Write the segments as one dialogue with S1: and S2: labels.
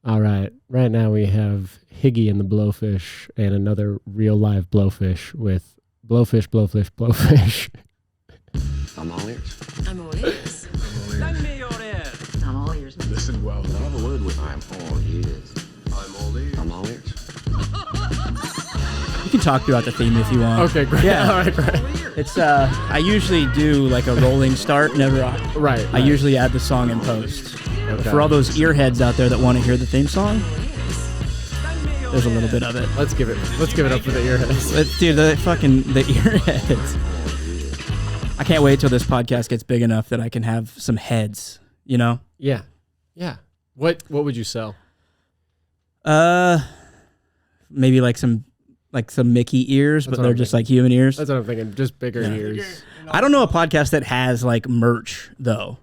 S1: All right. Right now we have Higgy and the Blowfish and another real live Blowfish with Blowfish.
S2: I'm all ears.
S3: I'm all ears.
S4: Lend me your ear.
S3: I'm all ears.
S2: Listen well. Don't have a word with I'm all ears.
S4: I'm all ears.
S2: I'm all ears.
S5: You can talk throughout the theme if you want.
S1: Okay, great.
S5: Yeah.
S1: All right, great.
S5: It's I usually do like a rolling start. Never.
S1: Right.
S5: I usually add the song in post.
S1: Okay.
S5: For all those earheads out there that want to hear the theme song, there's a little bit of it.
S1: Let's give it up for the earheads.
S5: Dude, the earheads. I can't wait till this podcast gets big enough that I can have some heads, you know?
S1: Yeah. Yeah. What would you sell?
S5: Maybe like some Mickey ears,
S1: That's
S5: but
S1: what
S5: they're
S1: I'm
S5: just
S1: thinking.
S5: like human ears.
S1: That's what I'm thinking. Just bigger
S5: Yeah.
S1: ears.
S5: I don't know a podcast that has like merch though.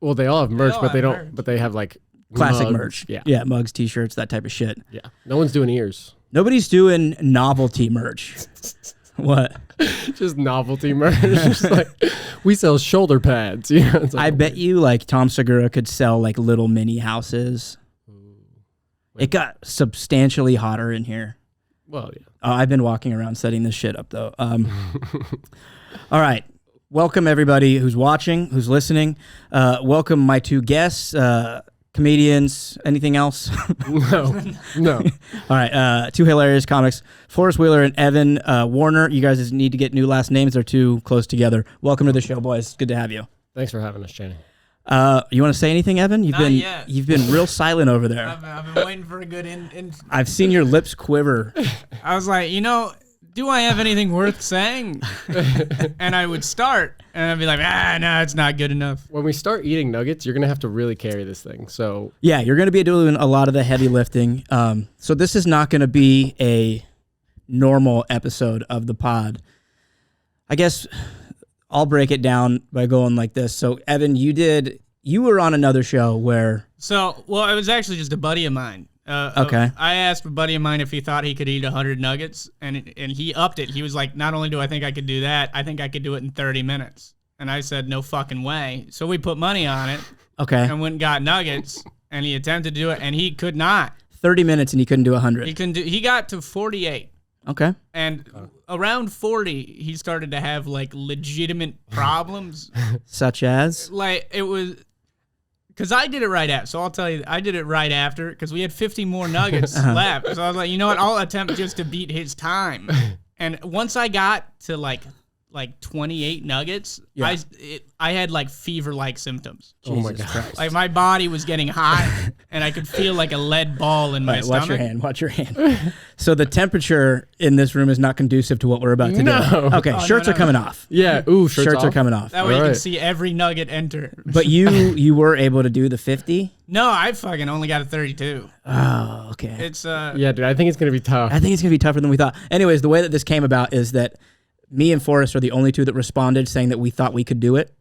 S1: Well, they all have merch,
S4: all
S1: but they
S4: have
S1: don't.
S4: merch.
S1: But they have like
S5: Classic
S1: mugs.
S5: merch.
S1: Yeah.
S5: Yeah, mugs, t-shirts, that type of shit.
S1: Yeah. No one's doing ears.
S5: Nobody's doing novelty merch. What?
S1: Just novelty merch. Just like we sell shoulder pads. You know, it's like,
S5: I bet you like Tom Segura could sell like little mini houses. It got substantially hotter in here.
S1: Well, yeah.
S5: I've been walking around setting this shit up though. All right. Welcome everybody who's watching, who's listening. Welcome my two guests, comedians, anything else?
S1: No.
S5: All right. Two hilarious comics, Forrest Wheeler and Evan Warner. You guys just need to get new last names. They're too close together. Welcome to the show, boys. Good to have you.
S1: Thanks for having us, Channing.
S5: You want to say anything, Evan?
S4: Not yet.
S5: You've been real silent over there.
S4: I've been waiting for a good
S5: I've seen your lips quiver.
S4: I was like, do I have anything worth saying? And I would start, and I'd be like, no, it's not good enough.
S1: When we start eating nuggets, you're gonna have to really carry this thing. So
S5: Yeah, you're going to be doing a lot of the heavy lifting. So this is not going to be a normal episode of the pod. I guess I'll break it down by going like this. So Evan, you were on another show where...
S4: So, it was actually just a buddy of mine.
S5: Okay.
S4: I asked a buddy of mine if he thought he could eat 100 nuggets, and he upped it. He was like, not only do I think I could do that, I think I could do it in 30 minutes. And I said, no fucking way. So we put money on it.
S5: Okay.
S4: And went and got nuggets, and he attempted to do it, and he could not.
S5: 30 minutes and he couldn't do 100.
S4: He got to 48.
S5: Okay.
S4: And around 40, he started to have like legitimate problems.
S5: Such as?
S4: Like it was, because I did it right after. So I'll tell you, I did it right after because we had 50 more nuggets left. So I was like, you know what? I'll attempt just to beat his time. And once I got to like 28 nuggets,
S5: Yeah.
S4: I had like fever-like symptoms.
S1: oh my
S5: Jesus
S1: god.
S5: Christ.
S4: Like my body was getting hot, and I could feel like a lead ball in my
S5: Right,
S4: stomach.
S5: watch your hand. So the temperature in this room is not conducive to what we're about to
S1: No.
S5: do. Okay, shirts
S4: no.
S5: are coming off.
S1: Yeah. Ooh, shirts
S5: are
S1: off?
S5: coming off.
S4: That way you can
S1: Alright.
S4: see every nugget enter.
S5: But you were able to do the 50?
S4: No, I fucking only got a 32.
S5: Oh, okay.
S4: It's
S1: Yeah, dude. I think it's gonna be tough.
S5: I think it's going to be tougher than we thought. Anyways, the way that this came about is that me and Forrest are the only two that responded saying that we thought we could do it.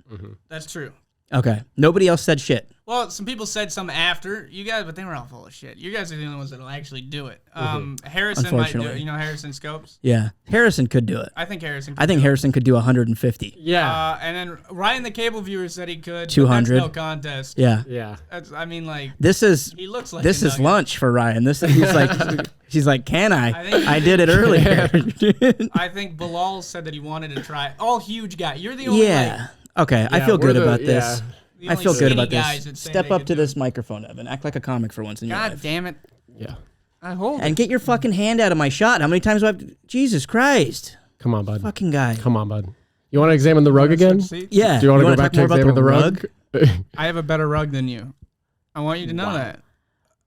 S4: That's true.
S5: Okay. Nobody else said shit.
S4: Well, some people said some after you guys, but they were all full of shit. You guys are the only ones that'll actually do it. Harrison might do it.
S5: Unfortunately.
S4: You know Harrison Scopes?
S5: Yeah. Harrison could do it.
S4: I think Harrison could
S5: I think
S4: do
S5: Harrison could do 150.
S1: Yeah.
S4: it. And then Ryan the Cable Viewer said he could.
S5: 200.
S4: But that's no contest.
S5: Yeah.
S1: yeah.
S4: That's, I mean, like,
S5: This is
S4: he looks like
S5: this
S4: a
S5: is
S4: nugget.
S5: lunch for Ryan. She's like, can I?
S4: I think-
S5: I did it earlier.
S4: I think Bilal said that he wanted to try it. All huge guy. You're the only
S5: Yeah. Okay. I
S1: Yeah,
S5: feel good
S1: we're the-
S5: about this.
S1: yeah.
S4: the
S5: I
S4: only
S5: feel good
S4: skinny
S5: about
S4: guys
S5: this.
S4: that say
S5: Step
S4: they
S5: up
S4: could
S5: to
S4: do
S5: this microphone, Evan. Act like a comic for once in
S4: it.
S5: your
S4: God
S5: life.
S4: damn it.
S1: Yeah.
S4: I hold
S5: And
S4: it.
S5: get your fucking hand out of my shot. How many times do I have to... Jesus Christ.
S1: Come on, bud.
S5: Fucking guy.
S1: Come on, bud. You want to examine the rug again? Do
S5: Yeah.
S1: you want to
S5: wanna
S1: go back
S5: talk
S1: to
S5: more about
S1: examine the rug?
S4: I have a better rug than you. I want you to know that.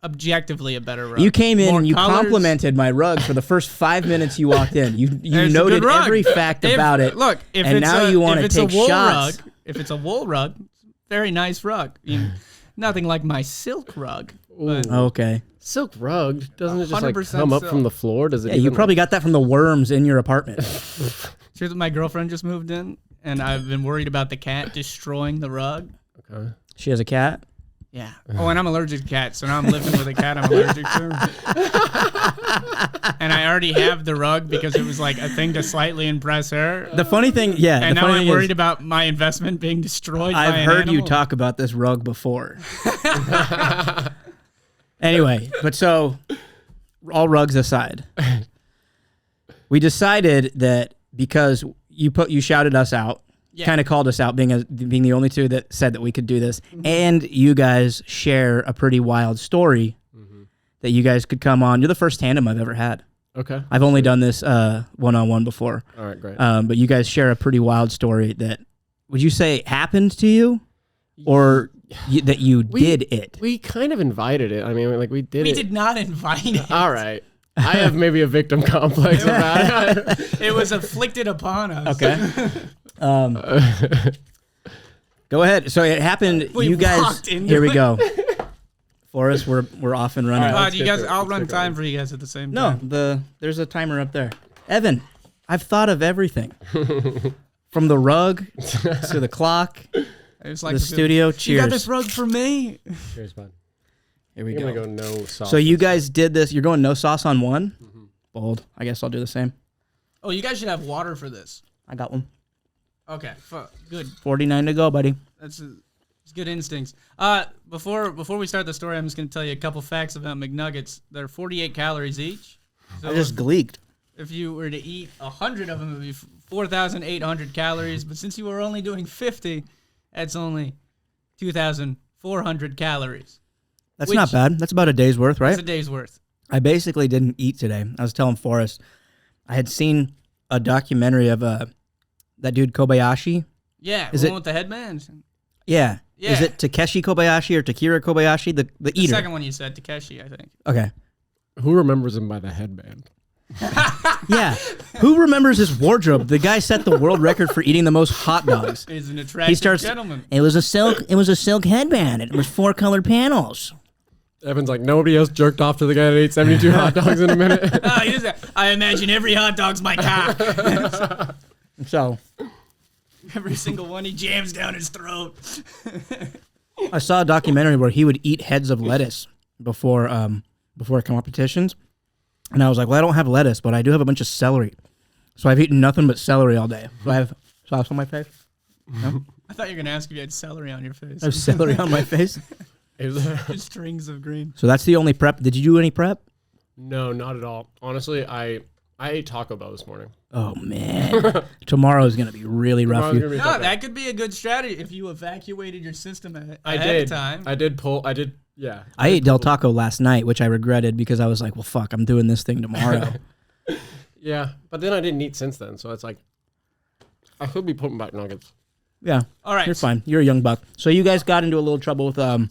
S4: Objectively a better rug.
S5: You came in
S4: More
S5: and you
S4: colors.
S5: complimented my rug for the first 5 minutes you walked in. You
S4: It's a
S5: noted
S4: good rug.
S5: every fact
S4: If-
S5: about it.
S4: Look, if
S5: and
S4: it's
S5: now
S4: a,
S5: you want
S4: if
S5: to
S4: it's
S5: take
S4: a wool
S5: shots.
S4: rug, if it's a wool rug, very nice rug. Nothing like my silk rug. But
S5: Okay.
S1: Silk rug, doesn't it just like
S4: 100%
S1: come up
S4: silk.
S1: from the floor? Does it?
S5: Yeah, you
S1: even,
S5: probably got that from the worms in your apartment.
S4: here's what my girlfriend just moved in, and I've been worried about the cat destroying the rug.
S1: Okay.
S5: She has a cat.
S4: Yeah. Oh, and I'm allergic to cats, so now I'm living with a cat I'm allergic to. And I already have the rug because it was like a thing to slightly impress her.
S5: The funny thing, yeah.
S4: And
S5: the
S4: now
S5: funny
S4: I'm
S5: thing
S4: worried
S5: is,
S4: about my investment being destroyed by
S5: I've
S4: an
S5: heard you
S4: animal.
S5: talk about this rug before. Anyway, but so all rugs aside, we decided that because you shouted us out,
S4: Yeah.
S5: kind of called us out being the only two that said that we could do this, and you guys share a pretty wild story that you guys could come on. You're the first tandem I've ever had.
S1: Okay.
S5: I've only done this one-on-one before.
S1: All right, great.
S5: But you guys share a pretty wild story that, would you say, happened to you, or that you did it?
S1: We kind of invited it. I mean, like we did
S4: We
S1: it.
S4: did not invite it.
S1: All right. I have maybe a victim complex about it.
S4: It was afflicted upon us.
S5: Okay. Go ahead. So it happened.
S4: We
S5: you guys.
S4: walked into
S5: Here we
S4: it.
S5: go. Forrest, we're off and running.
S1: All right.
S4: You guys,
S1: Let's
S4: I'll
S1: get
S4: run time
S1: going.
S4: for you guys at the same
S5: No,
S4: time.
S5: there's a timer up there. Evan, I've thought of everything, from the rug to the clock,
S4: It was like
S5: the studio.
S4: You
S5: Cheers.
S4: got this rug for me.
S1: Cheers, bud.
S5: Here we
S1: I'm
S5: go.
S1: gonna go no sauce.
S5: So you guys did this. You're going no sauce on one. Bold. I guess I'll do the same.
S4: Oh, you guys should have water for this.
S5: I got one.
S4: Okay, good.
S5: 49 to go, buddy.
S4: It's good instincts. Before we start the story, I'm just gonna tell you a couple facts about McNuggets. They're 48 calories each. So
S5: I just gleeked.
S4: if you were to eat 100 of them, it would be 4,800 calories. But since you were only doing 50, that's only 2,400 calories.
S5: That's
S4: Which-
S5: not bad. That's about a day's worth, right?
S4: It's a day's worth.
S5: I basically didn't eat today. I was telling Forrest, I had seen a documentary of that dude Kobayashi.
S4: Yeah,
S5: Is
S4: the
S5: it-
S4: one with the headbands.
S5: Yeah.
S4: Yeah.
S5: Is it Takeshi Kobayashi or Takira Kobayashi? The
S4: The
S5: eater.
S4: second one you said, Takeshi, I think.
S5: Okay.
S1: Who remembers him by the headband?
S5: Yeah. Who remembers his wardrobe? The guy set the world record for eating the most hot dogs.
S4: He's an
S5: He
S4: attractive
S5: starts.
S4: gentleman.
S5: It was a silk headband. It was 4 colored panels.
S1: Evan's like, nobody else jerked off to the guy that ate 72 hot dogs in a minute.
S4: I imagine every hot dog's my cock.
S5: So
S4: Every single one he jams down his throat.
S5: I saw a documentary where he would eat heads of lettuce before competitions, and I was like, well, I don't have lettuce, but I do have a bunch of celery, so I've eaten nothing but celery all day. So I have sauce on my face.
S4: I thought you were going to ask if you had celery on your face.
S5: I have celery on my face.
S4: Just strings of green.
S5: So that's the only prep. Did you do any prep?
S1: No, not at all. Honestly, I ate Taco Bell this morning.
S5: Oh man, tomorrow's gonna be really rough.
S1: Tomorrow's gonna be
S4: No,
S1: tough.
S4: that could be a good strategy if you evacuated your system ahead
S1: I
S4: of
S1: did.
S4: time.
S1: Yeah.
S5: I ate Del Taco last night, which I regretted because I was like, well, fuck, I'm doing this thing tomorrow.
S1: Yeah, but then I didn't eat since then, so it's like I could be putting back nuggets.
S5: Yeah,
S4: All right.
S5: you're fine. You're a young buck. So you guys got into a little trouble with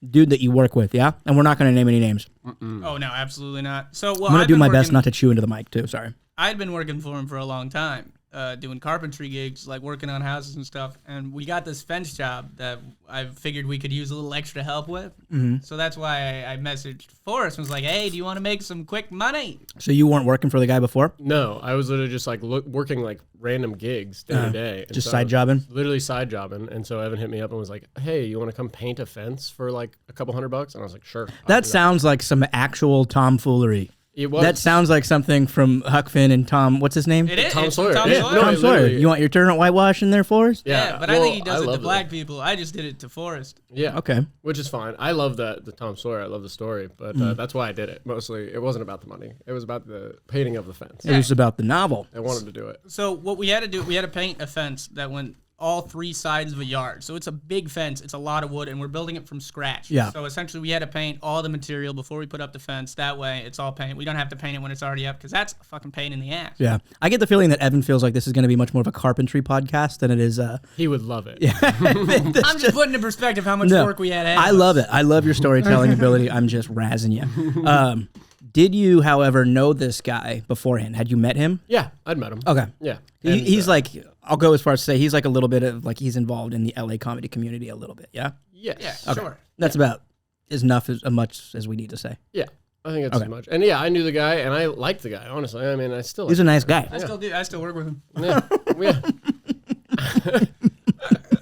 S5: dude that you work with, yeah? And we're not gonna name any names.
S4: Oh, no, absolutely not. So, well,
S5: I'm gonna
S4: I've
S5: do
S4: been
S5: my best
S4: working-
S5: not to chew into the mic too. Sorry.
S4: I'd been working for him for a long time, doing carpentry gigs, like working on houses and stuff. And we got this fence job that I figured we could use a little extra help with. Mm-hmm. So that's why I messaged Forrest and was like, hey, do you want to make some quick money?
S5: So you weren't working for the guy before?
S1: No, I was literally just like working like random gigs day to day. And
S5: Just
S1: so
S5: side jobbing?
S1: Literally side jobbing. And so Evan hit me up and was like, hey, you want to come paint a fence for like a couple $100? And I was like, sure. I'll
S5: That
S1: do
S5: sounds like some actual tomfoolery.
S1: It was.
S5: That sounds like something from Huck Finn and Tom. What's his name?
S4: It is.
S1: Tom
S4: it's
S1: Sawyer.
S4: Tom
S1: Yeah,
S4: Sawyer.
S1: no,
S5: Tom
S1: it
S5: Sawyer.
S1: literally-
S5: You want your turn at whitewash in there for us?
S4: Yeah, but I
S1: well,
S4: think he does it to
S1: love
S4: black people. I just did it to Forrest.
S1: Yeah.
S5: Okay.
S1: Which is fine. I love the Tom Sawyer. I love the story, but that's why I did it. Mostly, it wasn't about the money. It was about the painting of the fence.
S5: It was about the novel.
S1: I wanted to do it.
S4: So what we had to do, we had to paint a fence that went all 3 sides of a yard. So it's a big fence. It's a lot of wood, and we're building it from scratch.
S5: Yeah.
S4: So essentially, we had to paint all the material before we put up the fence. That way, it's all paint. We don't have to paint it when it's already up because that's a fucking pain in the ass.
S5: Yeah. I get the feeling that Evan feels like this is going to be much more of a carpentry podcast than it is.
S1: He would love it.
S4: I'm just putting in perspective how much
S5: No,
S4: work we had. ahead
S5: I
S4: of
S5: love
S4: us.
S5: it. I love your storytelling ability. I'm just razzing you. Did you, however, know this guy beforehand? Had you met him?
S1: Yeah, I'd met him.
S5: Okay.
S1: Yeah.
S5: He's like, I'll go as far as to say he's like a little bit of like he's involved in the LA comedy community a little bit. Yeah.
S1: Yes.
S4: Yeah,
S1: Okay.
S4: sure.
S5: That's about as much as we need to say.
S1: Yeah. I think that's as much. And yeah, I knew the guy and I liked the guy, honestly. I mean, I still
S5: He's a nice guy.
S4: I still do. I still work with him.
S1: yeah. yeah.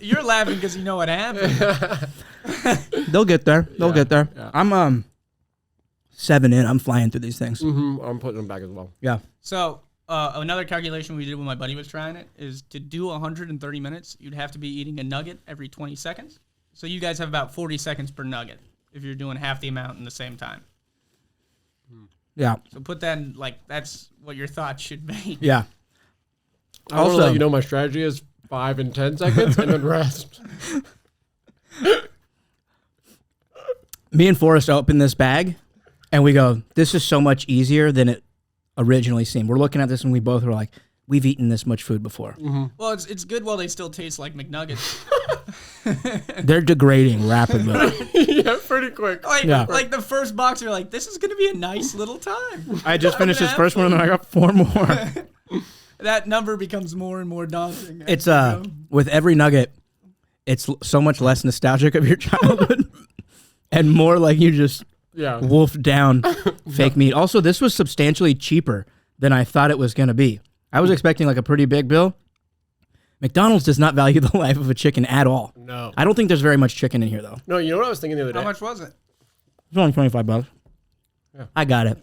S4: You're laughing because you know what happened.
S5: They'll get there. They'll get there.
S1: yeah.
S5: I'm 7 in. I'm flying through these things.
S1: I'm putting him back as well.
S5: Yeah.
S4: So another calculation we did when my buddy was trying it is to do 130 minutes, you'd have to be eating a nugget every 20 seconds. So you guys have about 40 seconds per nugget. if you're doing half the amount in the same time.
S5: Yeah.
S4: So put that in, like, that's what your thoughts should be.
S5: Yeah.
S1: I want to
S5: Also-
S1: let you know my strategy is 5 and 10 seconds and then rest.
S5: Me and Forrest open this bag, and we go, this is so much easier than it originally seemed. We're looking at this, and we both were like, we've eaten this much food before.
S4: Well, it's good while they still taste like McNuggets.
S5: They're degrading rapidly.
S1: Yeah, pretty quick.
S4: Like,
S5: Yeah.
S4: like the first box, you're like, this is going to be a nice little time.
S5: I just finished
S4: I'm
S5: this
S4: gonna
S5: first one, and then I got 4 more.
S4: That number becomes more and more daunting.
S5: It's with every nugget, it's so much less nostalgic of your childhood, and more like you just
S1: Yeah.
S5: wolfed down fake meat. Also, this was substantially cheaper than I thought it was going to be. I was expecting like a pretty big bill. McDonald's does not value the life of a chicken at all.
S1: No.
S5: I don't think there's very much chicken in here though.
S1: No, you know what I was thinking the other day?
S4: How much was it?
S5: It's only $25.
S1: Yeah.
S5: I got it.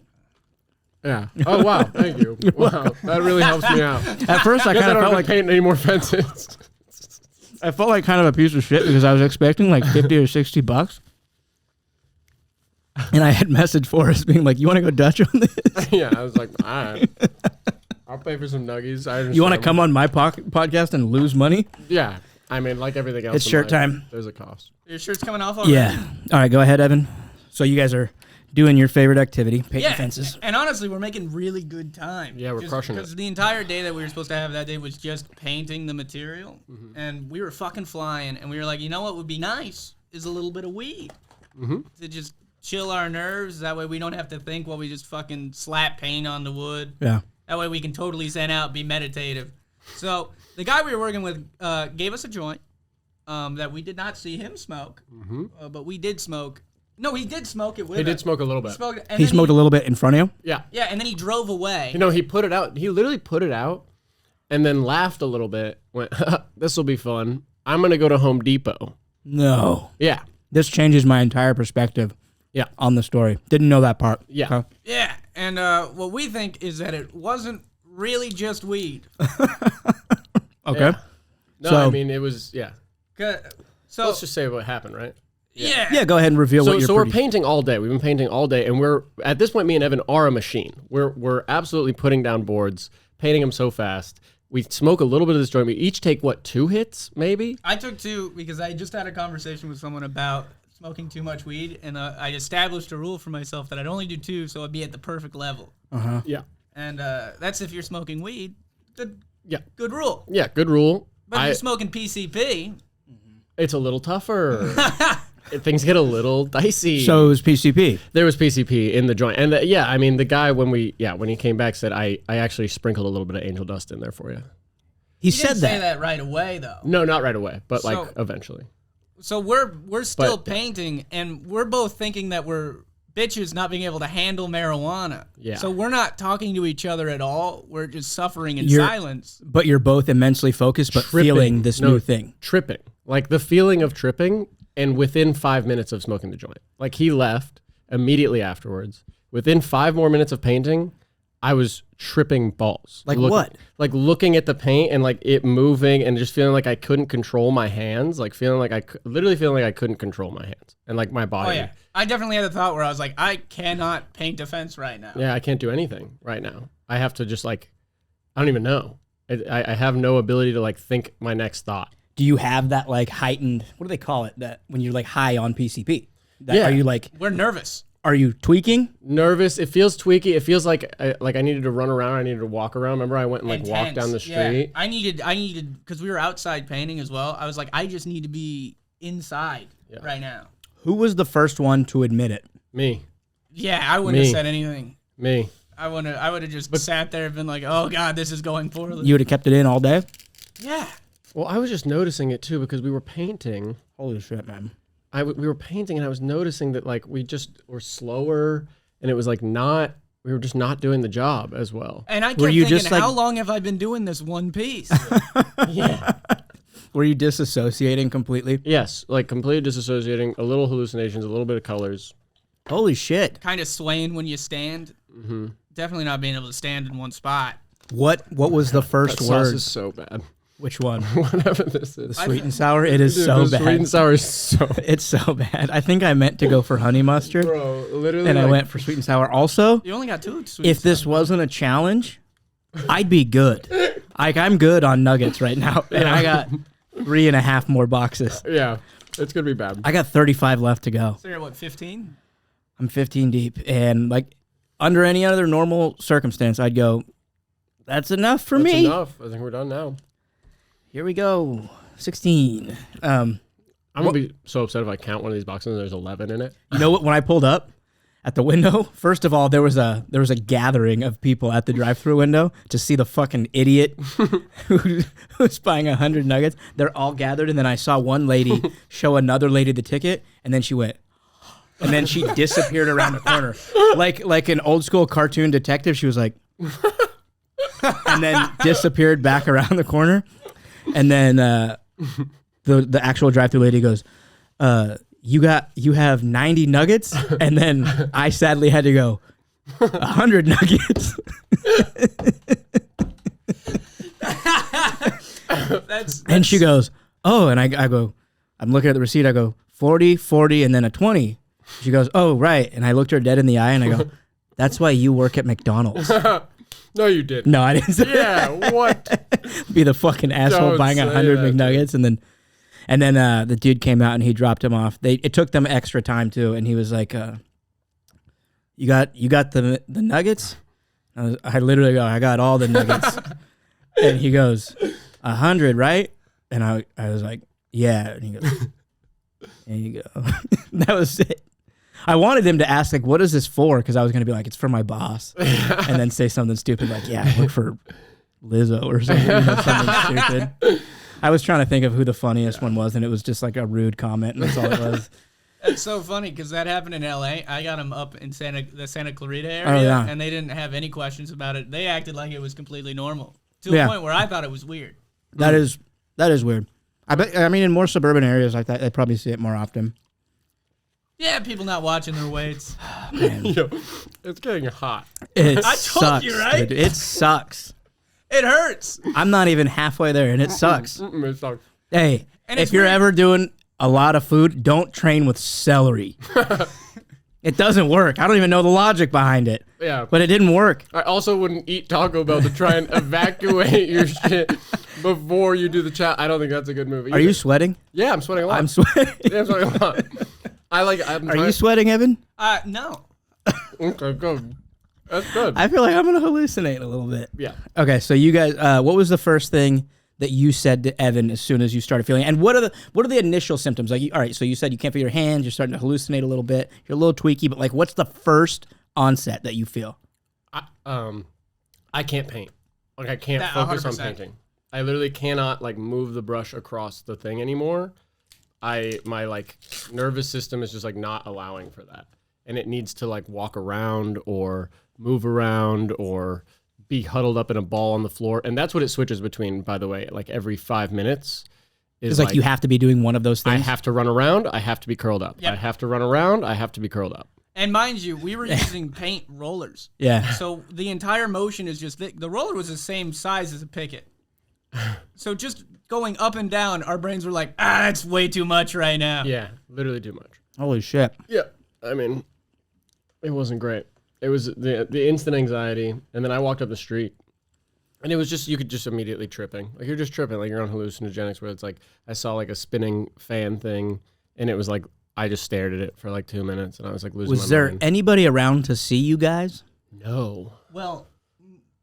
S1: Yeah. Oh, wow. Thank you. Wow. That really helps me out.
S5: At first, I
S1: I guess
S5: kind
S1: I
S5: of
S1: don't
S5: felt
S1: have
S5: like
S1: to paint any more fences.
S5: I felt like kind of a piece of shit because I was expecting like $50 or $60. And I had messaged Forrest being like, you want to go Dutch on this?
S1: Yeah, I was like, all right. I'll pay for some nuggies.
S5: You want to come on my podcast and lose money?
S1: Yeah. I mean, like everything else.
S5: It's
S1: in
S5: shirt
S1: life,
S5: time.
S1: There's a cost.
S4: Your shirt's coming off already?
S5: Yeah. All right, go ahead, Evan. So you guys are doing your favorite activity, painting
S4: Yeah,
S5: fences.
S4: and honestly, we're making really good time.
S1: Yeah, we're crushing it.
S4: Because the entire day that we were supposed to have that day was just painting the material, and we were fucking flying, and we were like, you know what would be nice is a little bit of weed to just chill our nerves. That way we don't have to think while we just fucking slap paint on the wood.
S5: Yeah.
S4: That way we can totally zen out, be meditative. So the guy we were working with gave us a joint that we did not see him smoke, but we did smoke. No, he did smoke it with
S1: He
S4: us.
S1: did smoke a little bit.
S4: Smoked it, and
S5: He
S4: then
S5: smoked a little bit in front of you?
S1: Yeah.
S4: Yeah, and then he drove away.
S1: You know, he put it out. He literally put it out and then laughed a little bit. Went, this will be fun. I'm going to go to Home Depot.
S5: No.
S1: Yeah.
S5: This changes my entire perspective
S1: Yeah.
S5: on the story. Didn't know that part.
S1: Yeah.
S5: Okay.
S4: Yeah, and what we think is that it wasn't really just weed.
S5: Okay.
S1: Yeah. No,
S5: So-
S1: I mean, it was, yeah.
S4: So
S1: Let's just say what happened, right?
S5: Yeah, go ahead and reveal what you're
S1: So we're
S5: pretty-
S1: painting all day. We've been painting all day, and we're at this point. Me and Evan are a machine. We're absolutely putting down boards, painting them so fast. We smoke a little bit of this joint. We each take 2 hits, maybe.
S4: I took 2 because I just had a conversation with someone about smoking too much weed, and I established a rule for myself that I'd only do 2, so I'd be at the perfect level.
S1: Yeah.
S4: And that's if you're smoking weed. Good,
S1: Yeah.
S4: good rule.
S1: Yeah. Good rule.
S4: But if you're smoking PCP,
S1: It's a little tougher. Things get a little dicey.
S5: So it was PCP.
S1: There was PCP in the joint, and I mean, the guy when he came back said, I actually sprinkled a little bit of angel dust in there for you.
S5: He
S4: you
S5: said
S4: didn't
S5: that.
S4: say that right away though.
S1: No, not right away, but
S4: So-
S1: like eventually.
S4: So we're still
S1: But-
S4: painting, and we're both thinking that we're bitches not being able to handle marijuana.
S1: Yeah.
S4: So we're not talking to each other at all. We're just suffering in
S5: You're-
S4: silence.
S5: But you're both immensely focused, but
S1: Tripping.
S5: feeling this
S1: No,
S5: new thing.
S1: Tripping, like the feeling of tripping, and within 5 minutes of smoking the joint, like he left immediately afterwards. Within 5 more minutes of painting, I was tripping balls.
S5: Like what?
S1: Like looking at the paint and like it moving and just feeling like I couldn't control my hands. Like feeling like literally feeling like I couldn't control my hands and like my
S4: Oh
S1: body.
S4: yeah. I definitely had a thought where I was like, I cannot paint a fence right now.
S1: Yeah, I can't do anything right now. I have to just like, I don't even know. I have no ability to like think my next thought.
S5: Do you have that like heightened, what do they call it? That when you're like high on PCP? That,
S1: Yeah.
S5: Are you like,
S4: We're nervous.
S5: are you tweaking?
S1: Nervous. It feels tweaky. It feels like I needed to run around. I needed to walk around. Remember, I went and like walked down the
S4: Intense. Yeah.
S1: street.
S4: I needed because we were outside painting as well. I was like, I just need to be inside right now.
S5: Who was the first one to admit it?
S1: Me.
S4: Yeah, I wouldn't
S1: Me.
S4: have said anything.
S1: Me.
S4: I would have just sat there and been like, oh God, this is going poorly.
S5: You would have kept it in all day?
S4: Yeah.
S1: Well, I was just noticing it too because we were painting.
S5: Holy shit, man.
S1: We were painting and I was noticing that like we just were slower and it was like not. We were just not doing the job as well.
S4: And I kept
S5: Were you
S4: thinking,
S5: just, like-
S4: how long have I been doing this one piece?
S1: Yeah.
S5: Were you disassociating completely?
S1: Yes, like completely disassociating, a little hallucinations, a little bit of colors.
S5: Holy shit.
S4: Kind of swaying when you stand. Definitely not being able to stand in one spot.
S5: What was the first
S1: That sauce
S5: word?
S1: is so bad.
S5: Which one?
S1: Whatever this is.
S5: The sweet and sour. It is
S1: Dude,
S5: so
S1: the
S5: bad.
S1: Sweet and sour is so.
S5: It's so bad. I think I meant to go for honey mustard,
S1: Bro, literally.
S5: and I went for sweet and sour. Also,
S4: You only got 2 sweet.
S5: if this wasn't a challenge, I'd be good. Like I'm good on nuggets right now, and I got 3.5 more boxes.
S1: Yeah, it's gonna be bad.
S5: I got 35 left to go.
S4: So you're what, 15?
S5: I'm 15 deep, and like under any other normal circumstance, I'd go. That's enough for
S1: That's
S5: me.
S1: enough. I think we're done now.
S5: Here we go. 16.
S1: I'm gonna be so upset if I count one of these boxes and there's 11 in it.
S5: You know what? When I pulled up at the window, first of all, there was a gathering of people at the drive-through window to see the fucking idiot who was buying 100 nuggets. They're all gathered, and then I saw one lady show another lady the ticket, and then she went, and then she disappeared around the corner, like an old school cartoon detective. She was like, and then disappeared back around the corner. And then the actual drive-thru lady goes, you have 90 nuggets? And then I sadly had to go, 100 nuggets. And she goes, oh, and I go, I'm looking at the receipt. I go, 40, 40, and then a 20. She goes, oh, right. And I looked her dead in the eye and I go, that's why you work at McDonald's.
S1: No, you didn't.
S5: No, I didn't say
S1: Yeah, what?
S5: be the fucking asshole
S1: Don't
S5: buying
S1: say
S5: 100
S1: that,
S5: McNuggets, and then the dude came out and he dropped him off. It took them extra time too, and he was like, "You got the nuggets?" I literally go, "I got all the nuggets," and he goes, 100, right? And I was like, "Yeah," and he goes, "There you go." That was it. I wanted him to ask, like, what is this for? Because I was going to be like, it's for my boss. And then say something stupid like, yeah, I work for Lizzo or something, something stupid. I was trying to think of who the funniest one was, and it was just like a rude comment, and that's all it was.
S4: That's so funny because that happened in L.A. I got them up in the Santa Clarita area,
S5: yeah.
S4: and they didn't have any questions about it. They acted like it was completely normal to a point where I thought it was weird.
S5: That is weird. I mean, in more suburban areas like that, they probably see it more often.
S4: Yeah, people not watching their weights.
S1: Yo, it's getting hot.
S5: It
S4: I told
S5: sucks,
S4: you, right?
S5: dude. It sucks.
S4: It hurts.
S5: I'm not even halfway there, and it sucks.
S1: It sucks.
S5: Hey,
S4: And
S5: if
S4: it's
S5: you're
S4: weird.
S5: ever doing a lot of food, don't train with celery. It doesn't work. I don't even know the logic behind it.
S1: Yeah.
S5: But it didn't work.
S1: I also wouldn't eat Taco Bell to try and evacuate your shit before you do the chat. I don't think that's a good move either.
S5: Are you sweating?
S1: Yeah, I'm sweating a lot.
S5: I'm sweating.
S1: Yeah, I'm sweating a lot.
S5: Are you sweating, Evan?
S4: No.
S1: Okay, good. That's good.
S5: I feel like I'm going to hallucinate a little bit.
S1: Yeah.
S5: Okay, so you guys, what was the first thing that you said to Evan as soon as you started feeling? And what are the initial symptoms? Like, all right, so you said you can't feel your hands, you're starting to hallucinate a little bit, you're a little tweaky, but like, what's the first onset that you feel?
S1: I can't paint. Like I can't
S4: That-
S1: focus on
S4: 100%.
S1: painting. I literally cannot like move the brush across the thing anymore. My like nervous system is just like not allowing for that. And it needs to like walk around or move around or be huddled up in a ball on the floor. And that's what it switches between, by the way, like every 5 minutes.
S5: It's like you have to be doing one of those
S1: I
S5: things.
S1: have to run around, I have to be curled up.
S4: Yep.
S1: I have to run around, I have to be curled up.
S4: And mind you, we were using paint rollers.
S5: Yeah.
S4: So the entire motion is just thick. The roller was the same size as a picket. So just going up and down, our brains were like, that's way too much right now.
S1: Yeah, literally too much.
S5: Holy shit.
S1: Yeah, I mean, it wasn't great. It was the instant anxiety, and then I walked up the street, and it was just, you could just immediately tripping. Like, you're just tripping, like you're on hallucinogenics, where it's like, I saw like a spinning fan thing, and it was like, I just stared at it for like 2 minutes, and I was like losing my
S5: Was there
S1: mind.
S5: anybody around to see you guys?
S1: No.
S4: Well,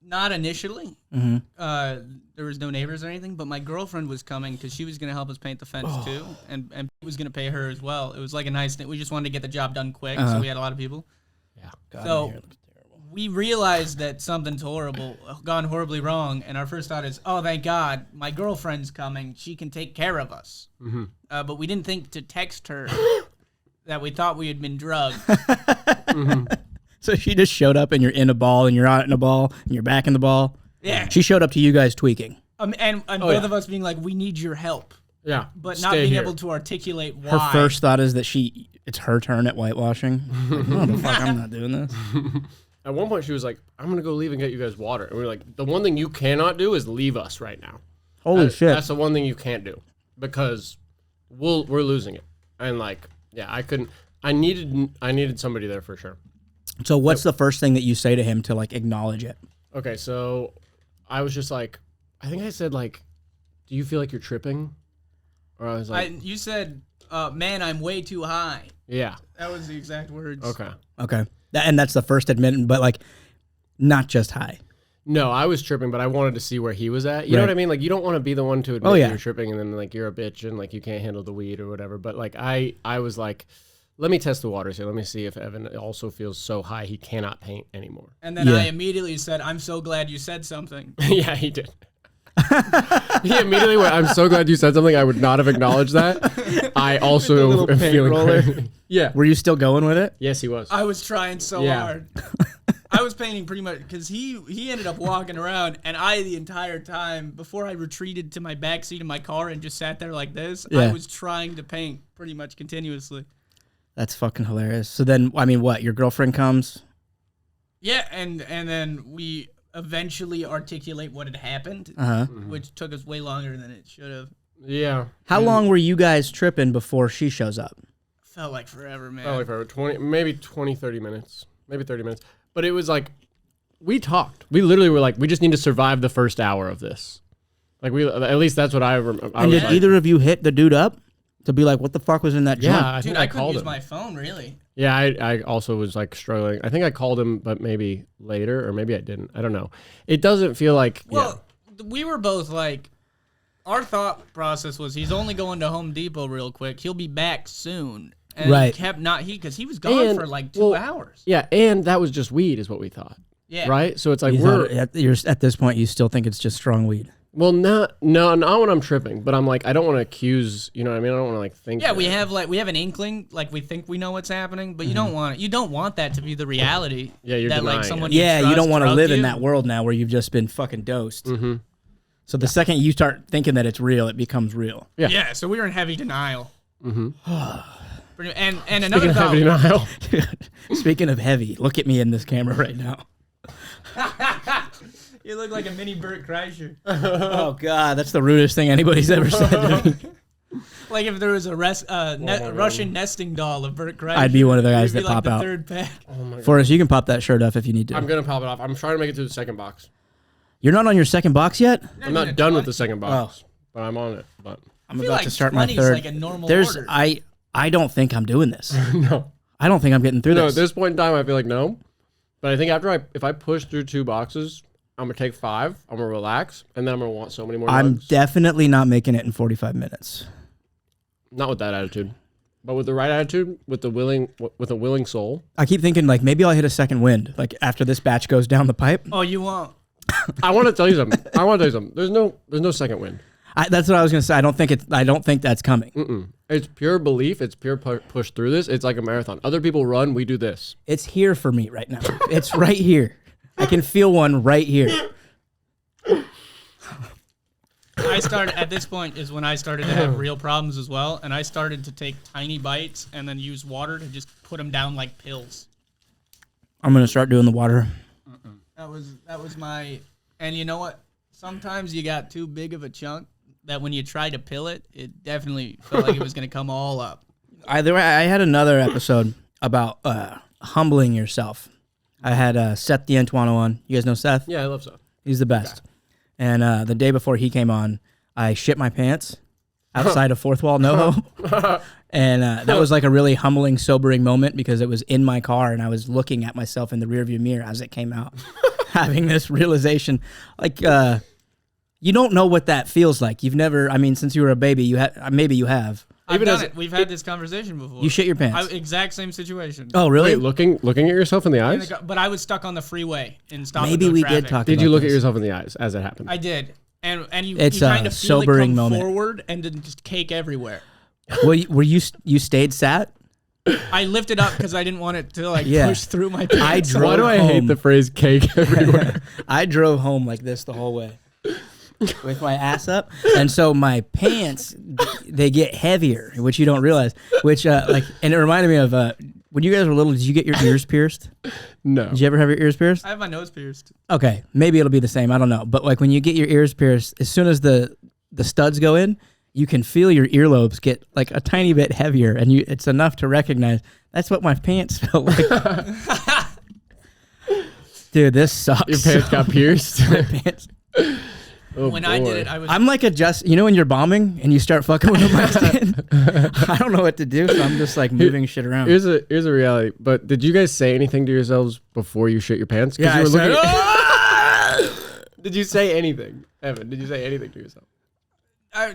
S4: not initially.
S5: Mm-hmm.
S4: There was no neighbors or anything, but my girlfriend was coming because she was going to help us paint the fence too, and was going to pay her as well. It was like a nice thing. We just wanted to get the job done quick, so we had a lot of people.
S1: Yeah.
S4: So we realized that something's gone horribly wrong, and our first thought is, oh, thank God, my girlfriend's coming. She can take care of us.
S1: Mm-hmm.
S4: But we didn't think to text her that we thought we had been drugged.
S5: So she just showed up and you're in a ball and you're out in a ball and you're back in the ball.
S4: Yeah.
S5: She showed up to you guys tweaking.
S4: And both of us being like, we need your help,
S1: Yeah.
S4: but not
S1: Stay
S4: being
S1: here.
S4: able to articulate why.
S5: Her first thought is that it's her turn at whitewashing. Like, no, the fuck, I'm not doing this.
S1: At one point, she was like, I'm going to go leave and get you guys water. And we were like, the one thing you cannot do is leave us right now.
S5: Holy shit.
S1: That's the one thing you can't do because we're losing it. And like, yeah, I couldn't. I needed somebody there for sure.
S5: So what's the first thing that you say to him to like acknowledge it?
S1: Okay, so I was just like, I think I said like, do you feel like you're tripping? Or I was like,
S4: You said, man, I'm way too high.
S1: yeah.
S4: That was the exact words.
S1: Okay.
S5: And that's the first admitting, but like not just high.
S1: No, I was tripping, but I wanted to see where he was at. You know
S5: Right.
S1: what I mean? Like, you don't want to be the one to admit
S5: yeah.
S1: you're tripping and then, like, you're a bitch and, like, you can't handle the weed or whatever. But, like, I was like, let me test the waters here. Let me see if Evan also feels so high he cannot paint anymore.
S4: And then
S5: Yeah.
S4: I immediately said, I'm so glad you said something.
S1: Yeah, he did. He immediately went, I'm so glad you said something. I would not have acknowledged that. I also am feeling crazy. Yeah.
S5: Were you still going with it?
S1: Yes, he was.
S4: I was trying so
S1: Yeah.
S4: hard. I was painting pretty much because he ended up walking around, and I the entire time before I retreated to my back seat of my car and just sat there like this, I
S5: Yeah.
S4: was trying to paint pretty much continuously.
S5: That's fucking hilarious. So then, I mean, what? Your girlfriend comes?
S4: Yeah, and then we eventually articulate what had happened, which took us way longer than it should have.
S1: Yeah.
S5: How long were you guys tripping before she shows up?
S4: Felt like forever, man.
S1: Probably for 30 minutes. Maybe 30 minutes. But it was like, we talked. We literally were like, we just need to survive the first hour of this. Like, at least that's what I remember.
S5: And did either of you hit the dude up to be like, what the fuck was in that joint?
S1: Yeah, I
S4: Dude,
S1: think
S4: I
S1: I
S4: couldn't
S1: called
S4: use
S1: him.
S4: my phone, really.
S1: Yeah, I also was like struggling. I think I called him, but maybe later, or maybe I didn't. I don't know. It doesn't feel like,
S4: Well, we were both like, our thought process was he's only going to Home Depot real quick. He'll be back soon. And
S5: Right.
S4: he kept because he was gone
S1: And-
S4: for like 2 hours.
S1: Yeah, and that was just weed is what we thought.
S4: Yeah.
S1: Right? So it's like,
S5: At this point, you still think it's just strong weed.
S1: well, not when I'm tripping, but I'm like, I don't want to accuse, you know what I mean? I don't want to like think.
S4: Yeah,
S1: that.
S4: we have an inkling, like we think we know what's happening, but you don't want that to be the reality.
S1: Yeah, you're
S4: that
S1: denying
S4: like
S1: it.
S4: someone
S5: Yeah, you don't want to
S4: drugged
S5: live in
S4: you.
S5: that world now where you've just been fucking dosed. Mm-hmm. So the second you start thinking that it's real, it becomes real.
S1: Yeah.
S4: Yeah, so we were in heavy denial. Mm-hmm. and
S1: Speaking
S4: another
S1: of
S4: thought.
S1: heavy denial.
S5: Speaking of heavy, look at me in this camera right now.
S4: You look like a mini Bert Kreischer.
S5: Oh, God, that's the rudest thing anybody's ever said to me.
S4: Like if there was a Russian nesting doll of Bert Kreischer.
S5: I'd be one of the guys
S4: you'd be
S5: that
S4: like
S5: pop
S4: the
S5: out.
S4: Third pack.
S5: Forrest, you can pop that shirt off if you need to.
S1: I'm going to pop it off. I'm trying to make it to the second box.
S5: You're not on your second box yet?
S1: I'm not done with the second box, but I'm on it. But
S5: I'm
S4: feel
S5: about
S4: like
S5: to start my
S4: 20 is
S5: third.
S4: like a normal
S5: There's
S4: order.
S5: I don't think I'm doing this.
S1: no.
S5: I don't think I'm getting through
S1: No,
S5: this.
S1: at this point in time, I feel like no. But I think if I push through 2 boxes, I'm gonna take 5. I'm gonna relax, and then I'm gonna want so many more.
S5: I'm
S1: nugs.
S5: definitely not making it in 45 minutes.
S1: Not with that attitude, but with the right attitude, with a willing soul.
S5: I keep thinking like maybe I'll hit a second wind like after this batch goes down the pipe.
S4: Oh, you won't.
S1: I want to tell you something. There's no second wind.
S5: That's what I was gonna say. I don't think that's coming.
S1: It's pure belief. It's pure push through this. It's like a marathon. Other people run. We do this.
S5: It's here for me right now. It's right here. I can feel one right here.
S4: I started at this point is when I started to have real problems as well, and I started to take tiny bites and then use water to just put them down like pills.
S5: I'm gonna start doing the water.
S4: That was my, and you know what? Sometimes you got too big of a chunk that when you try to pill it, it definitely felt like it was gonna come all up.
S5: I had another episode about humbling yourself. I had Seth D'Antuono on. You guys know Seth?
S1: Yeah, I love stuff.
S5: He's the best. And the day before he came on, I shit my pants outside of Fourth Wall NoHo. And that was like a really humbling, sobering moment because it was in my car and I was looking at myself in the rearview mirror as it came out, having this realization. Like, you don't know what that feels like. You've never, I mean, since you were a baby, maybe you have.
S4: I've
S1: Even
S4: done
S1: as-
S4: it. We've had this conversation before.
S5: You shit your pants.
S4: Exact same situation.
S5: Oh, really?
S1: Wait, looking at yourself in the eyes.
S4: But I was stuck on the freeway and stopped.
S5: Maybe we did talk
S1: Did
S5: about
S1: you look at
S5: this.
S1: yourself in the eyes as it happened?
S4: I did, and you
S5: It's
S4: kind
S5: a
S4: of feel
S5: sobering
S4: it come
S5: moment.
S4: forward and then just cake everywhere.
S5: Well, were you stayed sat?
S4: I lifted up because I didn't want it to like
S5: Yeah.
S4: push through my pants.
S5: drove
S1: Why do I hate
S5: home.
S1: the phrase "cake" everywhere?
S5: I drove home like this the whole way with my ass up. And so my pants, they get heavier, which you don't realize, and it reminded me of when you guys were little, did you get your ears pierced?
S1: No.
S5: Did you ever have your ears pierced?
S4: I have my nose pierced.
S5: Okay, maybe it'll be the same. I don't know. But like when you get your ears pierced, as soon as the the studs go in, you can feel your earlobes get like a tiny bit heavier, and it's enough to recognize that's what my pants felt like. Dude, this sucks.
S1: Your pants got pierced.
S5: My pants.
S1: Oh,
S4: when
S1: boy.
S4: I did it, I was.
S5: I'm like when you're bombing and you start fucking with the stand, I don't know what to do, so I'm just like moving shit around.
S1: Here's a reality. But did you guys say anything to yourselves before you shit your pants? 'Cause
S5: Yeah,
S1: you were
S5: I said,
S1: looking Did you say anything, Evan? Did you say anything to yourself?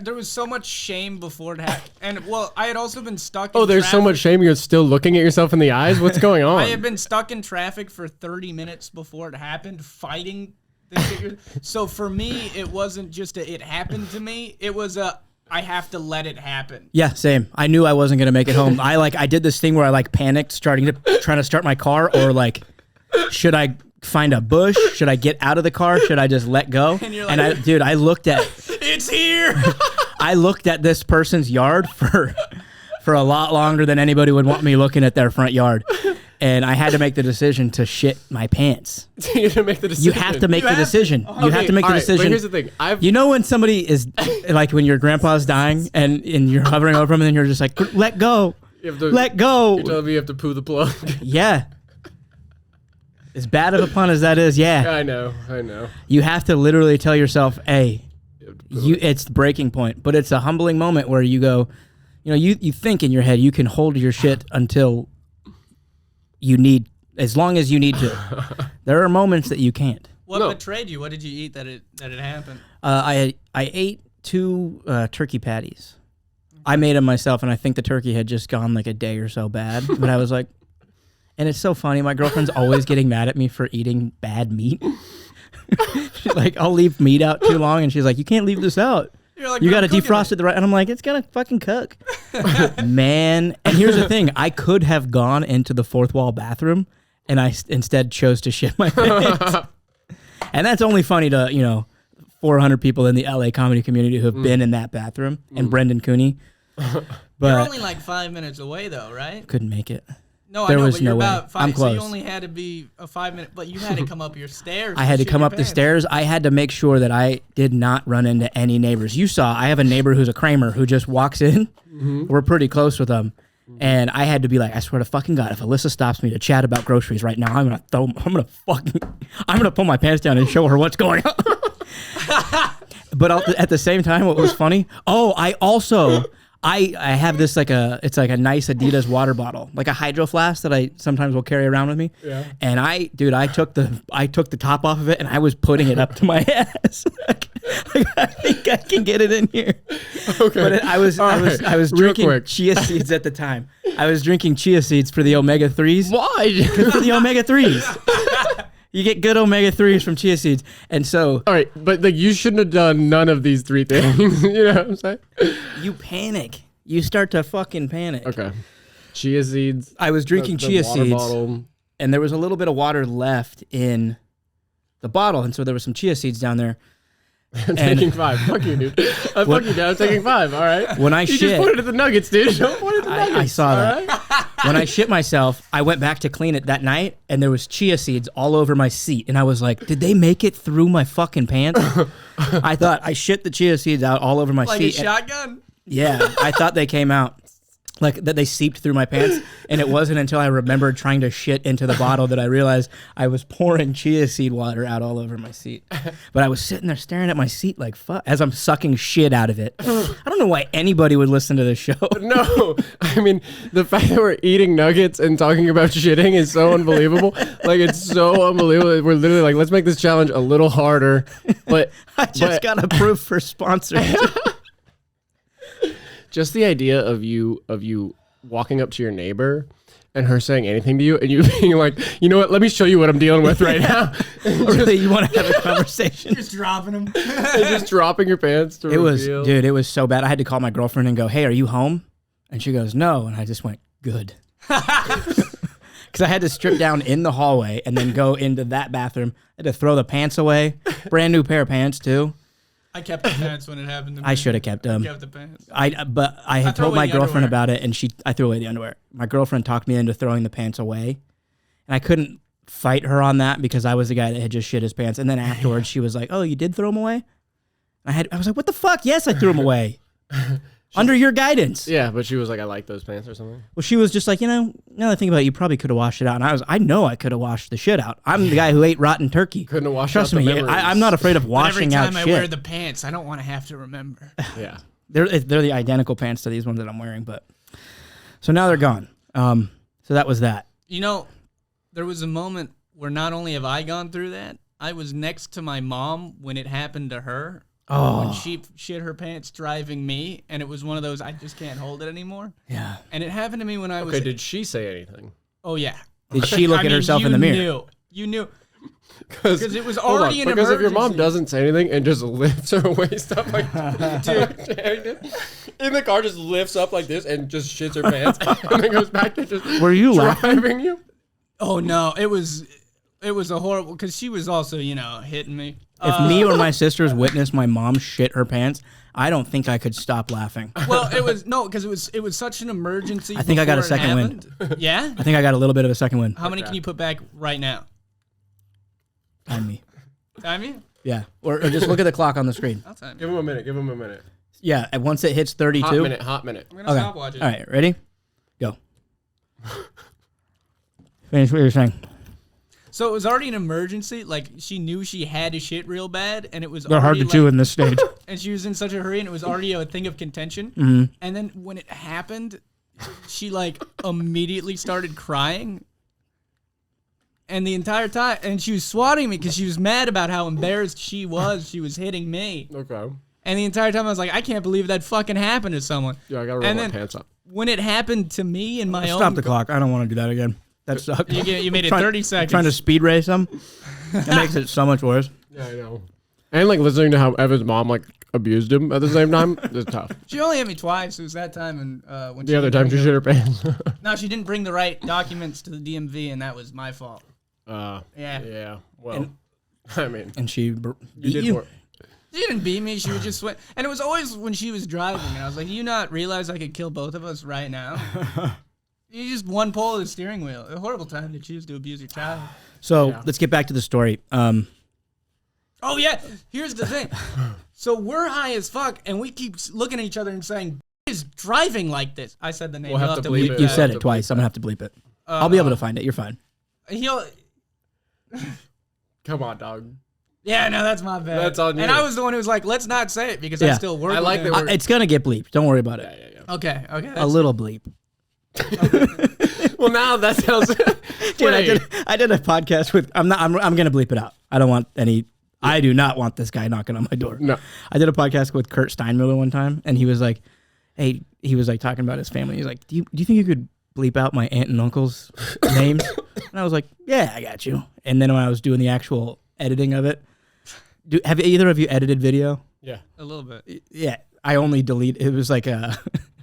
S4: There was so much shame before it happened, and well, I had also been stuck.
S1: Oh,
S4: in
S1: there's so
S4: traffic.
S1: much shame. You're still looking at yourself in the eyes. What's going on?
S4: I had been stuck in traffic for 30 minutes before it happened, fighting the shit. So for me, it wasn't just it happened to me. It was I have to let it happen.
S5: Yeah, same. I knew I wasn't gonna make it home. I did this thing where I like panicked, trying to start my car, or like, should I find a bush? Should I get out of the car? Should I just let go?
S4: And you're like,
S5: I looked at
S4: it's here.
S5: I looked at this person's yard for a lot longer than anybody would want me looking at their front yard. And I had to make the decision to shit my pants.
S1: You have to make the decision.
S5: You have to make the decision. You have to make the decision.
S1: But here's the thing.
S5: You know when somebody is like when your grandpa's dying and you're hovering over him and you're just like, let go. Let go.
S1: You're telling me you have to poo the plug.
S5: Yeah. As bad of a pun as that is, yeah.
S1: I know.
S5: You have to literally tell yourself, hey, it's the breaking point. But it's a humbling moment where you go, you think in your head you can hold your shit until as long as you need to. There are moments that you can't.
S4: What betrayed you? What did you eat that it happened?
S5: I ate 2 turkey patties. I made them myself, and I think the turkey had just gone like a day or so bad. But I was like, and it's so funny. My girlfriend's always getting mad at me for eating bad meat. She's like, I'll leave meat out too long, and she's like, you can't leave this out.
S4: You're like,
S5: You
S4: "But
S5: got to
S4: I'm cooking
S5: defrost it the right. And I'm like, it's gonna fucking cook, man. And here's the thing: I could have gone into the fourth wall bathroom, and I instead chose to shit my pants. And that's only funny to 400 people in the LA comedy community who have been in that bathroom, and Brendan Cooney.
S4: You're
S5: But
S4: only like 5 minutes away, though, right?
S5: couldn't make it.
S4: No,
S5: There
S4: I know,
S5: was
S4: but you're
S5: no way.
S4: about 5.
S5: I'm
S4: So
S5: close.
S4: you only had to be a 5 minute, but you had to come up your stairs.
S5: I had to
S4: shit
S5: come
S4: your
S5: up the
S4: pants.
S5: stairs. I had to make sure that I did not run into any neighbors. You saw I have a neighbor who's a Kramer who just walks in. We're pretty close with him. And I had to be like, I swear to fucking God, if Alyssa stops me to chat about groceries right now, I'm gonna pull my pants down and show her what's going on. But at the same time, what was funny? Oh, I have this it's like a nice Adidas water bottle, like a hydro flask that I sometimes will carry around with me. Yeah. And I took the top off of it and I was putting it up to my ass. like, I think I can get it in here. Okay. But I was drinking chia seeds at the time. I was drinking chia seeds for the omega-3s.
S1: Why?
S5: For the omega-3s. You get good omega-3s from chia seeds. And so...
S1: All right, but you shouldn't have done none of these 3 things. You know what I'm saying?
S5: You panic. You start to fucking panic.
S1: Okay. Chia seeds.
S5: I was drinking
S1: the
S5: chia
S1: water
S5: seeds,
S1: bottle.
S5: and there was a little bit of water left in the bottle, and so there was some chia seeds down there.
S1: I'm taking 5. Fuck you, dude. Fuck you, dude. I'm taking 5. All right.
S5: When I
S1: you
S5: shit...
S1: just pointed at the Nuggets, dude. Don't point at the Nuggets.
S5: I saw that.
S1: Right?
S5: When I shit myself, I went back to clean it that night, and there was chia seeds all over my seat. And I was like, did they make it through my fucking pants? I thought I shit the chia seeds out all over my
S4: Like
S5: seat.
S4: a shotgun?
S5: Yeah, I thought they came out. Like that they seeped through my pants. And it wasn't until I remembered trying to shit into the bottle that I realized I was pouring chia seed water out all over my seat. But I was sitting there staring at my seat like fuck as I'm sucking shit out of it. I don't know why anybody would listen to this show.
S1: No, I mean, the fact that we're eating nuggets and talking about shitting is so unbelievable. Like, it's so unbelievable. We're literally like, let's make this challenge a little harder. But
S5: I just got approved for sponsors.
S1: Just the idea of you walking up to your neighbor and her saying anything to you and you being like, you know what, let me show you what I'm dealing with right now.
S5: Really, you want to have a conversation?
S4: Just dropping them.
S1: And just dropping your pants to reveal.
S5: Dude, it was so bad. I had to call my girlfriend and go, hey, are you home? And she goes, no. And I just went, good. Because I had to strip down in the hallway and then go into that bathroom. I had to throw the pants away. Brand new pair of pants, too.
S4: I kept the pants when it happened to me.
S5: I should have kept them.
S4: Kept the pants.
S5: But I had
S4: throw
S5: told my
S4: away the
S5: girlfriend
S4: underwear.
S5: about it, and I threw away the underwear. My girlfriend talked me into throwing the pants away, and I couldn't fight her on that because I was the guy that had just shit his pants. And then afterwards, she was like, "Oh, you did throw them away?" I was like, what the fuck? Yes, I threw them away. Under your guidance.
S1: Yeah, but she was like, I like those pants or something.
S5: Well, she was just like, now that I think about it, you probably could have washed it out. And I know I could have washed the shit out. I'm the guy who ate rotten turkey.
S1: Couldn't have washed
S5: Trust
S1: out the
S5: me,
S1: memories.
S5: I'm not afraid of
S4: But
S5: washing out
S4: every time
S5: shit.
S4: I wear the pants, I don't want to have to remember.
S1: Yeah.
S5: They're the identical pants to these ones that I'm wearing, but so now they're gone. So that was that.
S4: You know, there was a moment where not only have I gone through that, I was next to my mom when it happened to her.
S5: Oh.
S4: When she shit her pants driving me, and it was one of those, I just can't hold it anymore.
S5: Yeah.
S4: And it happened to me when I was...
S1: Okay, did she say anything?
S4: Oh, yeah.
S5: Did she look
S4: I
S5: at
S4: mean,
S5: herself
S4: you
S5: in the mirror?
S4: You knew.
S1: Because
S4: it was already an
S1: Because if your mom
S4: emergency.
S1: doesn't say anything and just lifts her waist up like in the car, just lifts up like this and just shits her pants and then goes back to just
S5: Were you laughing?
S1: driving you?
S4: Oh, no. It was a horrible... Because she was also, hitting me.
S5: If me or my sisters witnessed my mom shit her pants, I don't think I could stop laughing.
S4: Well, it was... No, because it was such an emergency.
S5: I think I got a
S4: before it
S5: second wind.
S4: happened. Yeah?
S5: I think I got a little bit of a second wind.
S4: How many can you put back right now?
S5: On me.
S4: Time you?
S5: Yeah. Or just look at the clock on the screen.
S4: I'll time you.
S1: Give him a minute. Give him a minute.
S5: Yeah. And once it hits 32.
S1: Hot minute.
S4: I'm going to
S5: Okay.
S4: stop watching.
S5: All right. Ready? Go. Finish what you're saying.
S4: So it was already an emergency. Like, she knew she had to shit real bad, and it was
S5: They're hard
S4: already,
S5: to chew in this stage.
S4: and she was in such a hurry, and it was already a thing of contention.
S5: Mm-hmm.
S4: And then when it happened, she, immediately started crying. And the entire time, and she was swatting me because she was mad about how embarrassed she was. She was hitting me.
S1: Okay.
S4: And the entire time I was like, I can't believe that fucking happened to someone.
S1: Yeah, I gotta roll
S4: And
S1: my
S4: then-
S1: pants up.
S4: When it happened to me in my own...
S5: Stop the clock. I don't want to do that again. That sucked.
S4: You made it
S5: Trying-
S4: 30 seconds.
S5: Trying to speed race them. That makes it so much worse.
S1: Yeah, I know. And listening to how Evan's mom abused him at the same time is tough.
S4: She only hit me twice. It was that time and when
S1: The other time she shit her pants.
S4: No, she didn't bring the right documents to the DMV, and that was my fault. Yeah.
S1: Yeah. Well, I mean,
S5: And she
S1: you
S5: beat
S1: did
S5: you.
S1: work.
S4: She didn't beat me. She would just sweat. And it was always when she was driving, and I was like, do you not realize I could kill both of us right now? You just one pull of the steering wheel. A horrible time to choose to abuse your child.
S5: So let's get back to the story.
S4: Oh, yeah. Here's the thing. So we're high as fuck, and we keep looking at each other and saying, is driving like this. I said the name.
S1: We'll
S4: You'll
S1: have to
S4: bleep
S1: bleep
S5: You
S1: Yeah,
S5: said
S1: to
S5: it twice.
S1: bleep
S5: I'm gonna have to bleep it. I'll be able to find it. You're fine.
S4: He'll...
S1: Come on, dog.
S4: Yeah, no, that's my bad.
S1: That's on you.
S4: And I was the one who was like, let's not say it because I
S5: Yeah.
S4: still work
S1: I
S4: with
S1: like
S4: him.
S1: that we're-
S5: It's gonna get bleeped. Don't worry about it.
S1: Yeah.
S4: Okay.
S5: A
S4: That's,
S5: little bleep.
S1: Well, now that sounds.
S5: Dude, I did a podcast with. I'm gonna bleep it out. I don't want any. I do not want this guy knocking on my door.
S1: No.
S5: I did a podcast with Kurt Steinmiller one time, and he was like, "Hey," he was like talking about his family. He's like, "Do you think you could bleep out my aunt and uncle's names?" And I was like, "Yeah, I got you." And then when I was doing the actual editing of it, have either of you edited video?
S1: Yeah.
S4: a little bit.
S5: Yeah, I only delete. It was like it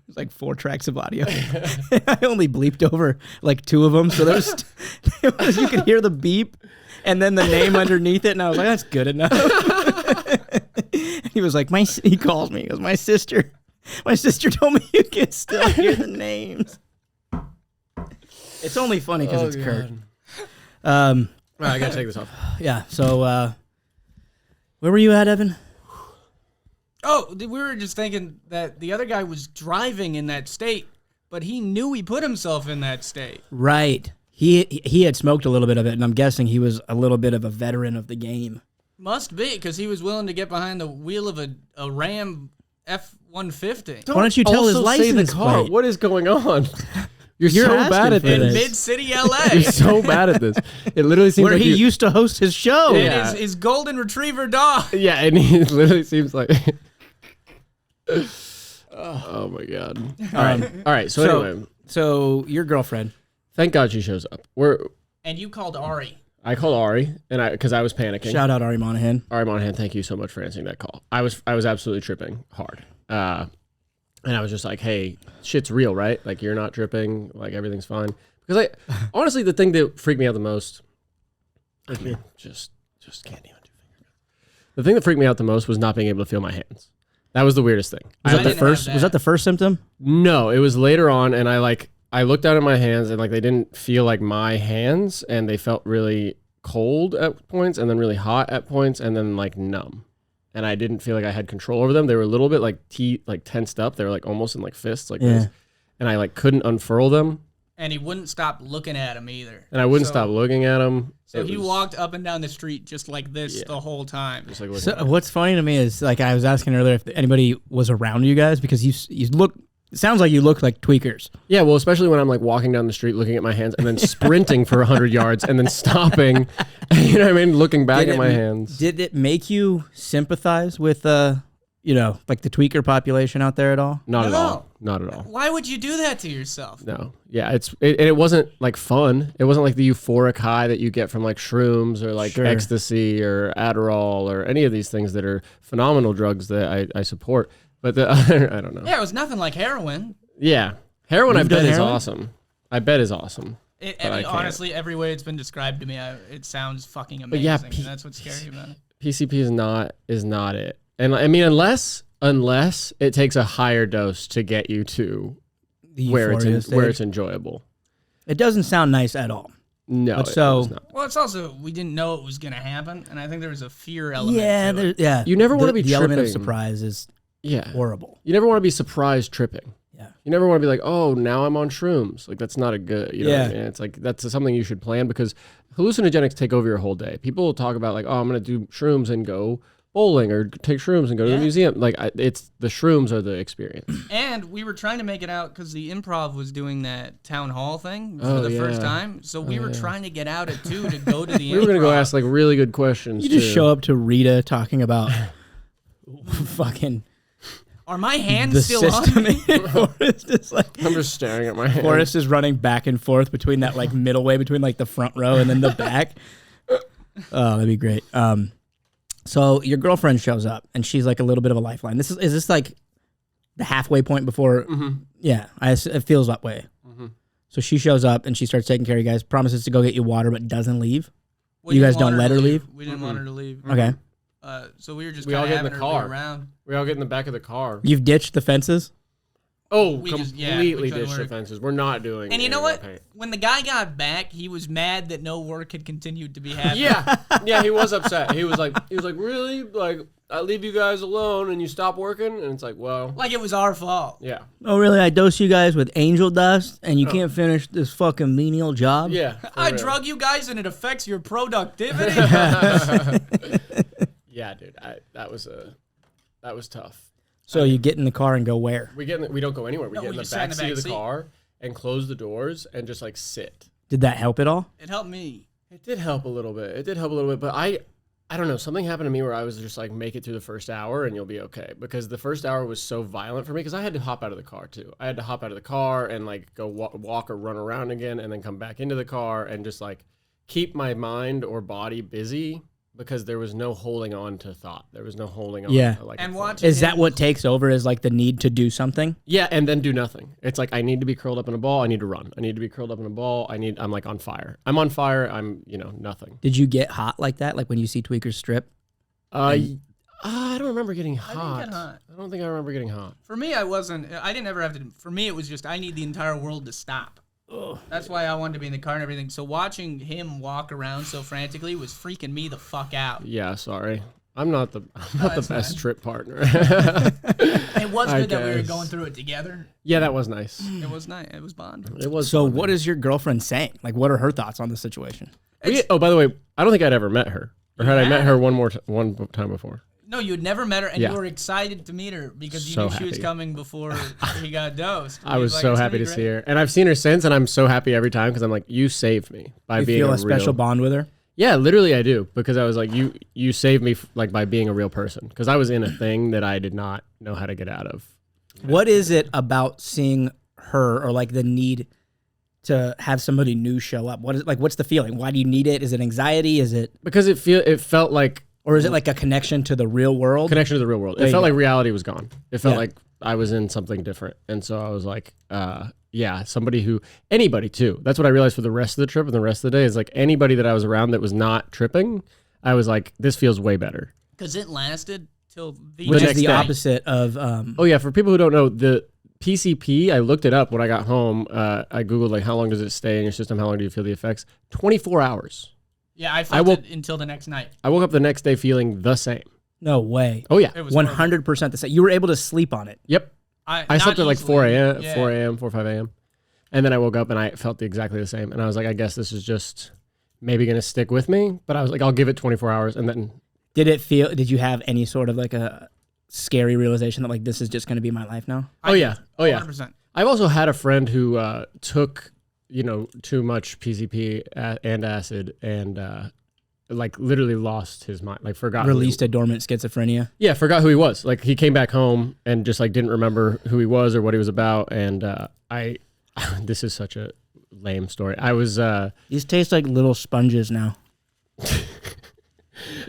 S5: was like 4 tracks of audio. I only bleeped over like 2 of them, so you could hear the beep and then the name underneath it, and I was like, that's good enough. He was like, he calls me. He goes, my sister told me you can still hear the names. It's only funny because it's Kurt.
S1: Right, I gotta take this off.
S5: Yeah. So, where were you at, Evan?
S4: Oh, we were just thinking that the other guy was driving in that state, but he knew he put himself in that state.
S5: Right. He had smoked a little bit of it, and I'm guessing he was a little bit of a veteran of the game.
S4: Must be, because he was willing to get behind the wheel of a Ram F-150.
S5: Why don't you tell his
S1: Also say
S5: license
S1: the car.
S5: plate?
S1: What is going on? You're
S5: You're
S1: so
S5: asking
S1: bad at
S5: for
S4: In
S5: this.
S1: this.
S4: mid-city L.A.
S1: You're so bad at this. It literally seems
S5: Where
S1: like
S5: he used to host his show.
S4: And
S1: Yeah.
S4: his golden retriever dog.
S1: Yeah, and he literally seems like. Oh my god! All right. So anyway,
S5: So your girlfriend.
S1: thank God she shows up.
S4: And you called Ari.
S1: I called Ari, and because I was panicking.
S5: Shout out Ari Monahan.
S1: Ari Monahan, thank you so much for answering that call. I was absolutely tripping hard, and I was just like, "Hey, shit's real, right? Like you're not tripping, like everything's fine." Because honestly, the thing that freaked me out the most, just can't even do finger guns. The thing that freaked me out the most was not being able to feel my hands. That was the weirdest thing.
S5: Was that the
S4: didn't
S5: first?
S4: have
S5: Was that the first symptom?
S1: No, it was later on, and I looked down at my hands, and they didn't feel like my hands, and they felt really cold at points, and then really hot at points, and then numb. and I didn't feel like I had control over them. They were a little bit like tensed up. They were like almost in like fists like this, and I like couldn't unfurl them.
S4: And he wouldn't stop looking at him either.
S1: And I wouldn't stop looking at him.
S4: So he walked up and down the street just like this the whole time.
S1: Just like
S5: So what's funny to me is like I was asking earlier if anybody was around you guys because you look. It sounds like you look like tweakers.
S1: Yeah, well, especially when I'm like walking down the street, looking at my hands, and then sprinting for 100 yards, and then stopping. You know what I mean? Looking back at my hands.
S5: Did it make you sympathize with like the tweaker population out there at all?
S1: Not at all. Not at all.
S4: Why would you do that to yourself?
S1: No. Yeah, it wasn't like fun. It wasn't like the euphoric high that you get from like shrooms or like ecstasy or Adderall or any of these things that are phenomenal drugs that I support. But the other, I don't know.
S4: Yeah, it was nothing like heroin.
S1: Yeah. Heroin, I bet, is
S5: heroin?
S1: awesome. I bet is awesome.
S4: I mean, honestly, every way it's been described to me, it sounds fucking amazing.
S1: Yeah,
S4: and that's what's scary about it.
S1: PCP is not it. And I mean, unless it takes a higher dose to get you to
S5: The
S1: where
S5: euphoria
S1: it's enjoyable.
S5: It doesn't sound nice at all.
S1: No.
S5: But so-
S1: it's not.
S4: Well, it's also, we didn't know it was going to happen, and I think there was a fear element to it.
S5: Yeah.
S1: You never wanna be
S5: the element of
S1: tripping.
S5: surprise is
S1: Yeah.
S5: horrible.
S1: You never want to be surprised tripping.
S5: Yeah.
S1: You never want to be like, oh, now I'm on shrooms. Like, that's not a good, you know what I
S5: Yeah.
S1: mean? It's like, that's something you should plan because hallucinogenics take over your whole day. People will talk about like, oh, I'm going to do shrooms and go bowling or take shrooms and go to the museum. Like, it's the shrooms are the experience.
S4: And we were trying to make it out because the improv was doing that town hall thing for the first time. So we were trying to get out at 2 to go to the improv.
S1: We were going to go ask like really good questions.
S5: You just
S1: too.
S5: show up to Rita talking about fucking
S4: Are my hands
S5: the
S4: still
S5: system.
S4: on?
S5: Forrest is like
S1: I'm just staring at my hands.
S5: Forrest is running back and forth between that like middle way between like the front row and then the back. Oh, that'd be great. So your girlfriend shows up and she's like a little bit of a lifeline. Is this like the halfway point before?
S1: Mm-hmm.
S5: Yeah, it feels that way.
S1: Mm-hmm.
S5: So she shows up and she starts taking care of you guys. Promises to go get you water, but doesn't leave.
S4: We
S5: You
S4: didn't
S5: guys
S4: want
S5: don't let
S4: to
S5: her leave?
S4: We didn't want her to leave.
S5: Okay,
S4: So we were just
S1: We
S4: kind
S1: all
S4: of
S1: get in
S4: having
S1: the
S4: her
S1: car.
S4: be around.
S1: We all get in the back of the car.
S5: you've ditched the fences.
S1: Oh,
S4: We just- yeah,
S1: completely
S4: we couldn't
S1: ditched
S4: work.
S1: offenses. We're not doing.
S4: And you
S1: any
S4: know
S1: of
S4: what?
S1: that paint.
S4: When the guy got back, he was mad that no work had continued to be happening.
S1: Yeah, he was upset. He was like, really? Like, I leave you guys alone and you stop working? And it's like, well,
S4: Like it was our fault.
S1: yeah.
S5: Oh, really? I dose you guys with angel dust, and you can't finish this fucking menial job.
S1: Yeah.
S4: I drug you guys and it affects your productivity.
S1: Yeah, dude. That was tough.
S5: So you get in the car and go where?
S1: We don't go anywhere. We
S4: No,
S1: get
S4: we
S1: in the
S4: just sat
S1: back
S4: in the
S1: seat of the
S4: back seat.
S1: car and close the doors and just like sit.
S5: Did that help at all?
S4: It helped me.
S1: It did help a little bit. But I don't know. Something happened to me where I was just like, make it through the first hour and you'll be okay. Because the first hour was so violent for me because I had to hop out of the car too. I had to hop out of the car and like go walk or run around again and then come back into the car and just like keep my mind or body busy because there was no holding on to thought. There was no holding on.
S5: Yeah.
S1: To like
S4: And
S1: a
S4: watch-
S1: thing.
S5: Is that what takes over? Is like the need to do something?
S1: Yeah, and then do nothing. It's like I need to be curled up in a ball. I need to run. I need to be curled up in a ball. I'm like on fire. I'm on fire. I'm nothing.
S5: Did you get hot like that? Like when you see tweakers strip?
S1: I don't remember getting
S4: didn't
S1: hot.
S4: get hot.
S1: I don't think I remember getting hot.
S4: For me, I didn't ever have to. For me, it was just I need the entire world to stop. That's why I wanted to be in the car and everything. So watching him walk around so frantically was freaking me the fuck out.
S1: Yeah, sorry. I'm not the
S4: that's
S1: best
S4: fine.
S1: trip partner.
S4: It was
S1: I
S4: good that we were
S1: guess.
S4: going through it together.
S1: Yeah, that was nice.
S4: It was nice. It was bond.
S1: It was.
S5: So
S1: fun.
S5: what is your girlfriend saying? Like what are her thoughts on the situation?
S1: Oh, by the way, I don't think I'd ever met her. Or had I met her one time before?
S4: No, you had never met her, and
S1: Yeah.
S4: you were excited to meet her because you
S1: So
S4: knew she was
S1: happy.
S4: coming before he got dosed.
S1: I
S4: You
S1: was
S4: like,
S1: so
S4: "It's gonna
S1: happy
S4: be
S1: to see
S4: great."
S1: her, and I've seen her since, and I'm so happy every time because I'm like, you saved me by
S5: You
S1: being
S5: feel
S1: a
S5: a special
S1: real.
S5: bond with her?
S1: Yeah, literally I do because I was like, you saved me like by being a real person because I was in a thing that I did not know how to get out of.
S5: What is it about seeing her or like the need to have somebody new show up? What's the feeling? Why do you need it? Is it anxiety? Is it,
S1: Because it felt like
S5: or is it like a connection to the real world?
S1: connection to the real world.
S5: There
S1: It
S5: you
S1: felt
S5: go.
S1: like reality was gone. It felt
S5: Yeah.
S1: like I was in something different. And so I was like, anybody too. That's what I realized for the rest of the trip and the rest of the day is like anybody that I was around that was not tripping, I was like, this feels way better.
S4: Because it lasted till the
S5: Which is
S1: next
S5: the
S1: day.
S5: opposite of
S1: Oh yeah, for people who don't know, the PCP, I looked it up when I got home. I Googled like how long does it stay in your system? How long do you feel the effects? 24 hours.
S4: Yeah, I felt
S1: woke-
S4: it until the next night.
S1: I woke up the next day feeling the same.
S5: No way.
S1: Oh yeah.
S4: It was
S5: 100% the same. You were able to sleep on it.
S1: Yep. I slept at like 4 a.m.,
S4: Yeah.
S1: 4 a.m., 4 or 5 a.m. And then I woke up and I felt exactly the same. And I was like, I guess this is just maybe going to stick with me. But I was like, I'll give it 24 hours. And then.
S5: Did you have any sort of like a scary realization that like this is just going to be my life now?
S1: Oh, yeah.
S4: 100%.
S1: I've also had a friend who took, too much PCP and acid and like literally lost his mind, like forgot.
S5: Released a dormant schizophrenia.
S1: Yeah, forgot who he was. Like he came back home and just like didn't remember who he was or what he was about. And this is such a lame story. I was
S5: These taste like little sponges now.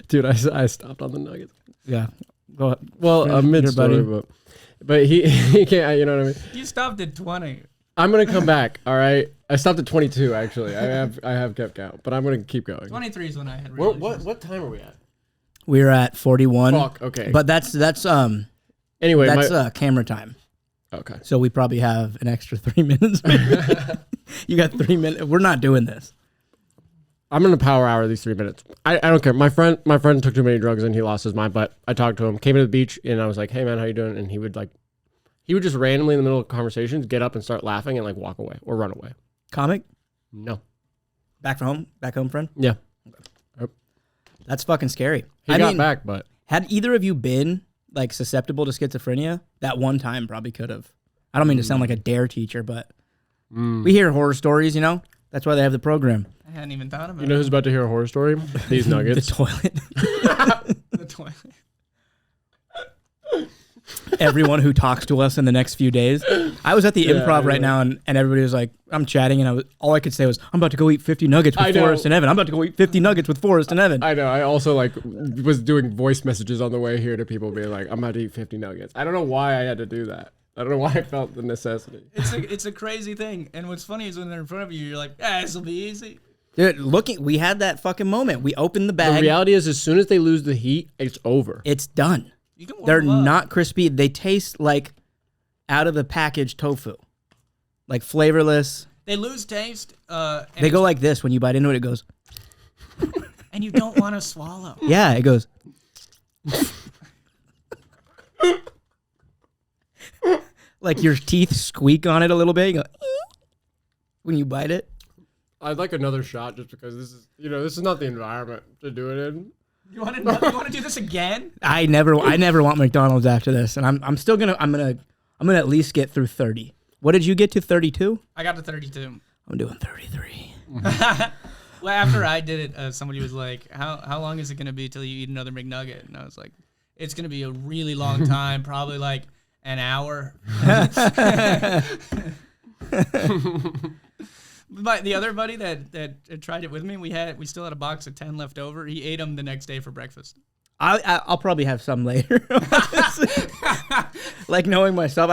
S1: dude. I stopped on the nuggets.
S5: Yeah. Go ahead.
S1: Well, a mid story, but he can't. You know what I mean?
S4: You stopped at 20.
S1: I'm gonna come back. All right. I stopped at 22. Actually, I have kept count, but I'm gonna keep going.
S4: 23 is when I had.
S1: What time are we at?
S5: We're at 41.
S1: Fuck. Okay.
S5: But that's
S1: Anyway,
S5: that's camera time.
S1: okay.
S5: So we probably have an extra 3 minutes. You got 3 minutes. We're not doing this.
S1: I'm gonna power hour these 3 minutes. I don't care. My friend took too many drugs and he lost his mind. But I talked to him. Came to the beach and I was like, "Hey man, how you doing?" And he would just randomly in the middle of conversations get up and start laughing and like walk away or run away.
S5: Comic?
S1: No.
S5: Back home friend?
S1: Yeah.
S5: That's fucking scary.
S1: He got back, but
S5: Had either of you been like susceptible to schizophrenia? That one time probably could have. I don't mean to sound like a dare teacher, but we hear horror stories, That's why they have the program.
S4: I hadn't even thought about it.
S1: you know who's about to hear a horror story? These nuggets.
S5: The toilet.
S4: The toilet.
S5: Everyone who talks to us in the next few days. I was at the improv right now, and everybody was like, I'm chatting, and all I could say was, I'm about to go eat 50 nuggets with Forrest and Evan. I'm about to go eat 50 nuggets with Forrest and Evan.
S1: I know. I also was doing voice messages on the way here to people being like, I'm about to eat 50 nuggets. I don't know why I had to do that. I don't know why I felt the necessity.
S4: It's a crazy thing. And what's funny is when they're in front of you, you're like, this will be easy.
S5: Dude, we had that fucking moment. We opened the bag.
S1: The reality is, as soon as they lose the heat, it's over.
S5: It's done.
S4: You can warm
S5: They're
S4: them up.
S5: not crispy. They taste like out of the package tofu. Like flavorless.
S4: They lose taste.
S5: They go like this. When you bite into it, it goes.
S4: And you don't want to swallow.
S5: Yeah, it goes. Like your teeth squeak on it a little bit. You go, when you bite it.
S1: I'd like another shot just because this is not the environment to do it in.
S4: You want to do this again?
S5: I never want McDonald's after this, and I'm still gonna at least get through 30. What did you get to 32?
S4: I got to 32.
S5: I'm doing 33.
S4: Well, after I did it, somebody was like, how long is it going to be till you eat another McNugget? And I was like, it's going to be a really long time, probably like an hour. But the other buddy that tried it with me, we still had a box of 10 left over. He ate them the next day for breakfast.
S5: I'll probably have some later. Like knowing myself,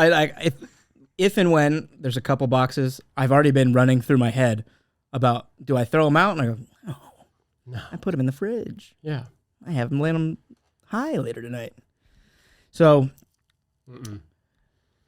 S5: if and when there's a couple boxes, I've already been running through my head about, do I throw them out? And I go, no. I put them in the fridge.
S1: Yeah.
S5: I have them laying them high later tonight. So,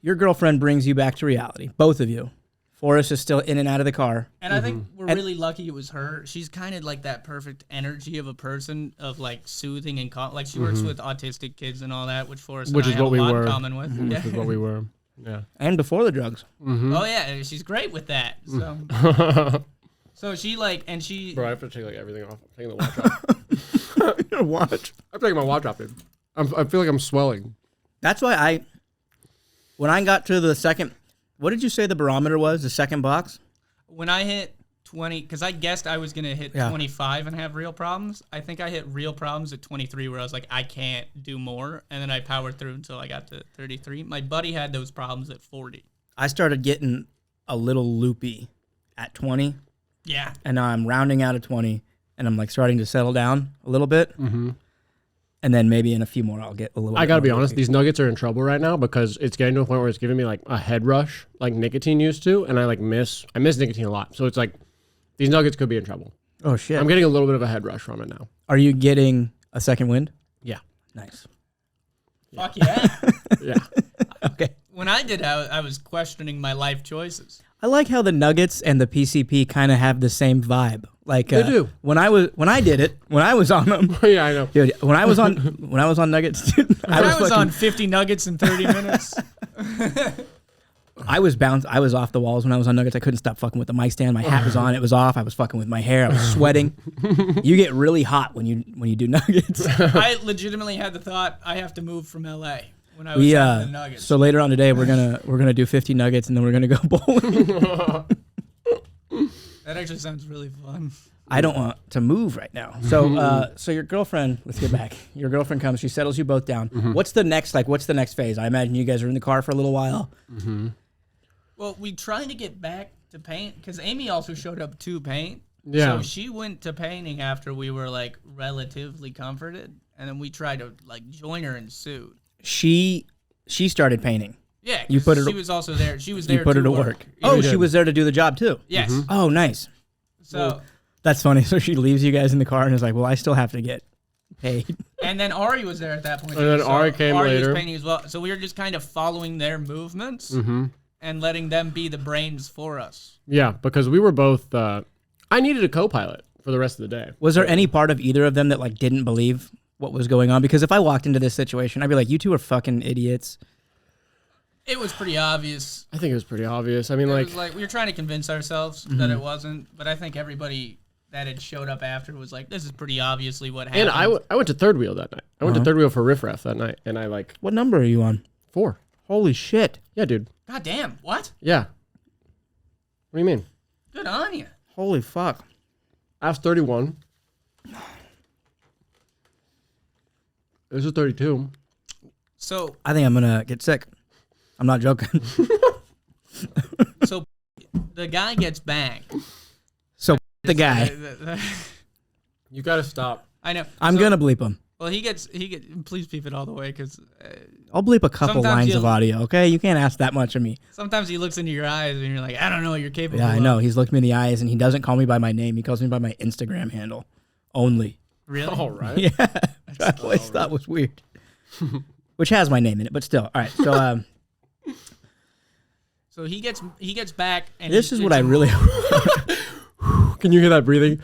S5: your girlfriend brings you back to reality, both of you. Forrest is still in and out of the car.
S4: And I think we're really lucky it was her. She's kind of like that perfect energy of a person of like soothing and like she works with autistic kids and all that, which Forrest and I have a lot in common with.
S1: Which is what we were. Yeah.
S5: And before the drugs.
S4: Oh yeah, she's great with that. So, so she and she.
S1: Bro, I have to take like everything off. I'm taking the watch off.
S5: Your watch.
S1: I'm taking my watch off, dude. I feel like I'm swelling.
S5: That's why when I got to the second, what did you say the barometer was? The second box?
S4: When I hit 20, because I guessed I was going to hit 25 and have real problems. I think I hit real problems at 23 where I was like, I can't do more. And then I powered through until I got to 33. My buddy had those problems at 40.
S5: I started getting a little loopy at 20.
S4: Yeah.
S5: And now I'm rounding out of 20 and I'm like starting to settle down a little bit. Mm-hmm. And then maybe in a few more, I'll get a little
S1: I got to be honest, these nuggets are in trouble right now because it's getting to a point where it's giving me like a head rush like nicotine used to. And I miss nicotine a lot. So it's like these nuggets could be in trouble.
S5: Oh, shit.
S1: I'm getting a little bit of a head rush from it now.
S5: Are you getting a second wind?
S1: Yeah.
S5: Nice.
S4: Fuck yeah.
S1: Yeah.
S5: Okay.
S4: When I did, I was questioning my life choices.
S5: I like how the nuggets and the PCP kind of have the same vibe. Like
S1: They do.
S5: when I did it, when I was on them.
S1: Yeah, I know.
S5: Dude, when I was on Nuggets, dude,
S4: I was
S5: fucking-
S4: on 50 nuggets in 30 minutes.
S5: I was off the walls when I was on Nuggets. I couldn't stop fucking with the mic stand. My hat was on, it was off. I was fucking with my hair. I was sweating. You get really hot when you do Nuggets.
S4: I legitimately had the thought I have to move from LA when I was on the Nuggets.
S5: So later on today we're gonna do 50 Nuggets and then we're gonna go bowling.
S4: That actually sounds really fun.
S5: I don't want to move right now. So so your girlfriend, let's get back. Your girlfriend comes, she settles you both down. What's the next phase? I imagine you guys are in the car for a little while.
S4: Well, we tried to get back to paint because Amy also showed up to paint.
S1: Yeah.
S4: So she went to painting after we were like relatively comforted, and then we tried to like join her and suit.
S5: She started painting.
S4: Yeah,
S5: You put her
S4: she
S5: to-
S4: was also there. She was there.
S5: You put her to work. Oh, she was there to do the job too.
S4: Yes.
S5: Oh, nice.
S4: So,
S5: That's funny. So she leaves you guys in the car and is like, "Well, I still have to get paid."
S4: and then Ari was there at that point.
S1: And then
S4: too, so
S1: Ari came
S4: Ari
S1: later.
S4: was painting as well. So we were just kind of following their movements and letting them be the brains for us.
S1: Yeah, because we were both. I needed a co-pilot for the rest of the day.
S5: Was there any part of either of them that like didn't believe what was going on? Because if I walked into this situation, I'd be like, "You two are fucking idiots."
S4: It was pretty obvious.
S1: I think it was pretty obvious. I mean,
S4: It
S1: like,
S4: was like we were trying to convince ourselves that it wasn't, but I think everybody that had showed up after was like, "This is pretty obviously what happened."
S1: and I went to third wheel that night. I went to third wheel for Riff Raff that night, and I like
S5: What number are you on?
S1: 4.
S5: Holy shit!
S1: Yeah, dude.
S4: God damn, what?
S1: Yeah. What do you mean?
S4: Good on you.
S5: Holy fuck!
S1: I was 31. This is 32.
S4: So,
S5: I think I'm gonna get sick. I'm not joking.
S4: so the guy gets back.
S5: So the guy,
S1: You gotta stop.
S4: I know.
S5: I'm
S4: So-
S5: gonna bleep him.
S4: Well, he gets. Please beep it all the way, because
S5: I'll bleep a couple
S4: Sometimes
S5: lines of
S4: you'll-
S5: audio. Okay, you can't ask that much of me.
S4: sometimes he looks into your eyes and you're like, I don't know what you're capable
S5: Yeah,
S4: of.
S5: I know. He's looked me in the eyes and he doesn't call me by my name. He calls me by my Instagram handle only.
S4: Really?
S1: All right.
S5: Yeah, I always thought was weird. Which has my name in it, but still. All right, so
S4: So he gets back, and
S5: this is what I really.
S1: Can you hear that breathing?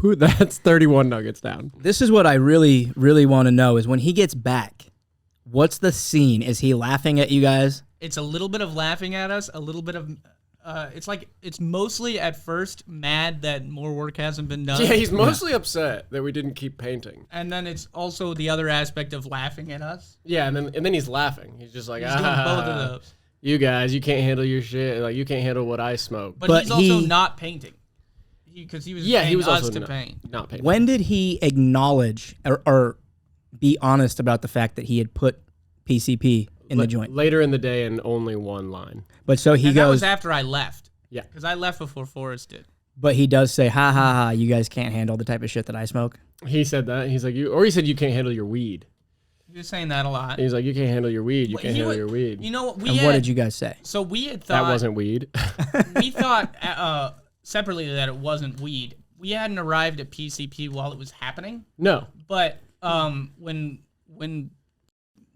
S1: That's 31 nuggets down.
S5: This is what I really, really want to know is when he gets back, what's the scene? Is he laughing at you guys?
S4: It's a little bit of laughing at us, a little bit of. It's mostly at first mad that more work hasn't been done.
S1: Yeah, he's mostly upset that we didn't keep painting.
S4: And then it's also the other aspect of laughing at us.
S1: Yeah, and then he's laughing. He's just like,
S4: He's doing both of those.
S1: You guys, you can't handle your shit. Like, you can't handle what I smoke.
S4: But he's also not painting. Because he was
S1: Yeah,
S4: paying
S1: he was
S4: us
S1: also
S4: to
S1: not,
S4: paint.
S1: not painting.
S5: When did he acknowledge or be honest about the fact that he had put PCP in the joint?
S1: Later in the day, and only one line.
S5: But so he
S4: And that was
S5: goes,
S4: after I left.
S1: Yeah.
S4: Because I left before Forrest did.
S5: but he does say, "Ha ha ha! You guys can't handle the type of shit that I smoke."
S1: He said that. He's like, he said you can't handle your weed.
S4: He was saying that a lot.
S1: He's like, you can't handle your weed. You
S4: Well,
S1: can't
S4: he
S1: handle
S4: would-
S1: your weed.
S4: You know what?
S5: And what did you guys say?
S4: So we had
S1: That
S4: thought.
S1: wasn't weed.
S4: We thought separately that it wasn't weed. We hadn't arrived at PCP while it was happening.
S1: No.
S4: But when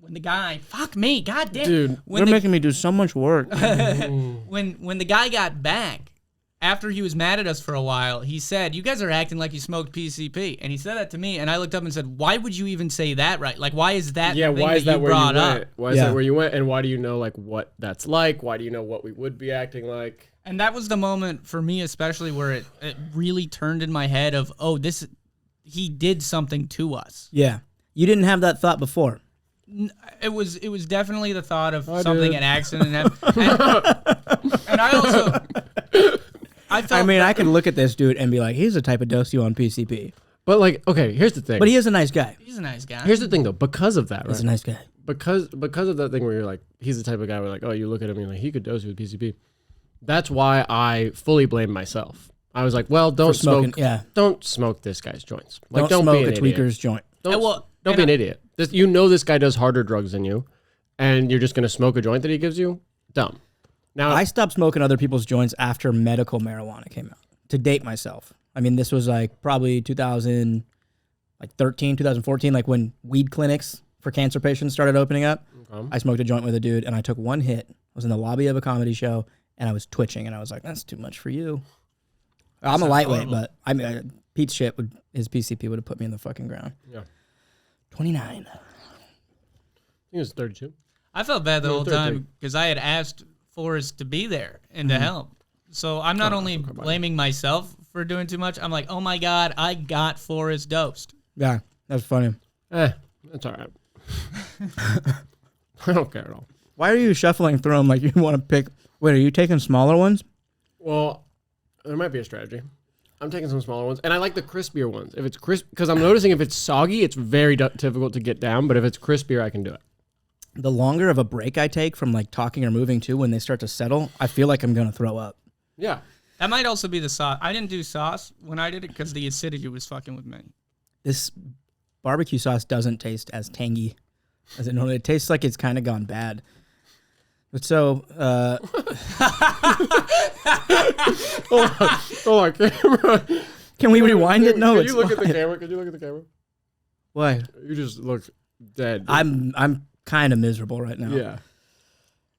S4: the guy, fuck me, goddamn,
S1: Dude,
S4: when
S5: You're making me do so much work.
S4: when the guy got back after he was mad at us for a while, he said, "You guys are acting like you smoked PCP," and he said that to me, and I looked up and said, "Why would you even say that? Right? Like, why is that?
S1: Yeah,
S4: the thing
S1: why is that
S4: you
S1: where you
S4: brought
S1: went?
S4: up?"
S1: Why is
S5: Yeah.
S1: that where you went? And why do you know like what that's like? Why do you know what we would be acting like?
S4: And that was the moment for me, especially where it really turned in my head of, oh, he did something to us.
S5: Yeah, you didn't have that thought before.
S4: It was definitely the thought of
S1: I
S4: something
S1: did.
S4: an accident and I also I felt
S5: I mean, I could look at this dude and be like, "He's the type of dose you on PCP,"
S1: But like, okay, here's the thing.
S5: but he is a nice guy.
S4: he's a nice guy.
S1: Here's the thing though, because of that,
S5: He's a
S1: right?
S5: nice guy.
S1: Because of that thing where you're like, he's the type of guy where like, oh, you look at him and you're like, he could dose you with PCP. That's why I fully blame myself. I was like, well, don't
S5: smoking,
S1: smoke.
S5: yeah.
S1: Don't smoke this guy's joints. Like,
S5: Don't
S1: be
S5: smoke
S1: an
S5: a
S1: idiot.
S5: tweaker's joint.
S1: Don't be an idiot. You know this guy does harder drugs than you, and you're just gonna smoke a joint that he gives you? Dumb. Now
S5: I stopped smoking other people's joints after medical marijuana came out. To date myself, I mean, this was like probably 2013, 2014, like when weed clinics for cancer patients started opening up. I smoked a joint with a dude, and I took one hit. I was in the lobby of a comedy show, and I was twitching, and I was like, "That's too much for you." I'm a
S4: Sounds
S5: lightweight,
S4: horrible.
S5: but I mean, Pete's shit his PCP would have put me in the fucking ground.
S1: Yeah.
S5: 29.
S1: I think it was 32.
S4: I felt bad the
S1: No,
S4: whole
S1: 33.
S4: time because I had asked Forrest to be there and to help. So I'm not only blaming myself for doing too much. I'm like, oh my God, I got Forrest dosed.
S5: Yeah, that's funny.
S1: That's all right. I don't care at all.
S5: Why are you shuffling through them like you want to pick? Wait, are you taking smaller ones?
S1: Well, there might be a strategy. I'm taking some smaller ones, and I like the crispier ones. If it's crisp, because I'm noticing if it's soggy, it's very difficult to get down. But if it's crispier, I can do it.
S5: The longer of a break I take from like talking or moving to when they start to settle, I feel like I'm gonna throw up.
S1: Yeah.
S4: That might also be the sauce. I didn't do sauce when I did it because the acidity was fucking with me.
S5: This barbecue sauce doesn't taste as tangy as it normally. It tastes like it's kind of gone bad. But so,
S1: Oh, my camera.
S5: can we rewind it? No,
S1: Can
S5: it's
S1: you look at the
S5: fine.
S1: camera? Can you look at the camera?
S5: Why?
S1: You just look dead.
S5: I'm kind of miserable right now.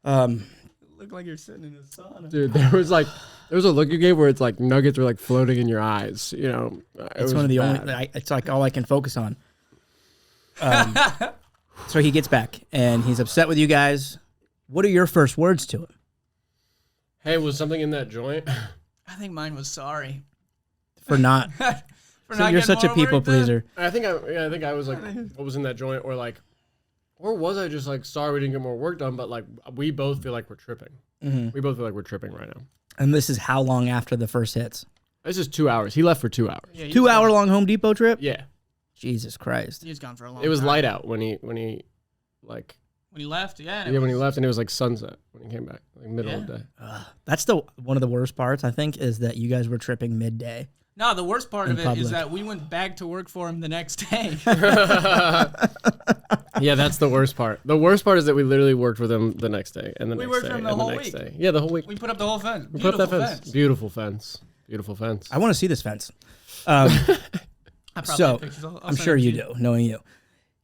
S1: Yeah.
S4: Look like you're sitting in a sauna.
S1: Dude, there was a look you gave where it's like nuggets were like floating in your eyes. You know,
S5: It's one of the only. It's like all I can focus on. So he gets back and he's upset with you guys. What are your first words to him?
S1: Hey, was something in that joint?
S4: I think mine was sorry.
S5: For not.
S4: For
S5: So
S4: not
S5: you're
S4: getting
S5: such a
S4: more
S5: people
S4: work done.
S5: pleaser.
S1: I think I was like, what was in that joint, or was I just like sorry we didn't get more work done? But like we both feel like we're tripping.
S5: Mm-hmm.
S1: We both feel like we're tripping right now.
S5: And this is how long after the first hits?
S1: This is 2 hours. He left for 2 hours.
S4: Yeah, he
S5: 2
S4: was
S5: hour
S4: gone-
S5: long Home Depot trip?
S1: Yeah,
S5: Jesus Christ.
S4: He was gone for a long
S1: it was
S4: time.
S1: light out when he like
S4: When he left, yeah. and
S1: yeah
S4: it
S1: when he
S4: was-
S1: left, and it was like sunset when he came back, like middle of the day.
S5: That's one of the worst parts, I think, is that you guys were tripping midday.
S4: No, the worst part
S5: In
S4: of it
S5: public.
S4: is that we went back to work for him the next day.
S1: Yeah, that's the worst part. The worst part is that we literally worked with him the next day and the
S4: We
S1: next
S4: worked
S1: day
S4: for him the
S1: and the
S4: whole
S1: next
S4: week.
S1: day. Yeah, the whole week.
S4: We put up the whole fence.
S1: We put up that
S4: Beautiful
S1: fence. Beautiful fence. Beautiful fence.
S5: I want to see this fence.
S4: I probably
S5: So,
S4: have pictures. I'll
S5: I'm
S4: send
S5: sure
S4: it to
S5: you do, knowing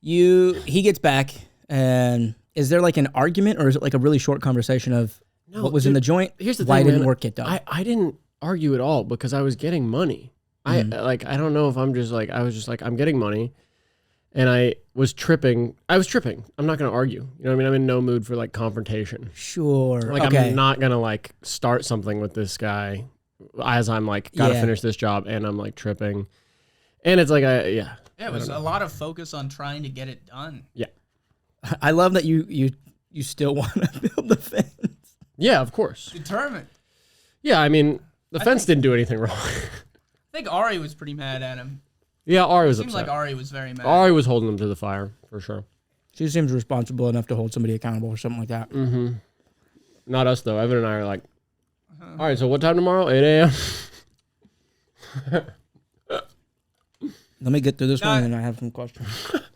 S5: you. He gets back, and is there like an argument, or is it like a really short conversation of
S1: No,
S5: what was in
S1: dude,
S5: the joint?
S1: Here's the
S5: Why
S1: thing,
S5: didn't
S1: man.
S5: work get done?
S1: I didn't argue at all because I was getting money. I don't know if I'm just like I was just like I'm getting money, and I was tripping. I'm not gonna argue. You know what I mean? I'm in no mood for like confrontation.
S5: Sure.
S1: Like
S5: okay.
S1: I'm not gonna like start something with this guy as I'm like gotta
S5: Yeah.
S1: finish this job and I'm like tripping, and it's like
S4: Yeah, it was a lot of focus on trying to get it done.
S5: I love that you still want to build the fence.
S1: Yeah, of course.
S4: Determined.
S1: Yeah, I mean the fence didn't do anything wrong.
S4: I think Ari was pretty mad at him.
S1: Yeah, Ari was
S4: Seems
S1: upset.
S4: like Ari was very mad.
S1: Ari was holding him to the fire for sure.
S5: She seems responsible enough to hold somebody accountable or something like that.
S1: Not us though. Evan and I are like, all right. So what time tomorrow? 8 a.m.
S5: Let me get through this
S4: No,
S5: one, and I have some questions.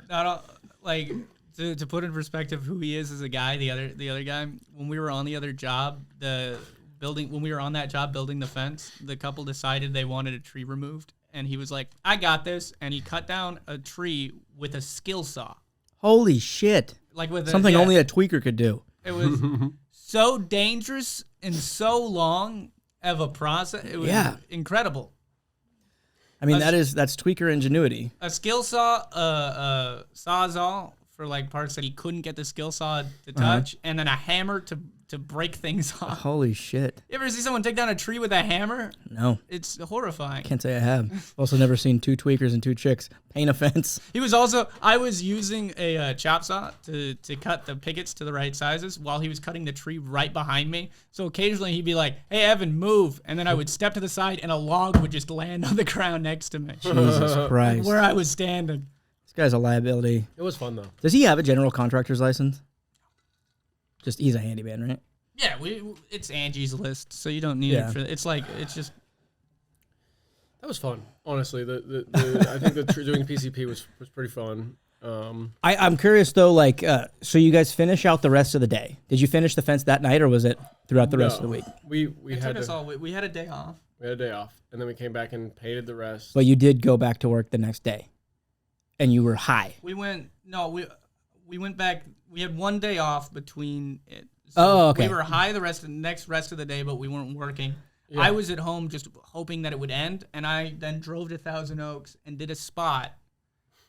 S4: Not all, like to put in perspective who he is as a guy. The other guy. When we were on the other job, when we were on that job building the fence, the couple decided they wanted a tree removed, and he was like, "I got this," and he cut down a tree with a skill saw,
S5: Holy shit!
S4: like with
S5: Something only a tweaker could do.
S4: It was so dangerous and so long of a process. It was incredible.
S5: I mean, that's tweaker ingenuity.
S4: A skill saw, a sawzall for like parts that he couldn't get the skill saw to touch, and then a hammer to break things off.
S5: Holy shit!
S4: You ever see someone take down a tree with a hammer?
S5: No,
S4: It's horrifying.
S5: can't say I have. Also, never seen two tweakers and two chicks paint a fence.
S4: I was using a chop saw to cut the pickets to the right sizes while he was cutting the tree right behind me. So occasionally he'd be like, "Hey, Evan, move." And then I would step to the side and a log would just land on the ground next to me.
S5: Jesus Christ!
S4: Where I was standing.
S5: This guy's a liability.
S1: It was fun though.
S5: Does he have a general contractor's license? Just he's a handyman, right?
S4: Yeah, it's Angie's List, so you don't need
S5: Yeah.
S4: it for. It's just.
S1: That was fun. Honestly, I think doing PCP was pretty fun.
S5: I'm curious though, like, so you guys finish out the rest of the day. Did you finish the fence that night, or was it throughout the rest of the week?
S1: We
S4: It
S1: had
S4: took us
S1: to,
S4: all. We had a day off.
S1: we had a day off, and then we came back and painted the rest.
S5: But you did go back to work the next day, and you were high.
S4: We went back. We had one day off between it.
S5: Oh, okay.
S4: We were high the rest of the day, but we weren't working. I was at home just hoping that it would end, and I then drove to Thousand Oaks and did a spot,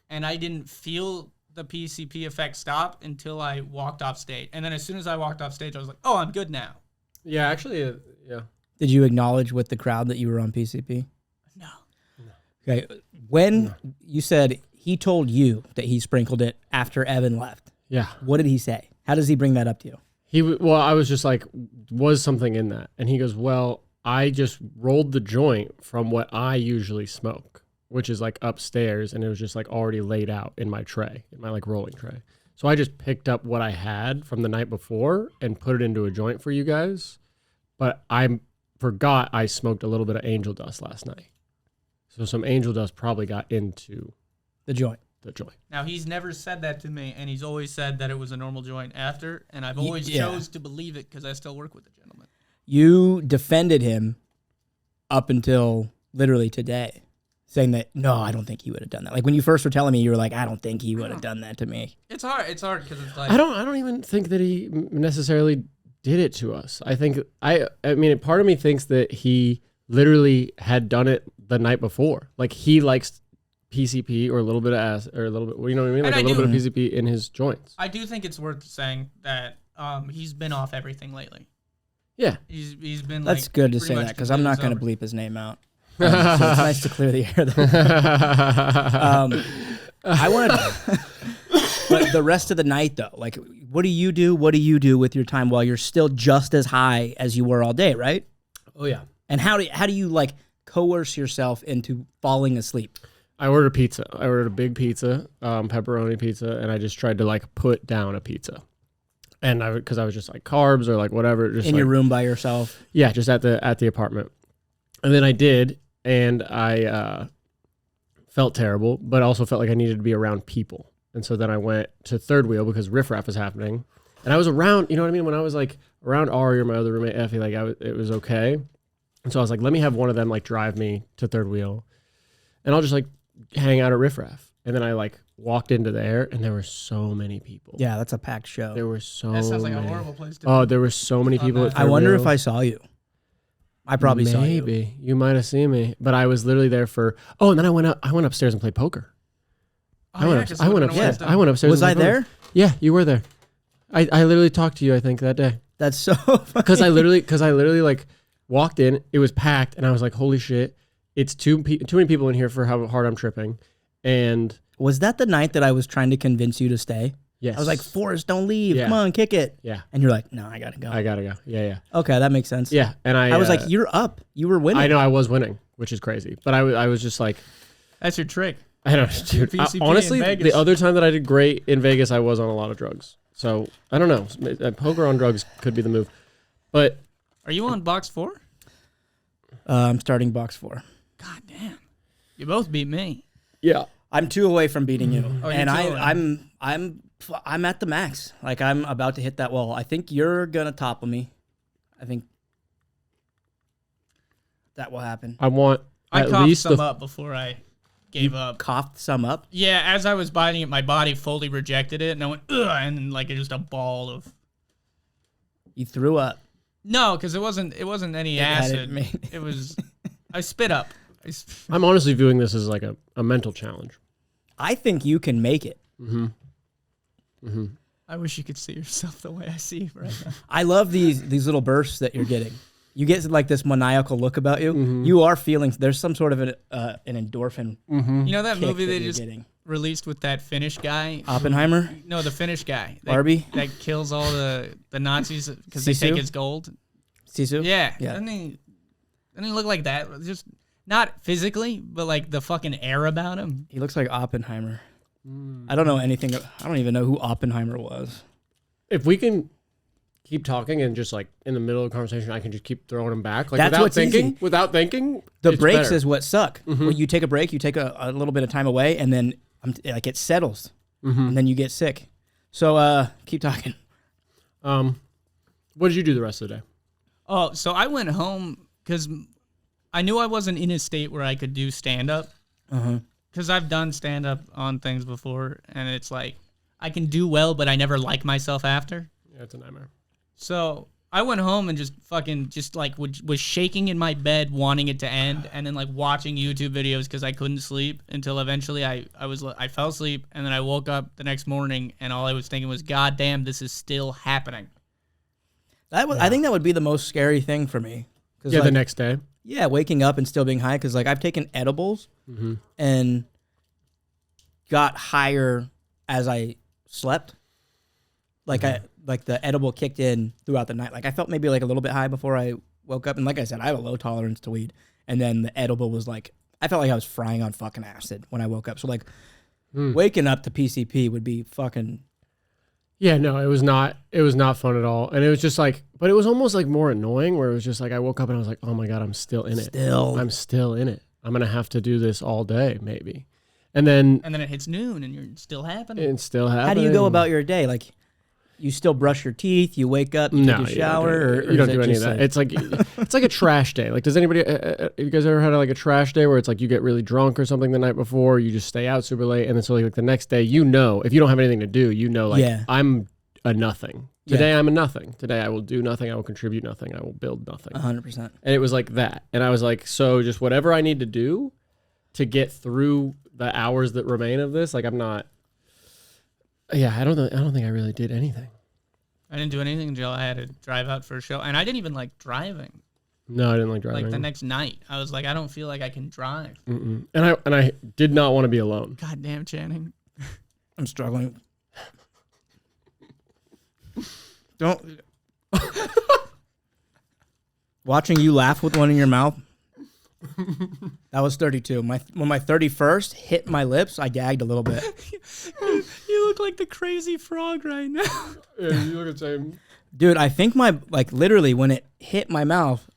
S4: and I didn't feel the PCP effect stop until I walked off stage. And then as soon as I walked off stage, I was like, oh, I'm good now.
S1: Yeah, actually, yeah.
S5: Did you acknowledge with the crowd that you were on PCP?
S4: No.
S5: Okay. When you said he told you that he sprinkled it after Evan left,
S1: Yeah.
S5: what did he say? How does he bring that up to you?
S1: Well, I was just like, was something in that? And he goes, well, I just rolled the joint from what I usually smoke, which is like upstairs, and it was just like already laid out in my tray, in my like rolling tray. So I just picked up what I had from the night before and put it into a joint for you guys. But I forgot I smoked a little bit of angel dust last night. So some angel dust probably got into
S5: The joint.
S1: the joint.
S4: Now, he's never said that to me, and he's always said that it was a normal joint after, and I've always
S5: yeah.
S4: chose to believe it because I still work with the gentleman.
S5: You defended him up until literally today, saying that, no, I don't think he would have done that. Like when you first were telling me, you were like, I don't think he would have done that to me.
S4: It's hard because it's like...
S1: I don't even think that he necessarily did it to us. I think I mean, part of me thinks that he literally had done it the night before. Like he likes PCP or a little bit of ass or a little bit, you know what I mean? Like
S4: And
S1: a
S4: I
S1: little
S4: do.
S1: bit of PCP in his joints.
S4: I do think it's worth saying that he's been off everything lately.
S1: Yeah.
S4: He's been
S5: That's
S4: like...
S5: good to
S4: pretty
S5: say
S4: much
S5: that because I'm not going to
S4: completely
S5: bleep his name out. So it's nice to clear the air there. I want to... But the rest of the night, though, like, what do you do? What do you do with your time while you're still just as high as you were all day, right?
S1: Oh yeah.
S5: And how do you like coerce yourself into falling asleep?
S1: I ordered a pizza. I ordered a big pizza, pepperoni pizza, and I just tried to like put down a pizza. And because I was just like carbs or like whatever, just
S5: In
S1: like,
S5: your room by yourself?
S1: yeah, just at the apartment. And then I did, and I felt terrible, but also felt like I needed to be around people. And so then I went to Third Wheel because Riff Raff was happening. And I was around, you know what I mean? When I was like around Ari or my other roommate, Effie, like it was okay. And so I was like, let me have one of them like drive me to Third Wheel. And I'll just like hang out at Riff Raff. And then I like walked into there and there were so many people.
S5: Yeah, that's a packed show.
S1: There were so
S4: That sounds like
S1: many.
S4: a horrible place to
S1: Oh,
S4: be.
S1: there were so many
S4: On
S1: people
S4: that.
S1: at Third
S5: I wonder
S1: Wheel.
S5: if I saw you. I probably saw you.
S1: Maybe. You might have seen me. But I was literally there for, oh, and then I went upstairs and played poker. I went upstairs. I went upstairs.
S5: Was
S1: and
S5: I
S1: played poker.
S5: there?
S1: Yeah, you were there. I literally talked to you, I think, that day.
S5: That's so funny.
S1: Because I literally like walked in, it was packed, and I was like, holy shit, it's too many people in here for how hard I'm tripping. And
S5: Was that the night that I was trying to convince you to stay?
S1: yes.
S5: I was like, Forrest, don't leave.
S1: Yeah.
S5: Come on, kick it.
S1: yeah,
S5: And you're like, no, I got to go.
S1: I gotta go. Yeah.
S5: Okay, that makes sense.
S1: Yeah. And I
S5: I was like, you're up. You were winning.
S1: I know I was winning, which is crazy. But I was just like,
S4: That's your trick.
S1: I don't know, dude.
S4: PCP in
S1: Honestly,
S4: Vegas.
S1: the other time that I did great in Vegas, I was on a lot of drugs. So I don't know. Poker on drugs could be the move. But
S4: Are you on box 4?
S5: I'm starting box 4.
S4: God damn. You both beat me.
S1: yeah,
S5: I'm 2 away from beating you.
S4: Oh, you're
S5: And
S4: 2 away.
S5: I'm at the max. Like I'm about to hit that wall. I think you're going to topple me. I think that will happen.
S1: I want
S4: I
S1: at
S4: coughed
S1: least
S4: some
S1: the
S4: up before I gave up.
S5: Coughed some up.
S4: Yeah, as I was biting it, my body fully rejected it, and I went, ugh, and then, like, just a ball of...
S5: You threw up.
S4: No, because it wasn't any
S5: Yeah, I
S4: acid.
S5: didn't mean-
S4: It was... I spit up.
S1: I'm honestly viewing this as like a mental challenge.
S5: I think you can make it.
S4: I wish you could see yourself the way I see you right now.
S5: I love these little bursts that you're getting. You get like this maniacal look about you. You are feeling there's some sort of an endorphin
S4: You know that
S5: kick
S4: movie
S5: that
S4: they
S5: you're
S4: just
S5: getting.
S4: released with that Finnish guy?
S5: Oppenheimer,
S4: No, the Finnish guy. That,
S5: Barbie,
S4: That kills all the Nazis because they
S5: Sisu?
S4: take his gold.
S5: Sisu.
S4: Yeah.
S5: Yeah.
S4: Doesn't he look like that? Just not physically, but like the fucking air about him.
S5: He looks like Oppenheimer. I don't know anything. I don't even know who Oppenheimer was.
S1: If we can keep talking and just like in the middle of the conversation, I can just keep throwing them back, like
S5: That's
S1: without
S5: what's
S1: thinking.
S5: easy.
S1: Without thinking,
S5: The
S1: it's
S5: breaks
S1: better.
S5: is what suck. When you take a break, you take a little bit of time away, and then like it settles, and then you get sick. So keep talking.
S1: What did you do the rest of the day?
S4: Oh, so I went home because I knew I wasn't in a state where I could do stand up. Because I've done stand up on things before, and it's like I can do well, but I never like myself after.
S1: Yeah, it's a nightmare.
S4: So I went home and just like was shaking in my bed, wanting it to end, and then like watching YouTube videos because I couldn't sleep until eventually I fell asleep, and then I woke up the next morning and all I was thinking was, God damn, this is still happening.
S5: I think that would be the most scary thing for me.
S1: Yeah,
S5: like,
S1: the next day.
S5: Yeah, waking up and still being high because like I've taken edibles and got higher as I slept. Like the edible kicked in throughout the night. Like I felt maybe like a little bit high before I woke up. And like I said, I have a low tolerance to weed. And then the edible was like, I felt like I was frying on fucking acid when I woke up. So like waking up to PCP would be fucking.
S1: Yeah, no, it was not fun at all. And it was just like, but it was almost like more annoying where it was just like, I woke up and I was like, oh my God, I'm still in it. I'm still in it. I'm going to have to do this all day maybe. And then
S4: it hits noon and you're still happening.
S1: It's still happening.
S5: How do you go about your day? Like, you still brush your teeth, you wake up, you take a shower, or
S1: you don't do any of that. It's like it's like a trash day. Like, does anybody you guys ever had like a trash day where it's like you get really drunk or something the night before, you just stay out super late, and then so like the next day, you know, if you don't have anything to do, you know, like I'm a nothing. Today I'm a nothing. Today I will do nothing. I will contribute nothing. I will build nothing.
S5: 100%.
S1: And it was like that. And I was like, so just whatever I need to do to get through the hours that remain of this, like I'm not. Yeah, I don't think I really did anything.
S4: I didn't do anything until I had to drive out for a show, and I didn't even like driving.
S1: No, I didn't like driving.
S4: Like the next night, I was like, I don't feel like I can drive.
S1: And I did not want to be alone.
S4: God damn, Channing.
S5: I'm struggling. Don't. Watching you laugh with one in your mouth. That was 32. When my 31st hit my lips, I gagged a little bit.
S4: You look like the crazy frog right now.
S1: Yeah, you look the same.
S5: Dude, I think literally when it hit my mouth,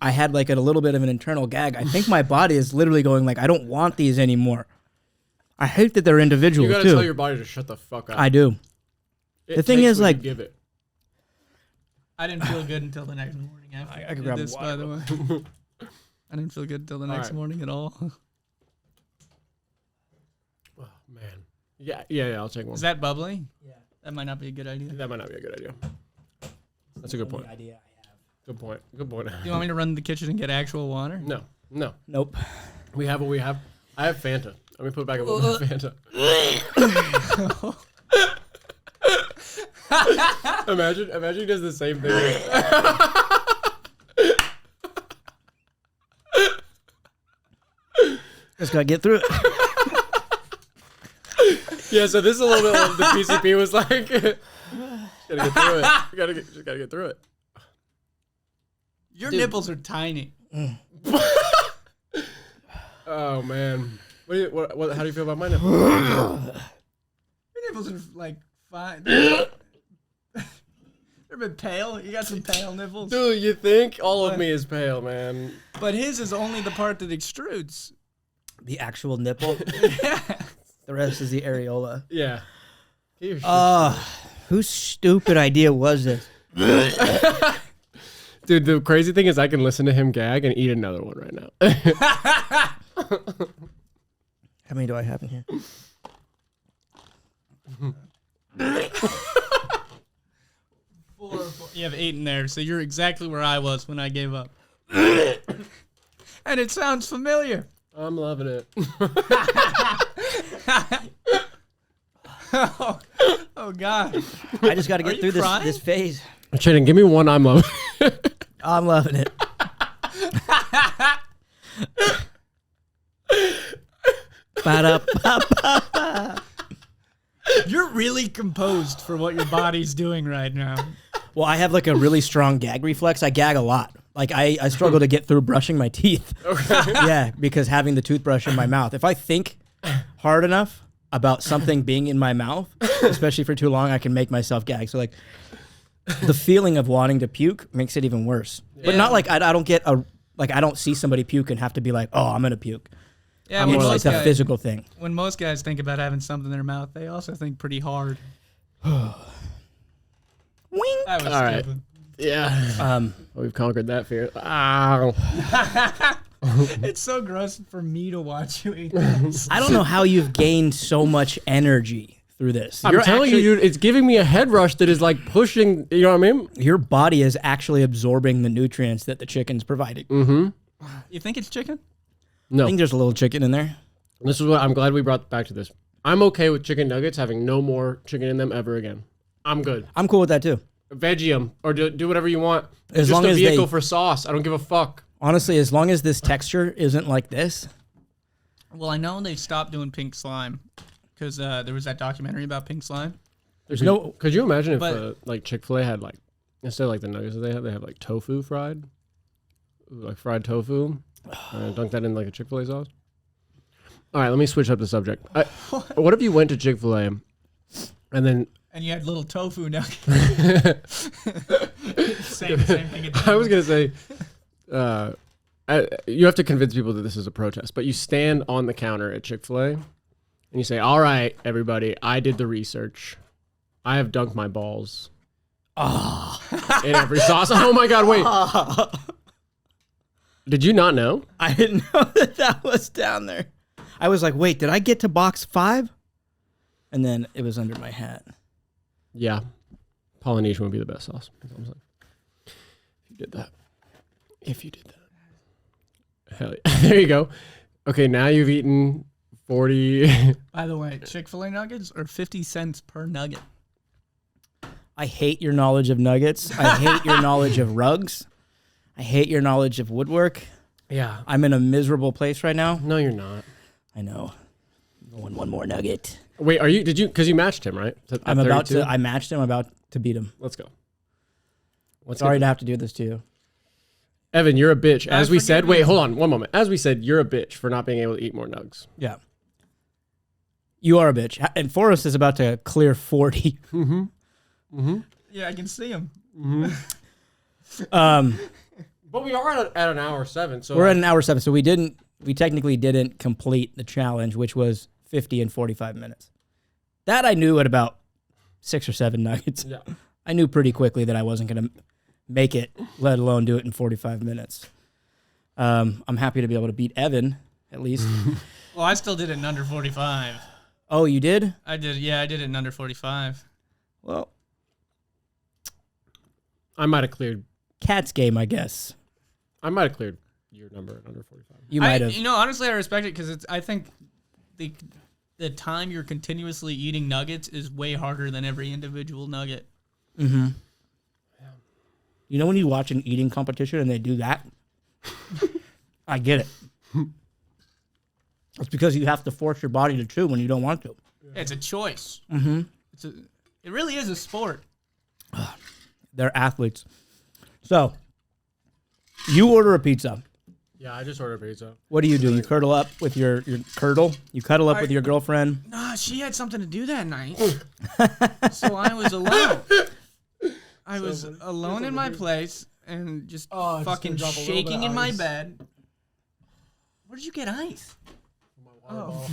S5: I had like a little bit of an internal gag. I think my body is literally going like, I don't want these anymore. I hate that they're individual too.
S1: You gotta tell your body to shut the fuck up.
S5: I do. The thing is, like,
S1: give it.
S4: I didn't feel good until the next morning.
S5: I could grab
S4: this,
S5: water.
S4: by the way. I didn't feel good until the next morning at all.
S1: Oh man. Yeah. I'll take one.
S4: Is that bubbly? Yeah. That might not be a good idea.
S1: That might not be a good idea. That's a good point.
S5: Idea I have.
S1: Good point. Good point.
S4: Do you want me to run to the kitchen and get actual water?
S1: No.
S5: Nope.
S1: We have what we have. I have Fanta. Let me put back a little bit of Fanta. Imagine he does the same thing.
S5: Just gotta get through it.
S1: Yeah, so this is a little bit what the PCP was like. Gotta get through it. Just gotta get through it.
S4: Your nipples are tiny.
S1: Oh man. What how do you feel about my nipples?
S4: Your nipples are like fine. They're a bit pale. You got some pale nipples.
S1: Dude, you think all of me is pale, man.
S4: But his is only the part that extrudes.
S5: The actual nipple. The rest is the areola.
S1: Yeah.
S5: Whose stupid idea was this?
S1: Dude, the crazy thing is I can listen to him gag and eat another one right now.
S5: How many do I have in here?
S4: Four. You have 8 in there, so you're exactly where I was when I gave up. And it sounds familiar.
S1: I'm loving it.
S4: Oh God.
S5: I just got to get
S4: you
S5: through
S4: crying?
S5: this phase.
S1: Channing, give me one I'm loving.
S5: I'm loving it. Ba-da-ba-ba-ba.
S4: You're really composed for what your body's doing right now.
S5: Well, I have like a really strong gag reflex. I gag a lot. Like I struggle to get through brushing my teeth. Okay. Yeah, because having the toothbrush in my mouth. If I think hard enough about something being in my mouth, especially for too long, I can make myself gag. So like the feeling of wanting to puke makes it even worse. Yeah. But not like I don't get I don't see somebody puke and have to be like, oh, I'm gonna puke.
S4: Yeah,
S5: it's like a physical thing.
S4: When most guys think about having something in their mouth, they also think pretty hard.
S5: Wing.
S4: That was
S1: all right.
S4: stupid.
S1: Yeah. We've conquered that fear. Ow.
S4: It's so gross for me to watch you eat this.
S5: I don't know how you've gained so much energy through this.
S1: I'm telling you, dude, it's giving me a head rush that is like pushing. You know what I mean?
S5: Your body is actually absorbing the nutrients that the chicken's providing.
S4: You think it's chicken?
S1: No,
S5: I think there's a little chicken in there.
S1: this is what I'm glad we brought back to this. I'm okay with chicken nuggets having no more chicken in them ever again. I'm good.
S5: I'm cool with that too.
S1: Veggie them or do whatever you want.
S5: As
S1: Just
S5: long
S1: a
S5: as
S1: vehicle
S5: they-
S1: for sauce. I don't give a fuck.
S5: Honestly, as long as this texture isn't like this.
S4: Well, I know they stopped doing pink slime because there was that documentary about pink slime.
S1: There's no. Could you imagine if
S4: But-
S1: like Chick-fil-A had like instead of like the nuggets that they have like tofu fried, ooh, like fried tofu, dunk that in like a Chick-fil-A sauce. All right, let me switch up the subject. What if you went to Chick-fil-A and then
S4: And you had little tofu nuggets. same thing.
S1: I was gonna say, you have to convince people that this is a protest, but you stand on the counter at Chick-fil-A and you say, "All right, everybody, I did the research. I have dunked my balls in every sauce." Oh my God! Wait, did you not know?
S5: I didn't know that was down there. I was like, wait, did I get to box 5? And then it was under my hat.
S1: Yeah, Polynesian would be the best sauce. That's what I'm saying. If you did that. Hell yeah. There you go. Okay, now you've eaten 40.
S4: By the way, Chick-fil-A nuggets are 50 cents per nugget.
S5: I hate your knowledge of nuggets. I hate your knowledge of rugs. I hate your knowledge of woodwork.
S1: Yeah.
S5: I'm in a miserable place right now.
S1: No, you're not.
S5: I know. Going one more nugget.
S1: Wait, because you matched him, right? At
S5: I'm about
S1: 32?
S5: to. I matched him. I'm about to beat him.
S1: Let's go.
S5: Sorry to have to do this to you.
S1: Evan, you're a bitch. As we
S4: forgive
S1: said,
S4: you.
S1: wait, hold on one moment. As we said, you're a bitch for not being able to eat more nugs.
S5: Yeah. You are a bitch. And Forrest is about to clear 40.
S4: Yeah, I can see them.
S1: But we are at an hour 7, so
S5: We're at an hour 7, so we technically didn't complete the challenge, which was 50 and 45 minutes. That I knew at about 6 or 7 nuggets.
S1: yeah.
S5: I knew pretty quickly that I wasn't going to make it, let alone do it in 45 minutes. I'm happy to be able to beat Evan, at least.
S4: Well, I still did it in under 45.
S5: Oh, you did?
S4: I did it in under 45.
S5: Well,
S1: I might have cleared
S5: cat's game, I guess.
S1: your number at under 45.
S5: You might have.
S4: You know, honestly, I respect it because I think the time you're continuously eating nuggets is way harder than every individual nugget.
S5: Mm-hmm. You know when you watch an eating competition and they do that? I get it. It's because you have to force your body to chew when you don't want to.
S4: It's a choice.
S5: Mm-hmm.
S4: It really is a sport.
S5: They're athletes. So, you order a pizza.
S1: Yeah, I just ordered pizza.
S5: What do? You cuddle up with your curdle? You cuddle up with your girlfriend?
S4: Nah, she had something to do that night. So I was alone. I was alone in my place and just fucking
S1: gonna drop a little
S4: shaking
S1: bit of
S4: in my
S1: ice.
S4: bed. Where did you get ice? Oh.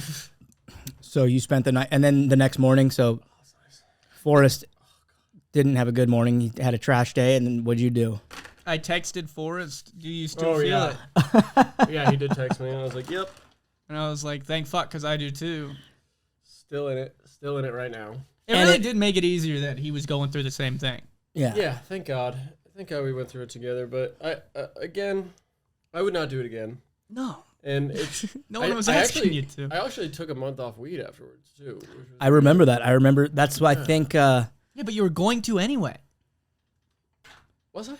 S5: So you spent the night, and then the next morning, so Forrest didn't have a good morning. He had a trash day, and then what'd you do?
S4: I texted Forrest, do you still feel
S1: yeah.
S4: it?
S1: Yeah, he did text me, and I was like, "Yep,
S4: And I was like, thank fuck, because I do too.
S1: still in it right now."
S4: It
S5: And
S4: really
S5: it-
S4: did make it easier that he was going through the same thing.
S5: Yeah.
S1: Yeah, thank God. We went through it together, but I would not do it again.
S4: No.
S1: And it's
S4: No one was asking you to.
S1: I actually took a month off weed afterwards too. Which was,
S5: I remember that. That's why I think.
S4: Yeah, but you were going to anyway.
S1: was I?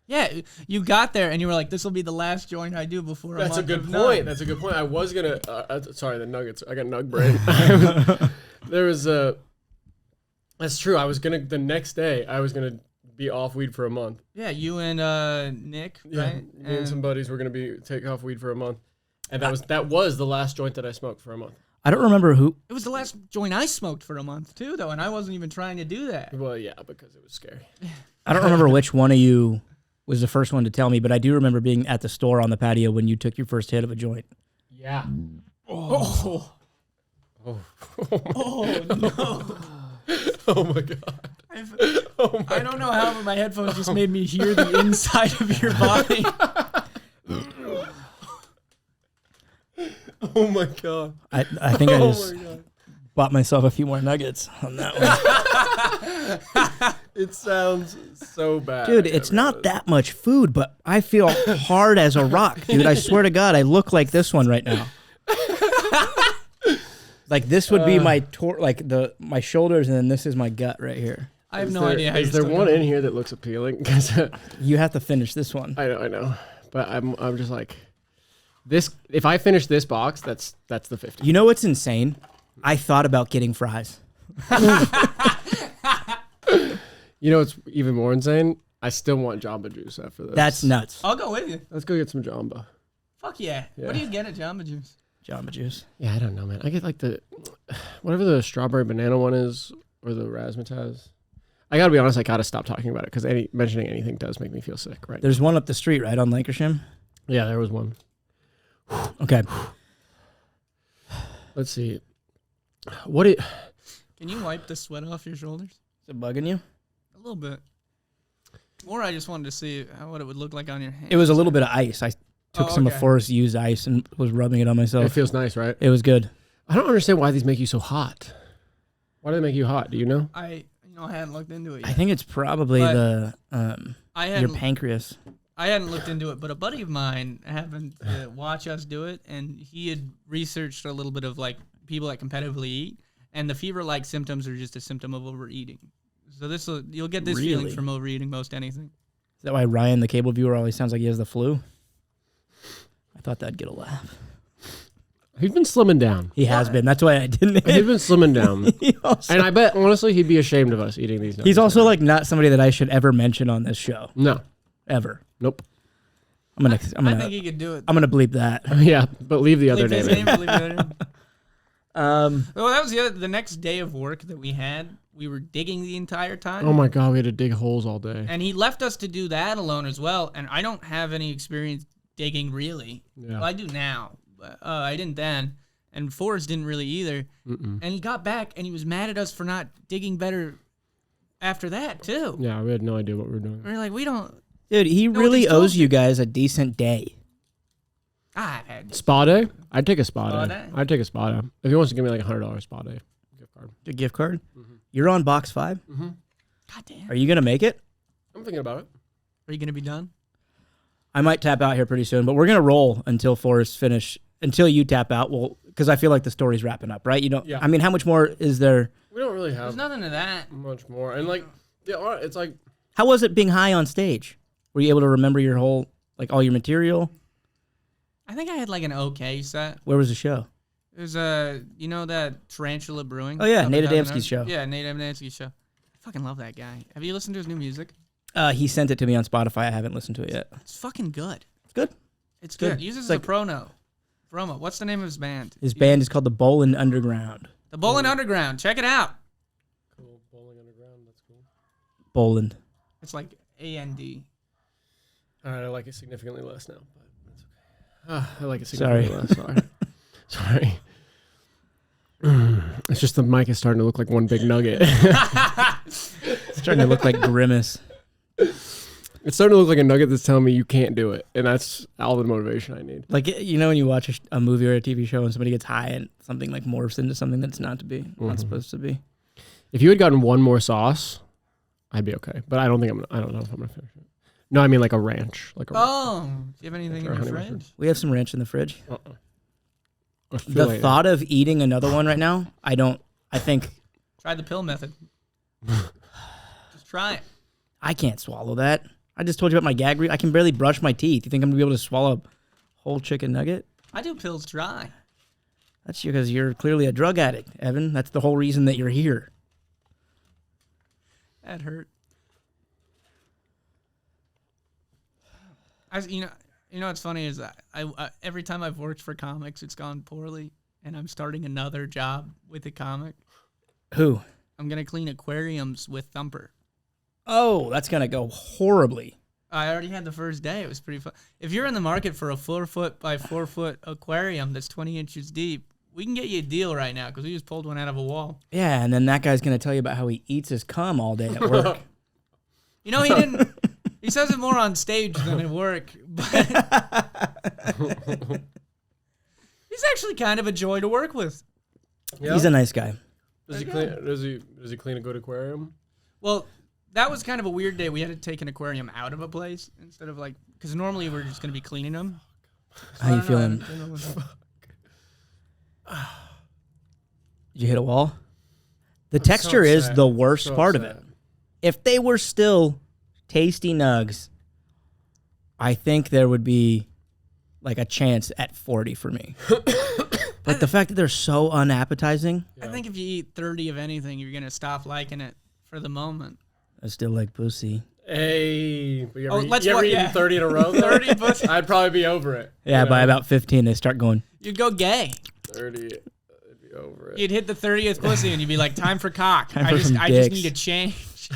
S4: Yeah, you got there and you were like, this will be the last joint I do before
S1: That's a
S4: month
S1: good
S4: of
S1: point.
S4: none.
S1: That's a good point. I was gonna. Sorry, the nuggets. I got nug brain. There was a. That's true. I was gonna the next day. I was gonna be off weed for a month.
S4: Yeah, you and Nick, right?
S1: Me and some buddies were gonna take off weed for a month, and that was the last joint that I smoked for a month.
S5: I don't remember who.
S4: It was the last joint I smoked for a month too, though, and I wasn't even trying to do that.
S1: Well, yeah, because it was scary.
S5: I don't remember which one of you was the first one to tell me, but I do remember being at the store on the patio when you took your first hit of a joint.
S1: Yeah.
S4: Oh, oh no!
S1: Oh my God.
S4: I don't know how, but my headphones just made me hear the inside of your body.
S1: Oh my God.
S5: I think I just
S1: my God.
S5: bought myself a few more nuggets on that one.
S1: It sounds so bad.
S5: Dude, it's not that much food, but I feel hard as a rock, dude. I swear to God, I look like this one right now. Like this would be my my shoulders, and then this is my gut right here.
S4: I have no idea how
S1: Is there one in here that looks appealing?
S5: You have to finish this one.
S1: I know, but I'm just like this. If I finish this box, that's the 50.
S5: You know what's insane? I thought about getting fries.
S1: You know what's even more insane? I still want Jamba Juice after this.
S5: That's nuts.
S4: I'll go with you.
S1: Let's go get some Jamba.
S4: Fuck yeah. What do you get at Jamba Juice?
S5: Jamba Juice.
S1: Yeah, I don't know, man. I get like whatever the strawberry banana one is, or the razzmatazz. I gotta be honest, I gotta stop talking about it because mentioning anything does make me feel sick, right?
S5: There's one up the street, right, on Lancashire?
S1: Yeah, there was one.
S5: Okay.
S1: Let's see.
S4: Can you wipe the sweat off your shoulders?
S5: Is it bugging you?
S4: A little bit. Or I just wanted to see what it would look like on your hands.
S5: It was a little bit of ice. I took some of
S4: okay.
S5: Forrest's used ice and was rubbing it on myself.
S1: It feels nice, right?
S5: It was good.
S1: I don't understand why these make you so hot. Why do they make you hot? Do you know?
S4: I hadn't looked into it yet.
S5: I think it's probably
S4: But
S5: the your pancreas.
S4: I hadn't looked into it, but a buddy of mine happened to watch us do it, and he had researched a little bit of like people that competitively eat, and the fever-like symptoms are just a symptom of overeating. So you'll get this feeling
S5: Really?
S4: from overeating most anything.
S5: Is that why Ryan, the cable viewer, always sounds like he has the flu? I thought that'd get a laugh.
S1: He's been slimming down.
S5: He has been. That's why I didn't.
S1: He's been slimming down.
S5: He also-
S1: And I bet, honestly, he'd be ashamed of us eating these nuggets.
S5: he's also like not somebody that I should ever mention on this show.
S1: No.
S5: Ever.
S1: Nope.
S4: I think he could do it.
S5: I'm gonna bleep that.
S1: Yeah, but leave the other
S4: Leave his
S1: name in.
S4: name, leave the other name.
S5: Um,
S4: Well, that was the next day of work that we had. We were digging the entire time.
S1: Oh my God, we had to dig holes all day.
S4: And he left us to do that alone as well. And I don't have any experience digging really.
S1: Yeah.
S4: Well, I do now, but I didn't then. And Forrest didn't really either.
S1: Mm-mm.
S4: And he got back and he was mad at us for not digging better after that too.
S1: Yeah, we had no idea what we were doing.
S4: We were like, we don't.
S5: dude, he
S4: No,
S5: really
S4: these told
S5: owes you guys a decent day.
S4: I had
S1: Spa day? I'd take a spa
S4: Spa
S1: day.
S4: day?
S1: I'd take a spa day. If he wants to give me like $100 spa day gift card.
S5: A gift card. You're on box 5.
S4: God damn.
S5: Are you gonna make it?
S1: I'm thinking about it.
S4: Are you gonna be done?
S5: I might tap out here pretty soon, but we're gonna roll until Forrest finish. Until you tap out, well, because I feel like the story's wrapping up, right? You don't.
S1: Yeah.
S5: I mean, how much more is there?
S1: We don't really
S4: There's
S1: have
S4: nothing to that.
S1: much more. And like, yeah, it's like,
S5: How was it being high on stage? Were you able to remember your whole, like, all your material?
S4: I think I had like an okay set.
S5: Where was the show?
S4: It was you know that Tarantula Brewing?
S5: Oh, yeah,
S4: up in
S5: Nate
S4: Downton
S5: Adamski's
S4: Road?
S5: show.
S4: Yeah, Nate Adamski's show. I fucking love that guy. Have you listened to his new music?
S5: He sent it to me on Spotify. I haven't listened to it yet.
S4: It's fucking good.
S5: It's good.
S4: It's
S5: good.
S4: good. Use it
S5: It's
S4: as
S5: like-
S4: a promo. What's the name of his band?
S5: His band is called the Bowling Underground.
S4: The Bowling Underground. Check it out.
S1: cool. Bowling underground. That's cool.
S5: Bowling.
S4: It's like AND.
S1: All right, I like it significantly less now, but that's okay. I like it significantly
S5: Sorry.
S1: less. Sorry. It's just the mic is starting to look like one big nugget.
S5: It's starting to look like Grimace.
S1: It's starting to look like a nugget that's telling me you can't do it, and that's all the motivation I need.
S5: Like, you know when you watch a movie or a TV show and somebody gets high and something like morphs into something that's not supposed to be.
S1: If you had gotten one more sauce, I'd be okay. But I don't know if I'm gonna finish it. No, I mean like a ranch, like a.
S4: Oh, do you have anything in
S1: Or
S4: your
S1: honey
S4: fridge?
S1: mustard.
S5: We have some ranch in the fridge.
S1: Or
S5: The
S1: filet.
S5: thought of eating another one right now, I think
S4: Try the pill method. Just try it.
S5: I can't swallow that. I just told you about my gag I can barely brush my teeth. You think I'm gonna be able to swallow a whole chicken nugget?
S4: I do pills dry.
S5: That's because you're clearly a drug addict, Evan. That's the whole reason that you're here.
S4: That hurt. You know what's funny is I every time I've worked for comics, it's gone poorly, and I'm starting another job with a comic.
S5: Who?
S4: I'm gonna clean aquariums with Thumper.
S5: Oh, that's gonna go horribly.
S4: I already had the first day. It was pretty fun. If you're in the market for a 4-foot by 4-foot aquarium that's 20 inches deep, we can get you a deal right now because we just pulled one out of a wall.
S5: Yeah, and then that guy's gonna tell you about how he eats his cum all day at work.
S4: You know, he didn't. He says it more on stage than at work, but he's actually kind of a joy to work with.
S1: Yeah.
S5: He's a nice guy.
S1: Does he clean? Does he clean a good aquarium?
S4: Well, that was kind of a weird day. We had to take an aquarium out of a place instead of like, because normally we're just gonna be cleaning them.
S5: How you feeling? Did you hit a wall? The texture is
S1: sad.
S5: the worst
S1: So
S5: part of
S1: sad.
S5: it. If they were still tasty nugs, I think there would be like a chance at 40 for me. Like the fact that they're so unappetizing.
S4: I think if you eat 30 of anything, you're gonna stop liking it for the moment.
S5: I still like pussy.
S1: Hey, but you
S4: Oh,
S1: ever,
S4: let's
S1: you ever
S4: wa-
S1: eaten
S4: yeah.
S1: 30 in a row?
S4: 30 pussy.
S1: I'd probably be over it.
S5: Yeah,
S1: you
S5: by
S1: know?
S5: about 15, they start going.
S4: You'd go gay.
S1: 30, I'd be over it.
S4: You'd hit the 30th pussy and you'd be like, time for cock.
S5: Time
S4: I
S5: for
S4: just
S5: some
S4: I just
S5: dicks.
S4: need a change.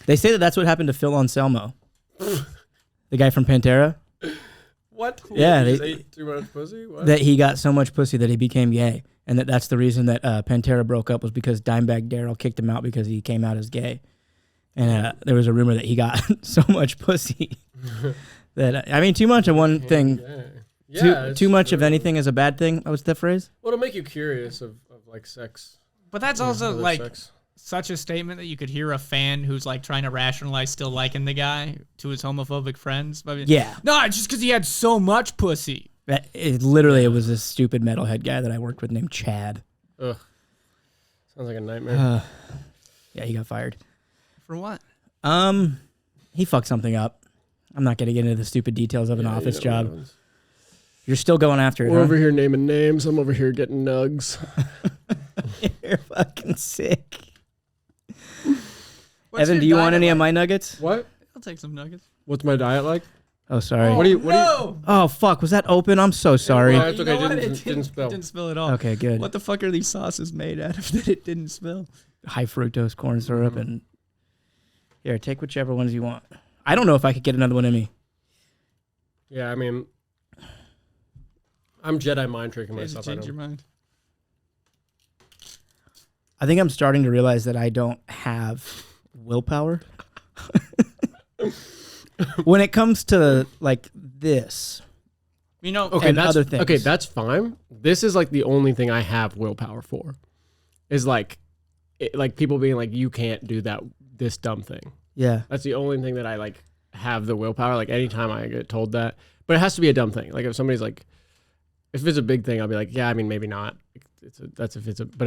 S5: They say that that's what happened to Phil Anselmo, the guy from Pantera.
S1: What?
S5: Yeah,
S1: He just
S5: they-
S1: ate too much pussy? What?
S5: That he got so much pussy that he became gay, and that's the reason that Pantera broke up was because Dimebag Darrell kicked him out because he came out as gay, and there was a rumor that he got so much pussy that I mean, too much of one thing,
S1: Yeah,
S5: too much of
S1: true.
S5: anything is a bad thing. What's that phrase?
S1: Well, it'll make you curious of like sex.
S4: But that's also
S1: other
S4: like
S1: sex.
S4: such a statement that you could hear a fan who's like trying to rationalize still liking the guy to his homophobic friends. But
S5: Yeah,
S4: no, it's just because he had so much pussy.
S5: it was this stupid metalhead guy that I worked with named Chad.
S1: Ugh. Sounds like a nightmare.
S5: Yeah, he got fired.
S4: For what?
S5: He fucked something up. I'm not gonna get into the stupid details of an
S1: Yeah,
S5: office
S1: you know what
S5: job.
S1: happens.
S5: You're still going after it.
S1: We're
S5: Huh?
S1: over here naming names. I'm over here getting nugs.
S5: You're fucking sick.
S4: What's
S5: Evan,
S4: your
S5: do you want
S4: diet
S5: any of
S4: like?
S5: my nuggets?
S1: What?
S4: I'll take some nuggets.
S1: What's my diet like?
S5: Oh, sorry.
S1: What do you?
S4: No!
S5: Oh, fuck. Was that open? I'm so sorry.
S1: Well, it's
S4: You
S1: okay.
S4: know what?
S1: Didn't spill.
S4: It didn't spill at all.
S5: Okay, good.
S4: What the fuck are these sauces made out of that it didn't spill?
S5: High fructose corn syrup and here, take whichever ones you want. I don't know if I could get another one in me.
S1: Yeah, I mean, I'm Jedi mind tricking
S4: Just
S1: myself. I
S4: change your
S1: know.
S4: mind.
S5: I think I'm starting to realize that I don't have willpower. When it comes to like this.
S4: You know,
S1: Okay,
S5: and
S1: that's
S5: other things.
S1: okay. That's fine. This is like the only thing I have willpower for. Is like, like people being like, you can't do this dumb thing.
S5: Yeah.
S1: That's the only thing that I like have the willpower. Like anytime I get told that, but it has to be a dumb thing. Like if somebody's like, if it's a big thing, I'll be like, yeah, I mean maybe not. But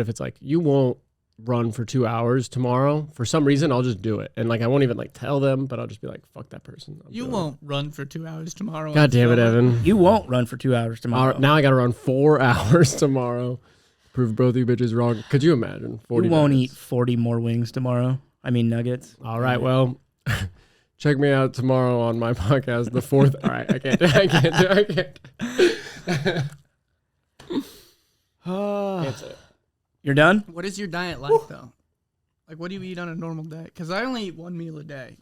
S1: if it's like you won't run for 2 hours tomorrow for some reason, I'll just do it. And like I won't even like tell them, but I'll just be like, fuck that person. I'm
S4: you
S1: doing
S4: won't run for 2 hours tomorrow.
S1: it. God damn it, Evan.
S5: You won't run for 2 hours tomorrow.
S1: Now I got to run 4 hours tomorrow. Prove both you bitches wrong. Could you imagine? 40
S5: You won't
S1: minutes.
S5: eat 40 more wings tomorrow. I mean nuggets.
S1: All right, well, check me out tomorrow on my podcast, the 4th. All right, I can't. Can't say it.
S5: You're done?
S4: What is your diet like though? Like, what do you eat on a normal day? Because I only eat one meal a day.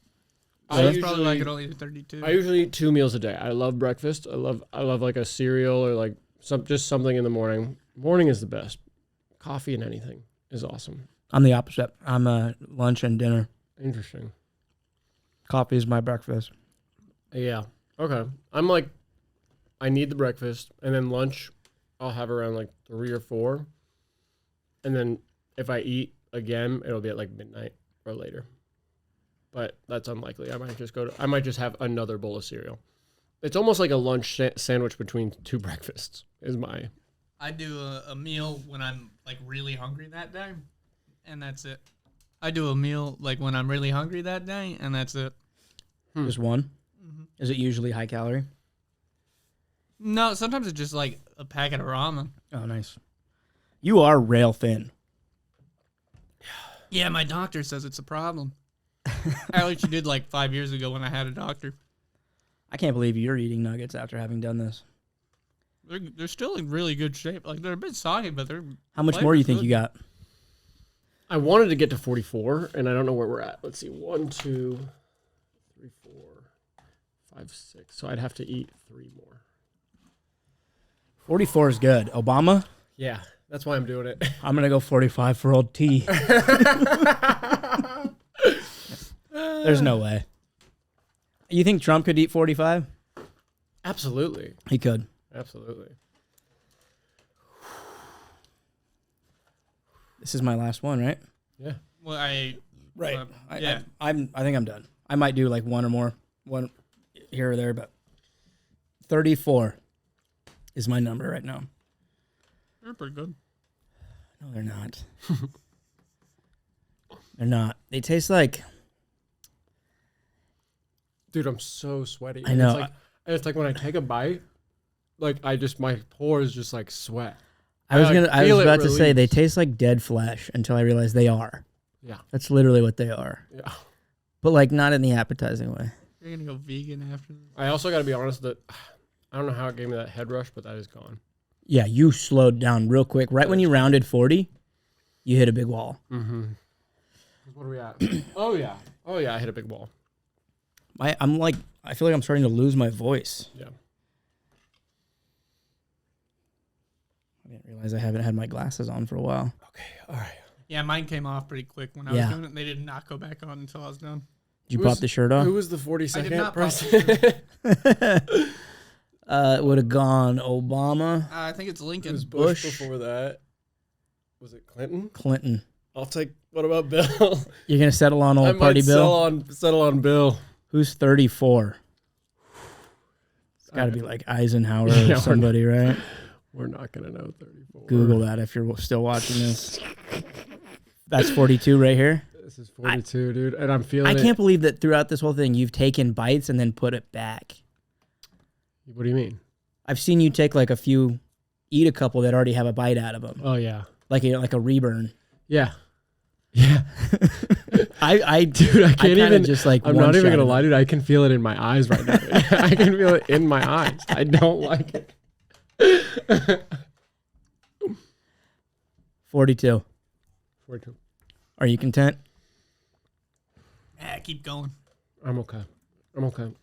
S4: So
S1: I
S4: that's probably why I
S1: usually-
S4: could only do 32.
S1: I usually eat 2 meals a day. I love breakfast. I love like a cereal or like just something in the morning. Morning is the best. Coffee and anything is awesome.
S5: I'm the opposite. I'm lunch and dinner.
S1: Interesting.
S5: Coffee is my breakfast.
S1: Yeah. Okay. I'm like, I need the breakfast, and then lunch, I'll have around like 3 or 4, and then if I eat again, it'll be at like midnight or later. But that's unlikely. I might just have another bowl of cereal. It's almost like a lunch sandwich between 2 breakfasts.
S4: I do a meal when I'm like really hungry that day, and that's it. I do a meal like when I'm really hungry that day, and that's it.
S5: Just one? Is it usually high calorie?
S4: No, sometimes it's just like a packet of ramen.
S5: Oh, nice. You are rail thin.
S4: Yeah, my doctor says it's a problem. Actually, she did like 5 years ago when I had a doctor.
S5: I can't believe you're eating nuggets after having done this.
S4: They're still in really good shape. Like they're a bit soggy, but they're.
S5: How much more do you think
S4: good.
S5: you got?
S1: I wanted to get to 44, and I don't know where we're at. Let's see. 1, 2, 3, 4, 5, 6. So I'd have to eat 3 more.
S5: 44 is good. Obama?
S1: Yeah, that's why I'm doing it.
S5: I'm going to go 45 for old T. There's no way. You think Trump could eat 45?
S1: Absolutely.
S5: He could.
S1: Absolutely.
S5: This is my last one, right?
S1: Yeah.
S4: Well, I
S5: I think I'm done. I might do like one or more, one here or there, but 34 is my number right now.
S4: They're pretty good.
S5: No, they're not. They're not. They taste like.
S1: Dude, I'm so sweaty.
S5: I know.
S1: It's like when I take a bite, like my pores just like sweat.
S5: I was
S1: feel it
S5: about to say they
S1: release.
S5: taste like dead flesh until I realized they are.
S1: Yeah.
S5: That's literally what they are.
S1: Yeah.
S5: But like not in the appetizing way.
S4: You're gonna go vegan after this.
S1: I also got to be honest that I don't know how it gave me that head rush, but that is gone.
S5: Yeah, you slowed down real quick. Right when you rounded 40, you hit a big wall.
S1: Mm-hmm. What are we at? Oh yeah. I hit a big wall.
S5: I feel like I'm starting to lose my voice.
S1: Yeah.
S5: I didn't realize I haven't had my glasses on for a while.
S1: Okay. All right.
S4: Yeah, mine came off pretty quick when I was doing it. They did not go back on until I was done.
S5: Did you pop the shirt off?
S1: Who was the
S4: I did
S1: 42nd
S4: not pop
S1: president?
S5: It would have gone Obama,
S4: I think it's
S1: It
S4: Lincoln.
S1: was Bush
S5: Bush.
S1: before that. Was it Clinton?
S5: Clinton.
S1: I'll take. What about Bill?
S5: You're going to settle on
S1: I
S5: old
S1: might
S5: Party Bill?
S1: settle on Bill.
S5: Who's 34? It's got to be like Eisenhower
S1: Yeah,
S5: or somebody, right?
S1: We're not gonna know 34.
S5: Google that if you're still watching this. That's 42 right here.
S1: This is 42, dude, and I'm feeling.
S5: I can't believe that throughout this whole thing you've taken bites and then put it back.
S1: What do you mean?
S5: I've seen you take like eat a couple that already have a bite out of them,
S1: Oh yeah.
S5: like a reburn.
S1: Yeah. Yeah. Dude, I can't even.
S5: Just like
S1: I'm not even gonna lie, dude. I can feel it in my eyes right now. I can feel it in my eyes. I don't like it.
S5: 42.
S1: 42.
S5: Are you content?
S4: Yeah, keep going.
S1: I'm okay.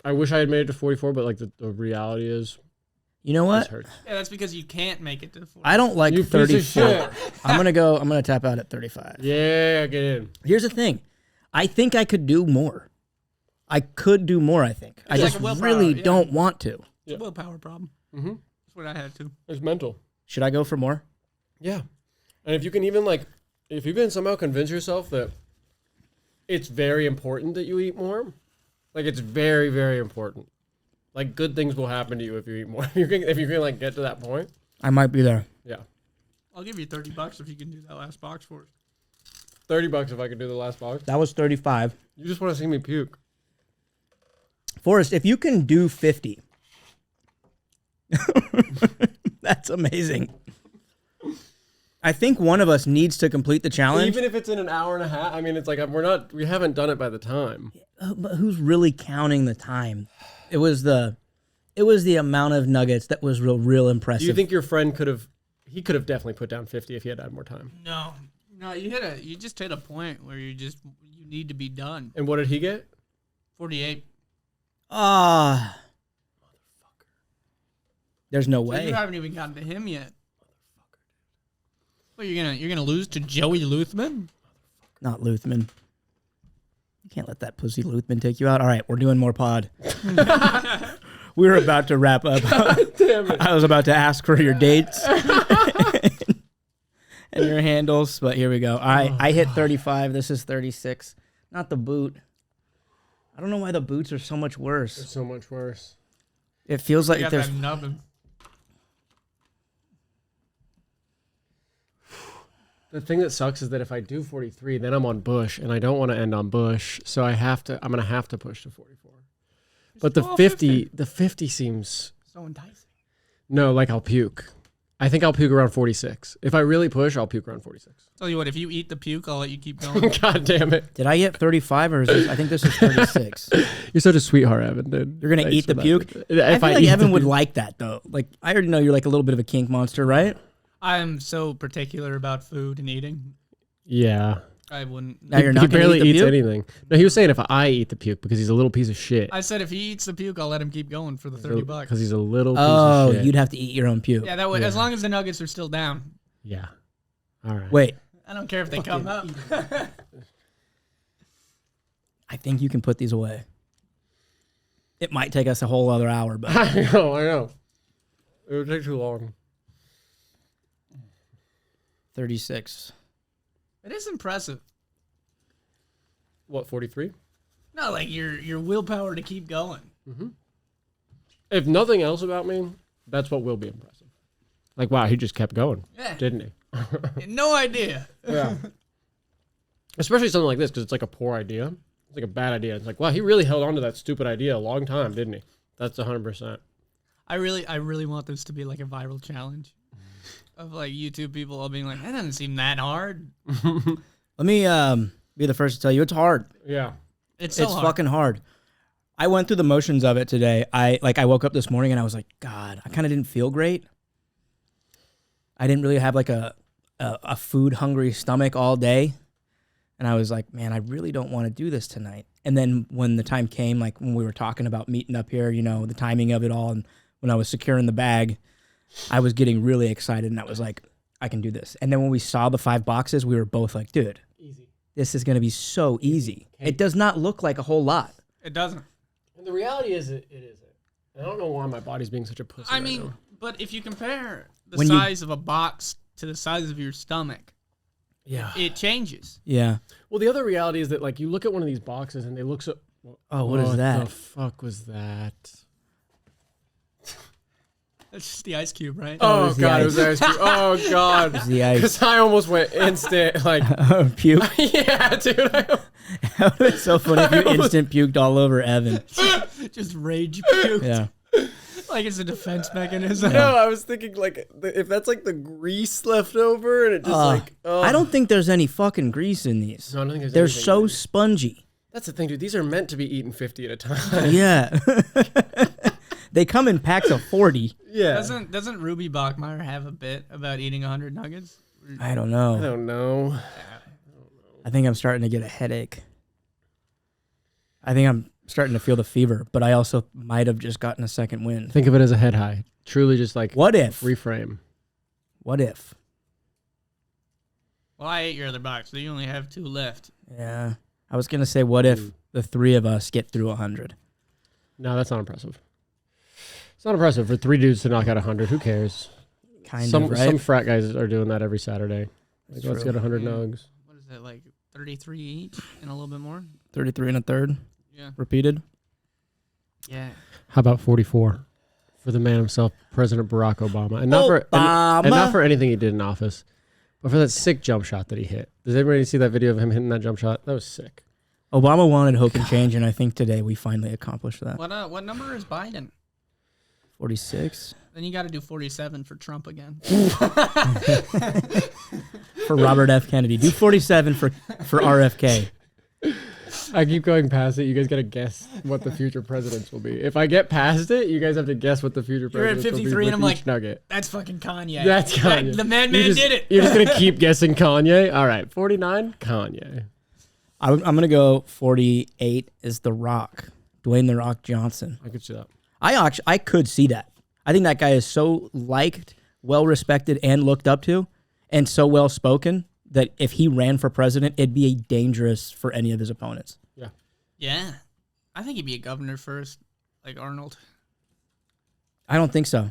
S1: I wish I had made it to 44, but like the reality is,
S5: You know
S1: this
S5: what?
S1: hurts.
S4: Yeah, that's because you can't make it to the 40.
S5: I don't like
S1: You piece of
S5: 34.
S1: shit.
S5: I'm gonna tap out at 35.
S1: Yeah, get in.
S5: Here's the thing. I think I could do more. I could do more, I think. I
S4: It's like
S5: just
S4: a willpower,
S5: really
S4: yeah.
S5: don't want to.
S4: It's a willpower problem.
S1: Mm-hmm.
S4: That's what I had to.
S1: It's mental.
S5: Should I go for more?
S1: Yeah. And if you can even if you can somehow convince yourself that it's very important that you eat more, like it's very, very important. Like good things will happen to you if you eat more. If you can get to that point.
S5: I might be there.
S1: Yeah.
S4: I'll give you $30 if you can do that last box for us.
S1: $30 if I could do the last box.
S5: That was 35.
S1: You just want to see me puke.
S5: Forrest, if you can do 50, that's amazing. I think one of us needs to complete the challenge.
S1: Even if it's in an hour and a half, I mean, it's like we haven't done it by the time.
S5: But who's really counting the time? It was the amount of nuggets that was real impressive.
S1: Do you think your friend he could have definitely put down 50 if he had more time?
S4: No, you just hit a point where you need to be done.
S1: And what did he get?
S4: 48.
S5: Ah, motherfucker. There's no
S4: So
S5: way.
S4: you haven't even gotten to him yet. Well, you're gonna lose to Joey Luthman?
S5: Not Luthman. You can't let that pussy Luthman take you out. All right, we're doing more pod. We were about to wrap up.
S1: Damn it.
S5: I was about to ask for your dates and your handles, but here we go. All right, I hit 35. This is 36. Not the boot. I don't know why the boots are so much worse.
S1: It's so much worse.
S5: It feels like
S4: You got
S5: there's.
S4: that nubbin.
S1: The thing that sucks is that if I do 43, then I'm on Bush, and I don't want to end on Bush, so I'm gonna have to push to 44. But the 50 seems
S4: So enticing.
S1: no, like I'll puke. I think I'll puke around 46. If I really push, I'll puke around 46.
S4: Tell you what, if you eat the puke, I'll let you keep going.
S1: God damn it!
S5: Did I get 35 or is this? I think this is 36.
S1: You're such a sweetheart, Evan, dude.
S5: You're gonna
S1: Thanks
S5: eat the
S1: for that.
S5: puke.
S1: If
S5: I feel like
S1: eat
S5: Evan
S1: the
S5: would
S1: puke-
S5: like that though. Like I already know you're like a little bit of a kink monster, right?
S4: I'm so particular about food and eating.
S1: Yeah.
S4: I wouldn't.
S5: Now you're
S1: He
S5: not gonna
S1: barely
S5: eat the
S1: eats
S5: puke?
S1: anything. No, he was saying if I eat the puke because he's a little piece of shit.
S4: I said if he eats the puke, I'll let him keep going for the $30.
S1: Because he's a little piece
S5: Oh,
S1: of shit.
S5: you'd have to eat your own puke.
S4: Yeah, that way. As long as the nuggets are still down,
S1: Yeah. All right.
S5: Wait,
S4: I don't care if they come up.
S5: I think you can put these away. It might take us a whole other hour, but
S1: I know. It would take too long.
S5: 36.
S4: It is impressive.
S1: What, 43?
S4: No, like your willpower to keep going.
S1: If nothing else about me, that's what will be impressive. Like, wow, he just kept going,
S4: Yeah.
S1: didn't he?
S4: No idea.
S1: Yeah. Especially something like this, because it's like a poor idea. It's like a bad idea. It's like, wow, he really held on to that stupid idea a long time, didn't he? That's 100%.
S4: I really want this to be like a viral challenge of like YouTube people all being like, that doesn't seem that hard.
S5: Let me be the first to tell you it's hard.
S1: Yeah.
S4: It's so
S5: It's
S4: hard.
S5: fucking hard. I went through the motions of it today. I woke up this morning and I was like, God, I kind of didn't feel great. I didn't really have like a food hungry stomach all day. And I was like, man, I really don't want to do this tonight. And then when the time came, like when we were talking about meeting up here, you know, the timing of it all, and when I was securing the bag, I was getting really excited and I was like, I can do this. And then when we saw the 5 boxes, we were both like, dude,
S1: Easy.
S5: this is going to be so easy. It does not look like a whole lot.
S4: It doesn't.
S1: And the reality is, it isn't. I don't know why my body's being such a pussy.
S4: I
S1: right
S4: mean,
S1: now.
S4: but if you compare the
S5: When you-
S4: size of a box to the size of your stomach,
S5: Yeah.
S4: it changes.
S5: Yeah.
S1: Well, the other reality is that, like, you look at one of these boxes and they look so.
S5: Oh, what is that?
S1: What the fuck was that?
S4: That's just the ice cube, right?
S5: Oh, it
S1: Oh,
S5: was the
S1: God, it
S5: ice.
S1: was the ice cream. Oh, God.
S5: It's the ice.
S1: Because I almost went instant, like,
S5: Puke.
S1: yeah, dude.
S5: That would be so funny if you instant puked all over Evan.
S4: Just rage puke.
S5: Yeah.
S4: Like it's a defense mechanism.
S1: No, I was thinking, like, if that's, like, the grease left over and it just, like, oh.
S5: I don't think there's any fucking grease in these.
S1: No, I don't think there's
S5: They're
S1: anything
S5: so
S1: in it.
S5: spongy.
S1: That's the thing, dude. These are meant to be eaten 50 at a time.
S5: Yeah. They come in packs of 40.
S1: Yeah.
S4: Doesn't Ruby Bachmeyer have a bit about eating 100 nuggets?
S5: I don't
S1: I
S5: know.
S1: don't know.
S5: I think I'm starting to get a headache. I think I'm starting to feel the fever, but I also might have just gotten a second wind.
S1: Think of it as a head high. Truly just, like,
S5: What if?
S1: reframe.
S5: What if?
S4: Well, I ate your other box, so you only have 2 left.
S5: Yeah. I was going to say, what if the 3 of us get through 100?
S1: No, that's not impressive. It's not impressive for 3 dudes to knock out 100. Who cares?
S5: Kind
S1: Some
S5: of, right?
S1: frat guys are doing that every Saturday. Like, let's
S5: true.
S1: get 100
S4: Yeah.
S1: nugs.
S4: What is that, like 33 each and a little bit more?
S5: 33 and a third
S4: Yeah.
S5: repeated.
S4: Yeah.
S1: How about 44 for the man himself, President Barack Obama, and not for
S5: Obama.
S1: and not for anything he did in office, but for that sick jump shot that he hit. Does everybody see that video of him hitting that jump shot? That was sick.
S5: Obama wanted hope and change, and I think today we finally accomplished that.
S4: What number is Biden?
S5: 46
S4: Then you got to do 47 for Trump again.
S5: for Robert F. Kennedy. Do 47 for RFK.
S1: I keep going past it. You guys got to guess what the future presidents will be. If I get past it, you guys have to guess what the future
S4: You're at
S1: presidents will be
S4: 53 and
S1: with
S4: I'm
S1: each
S4: like,
S1: nugget.
S4: That's fucking Kanye.
S1: That's Kanye.
S4: The man
S1: You just-
S4: did it.
S1: You're just going to keep guessing Kanye? All right, 49, Kanye.
S5: I'm going to go 48 is The Rock. Dwayne The Rock Johnson.
S1: I could see that.
S5: I could see that. I think that guy is so liked, well respected, and looked up to, and so well spoken that if he ran for president, it'd be dangerous for any of his opponents.
S1: Yeah.
S4: Yeah. I think he'd be a governor first, like Arnold.
S5: I don't think so.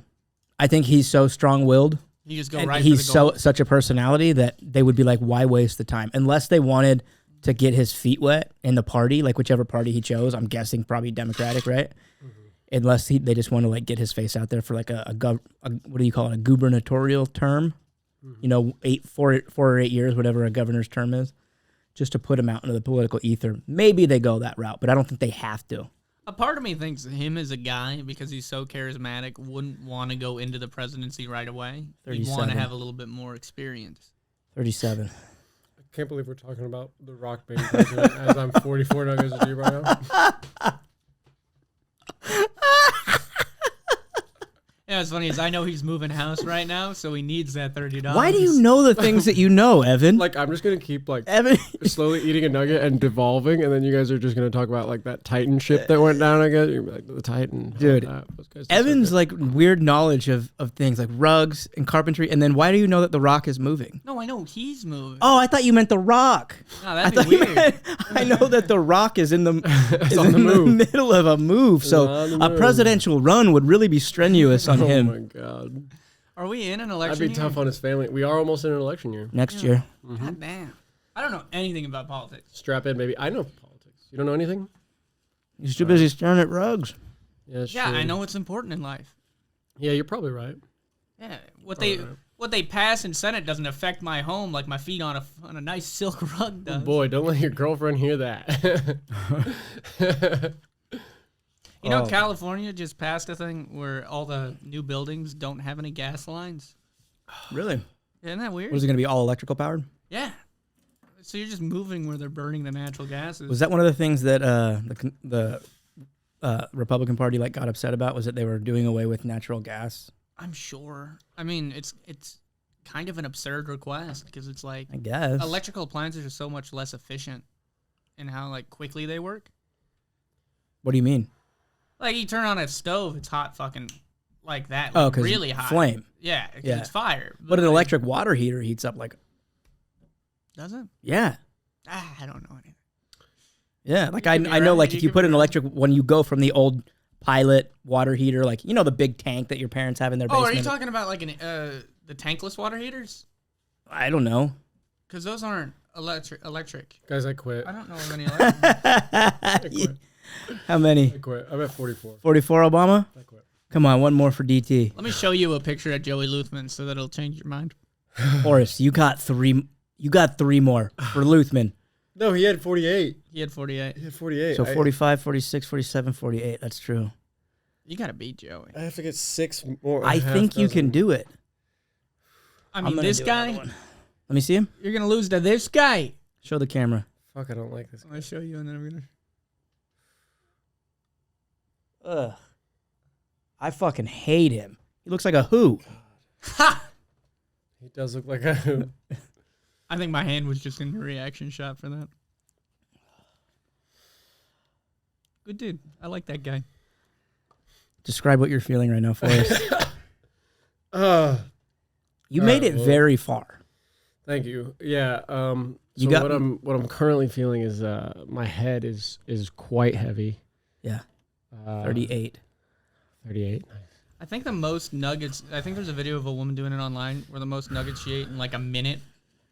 S5: I think he's so strong-willed.
S4: You just go
S5: And
S4: right
S5: he's
S4: for the goal.
S5: such a personality that they would be like, why waste the time? Unless they wanted to get his feet wet in the party, like whichever party he chose. I'm guessing probably Democratic, right? Unless they just want to like get his face out there for like a what do you call it, a gubernatorial term? You know, 4 or 8 years, whatever a governor's term is, just to put him out into the political ether. Maybe they go that route, but I don't think they have to.
S4: A part of me thinks him as a guy, because he's so charismatic, wouldn't want to go into the presidency right away. He'd want to
S5: 37.
S4: have a little bit more experience.
S5: 37.
S1: I can't believe we're talking about The Rock being president as I'm 44 nuggets deep right now.
S4: Yeah, it's funny is I know he's moving house right now, so he needs that $30.
S5: Why do you know the things that you know, Evan?
S1: Like, I'm just going to keep, like,
S5: Evan,
S1: slowly eating a nugget and devolving, and then you guys are just going to talk about, like, that Titan ship that went down, I guess. You're gonna be like, the Titan.
S5: Dude,
S1: Those guys are so
S5: Evan's
S1: good.
S5: like weird knowledge of things like rugs and carpentry, and then why do you know that the Rock is moving?
S4: No, I know he's moving.
S5: Oh, I thought you meant the Rock.
S4: No,
S5: I
S4: that'd
S5: thought
S4: be
S5: you
S4: weird.
S5: meant, I know that the Rock is in the is
S1: on
S5: in
S1: the move.
S5: middle of a move, so
S1: on the
S5: a
S1: move.
S5: presidential run would really be strenuous on
S1: Oh,
S5: him
S1: my God.
S4: Are we in an election
S1: That'd be
S4: year?
S1: tough on his family. We are almost in an election year.
S5: next year.
S4: God damn. I don't know anything about politics.
S1: Strap in, baby. I know politics. You don't know anything?
S5: He's too busy staring at rugs.
S1: Yeah,
S4: Yeah, I know what's important in life.
S1: Yeah, you're probably right.
S4: Yeah, what they pass in Senate doesn't affect my home like my feet on a nice silk rug does.
S1: Boy, don't let your girlfriend hear that.
S4: You know, California just passed a thing where all the new buildings don't have any gas lines.
S5: Really?
S4: Isn't that weird?
S5: What is it going to be, all electrical powered?
S4: Yeah. So you're just moving where they're burning the natural gases.
S5: Was that one of the things that the Republican Party got upset about? Was that they were doing away with natural gas?
S4: I'm sure. I mean, it's kind of an absurd request because it's like
S5: I guess
S4: electrical appliances are so much less efficient in how quickly they work.
S5: What do you mean?
S4: Like you turn on a stove, it's hot fucking like that.
S5: Oh, because
S4: really hot.
S5: Flame.
S4: Yeah, 'cause
S5: Yeah.
S4: it's fire.
S5: But an electric water heater heats up
S4: does it?
S5: yeah.
S4: I don't know anything.
S5: Yeah, I
S4: could be
S5: know
S4: right,
S5: if
S4: you
S5: you
S4: could
S5: put
S4: be
S5: an
S4: right.
S5: electric, when you go from the old Pilot water heater, the big tank that your parents have in their
S4: Oh,
S5: basement.
S4: are you talking about the tankless water heaters?
S5: I don't know.
S4: Because those aren't electric.
S1: Guys, I quit.
S4: I don't know of any electric.
S5: How many?
S1: I quit. I'm at 44.
S5: 44 Obama?
S1: I quit.
S5: Come on, one more for DT.
S4: Let me show you a picture of Joey Luthman so that'll change your mind.
S5: Horace, you got three. You got three more for Luthman.
S1: No, he had 48.
S4: He had 48.
S1: He had 48.
S5: So 45, 46, 47, 48. That's true.
S4: You got to beat Joey.
S1: I have to get 6 more.
S5: I think you can do it.
S4: I
S5: I'm
S4: mean,
S5: gonna
S4: this
S5: do
S4: guy,
S5: another one. Let me see him.
S4: you're going to lose to this guy.
S5: Show the camera.
S1: Fuck, I don't like this.
S4: I'm going to show you and then I'm going to...
S5: Ugh. I fucking hate him. He looks like a who.
S4: Ha!
S1: He does look like a...
S4: I think my hand was just in the reaction shot for that. Good dude. I like that guy.
S5: Describe what you're feeling right now, Forrest. You
S1: All
S5: made
S1: right,
S5: it
S1: well-
S5: very far.
S1: Thank you. Yeah. So
S5: You got-
S1: what I'm currently feeling is my head is quite heavy.
S5: Yeah.
S1: 38.
S5: 38.
S4: I think the most nuggets... I think there's a video of a woman doing it online where the most nuggets she ate in a minute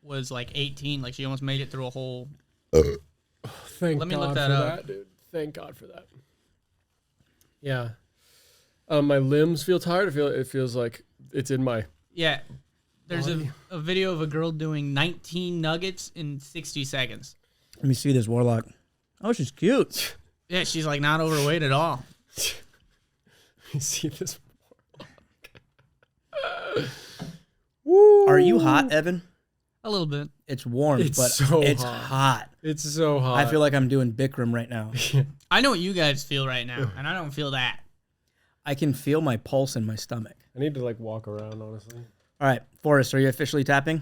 S4: was 18. Like, she almost made it through a whole...
S1: Thank
S4: Let me
S1: God
S4: look that
S1: for
S4: up.
S1: that, dude. Thank God for that. Yeah. My limbs feel tired. It feels like it's in my...
S4: Yeah. There's
S1: Body.
S4: a video of a girl doing 19 nuggets in 60 seconds.
S5: Let me see this warlock. Oh, she's cute.
S4: Yeah, she's not overweight at all.
S1: You see this?
S5: Are you hot, Evan?
S4: A little bit.
S5: It's warm,
S1: It's
S5: but
S1: so
S5: it's
S1: hot.
S5: hot.
S1: It's so hot.
S5: I feel like I'm doing Bikram right now.
S4: I know what you guys feel right now, and I don't feel that.
S5: I can feel my pulse in my stomach.
S1: I need to walk around, honestly.
S5: All right, Forrest, are you officially tapping?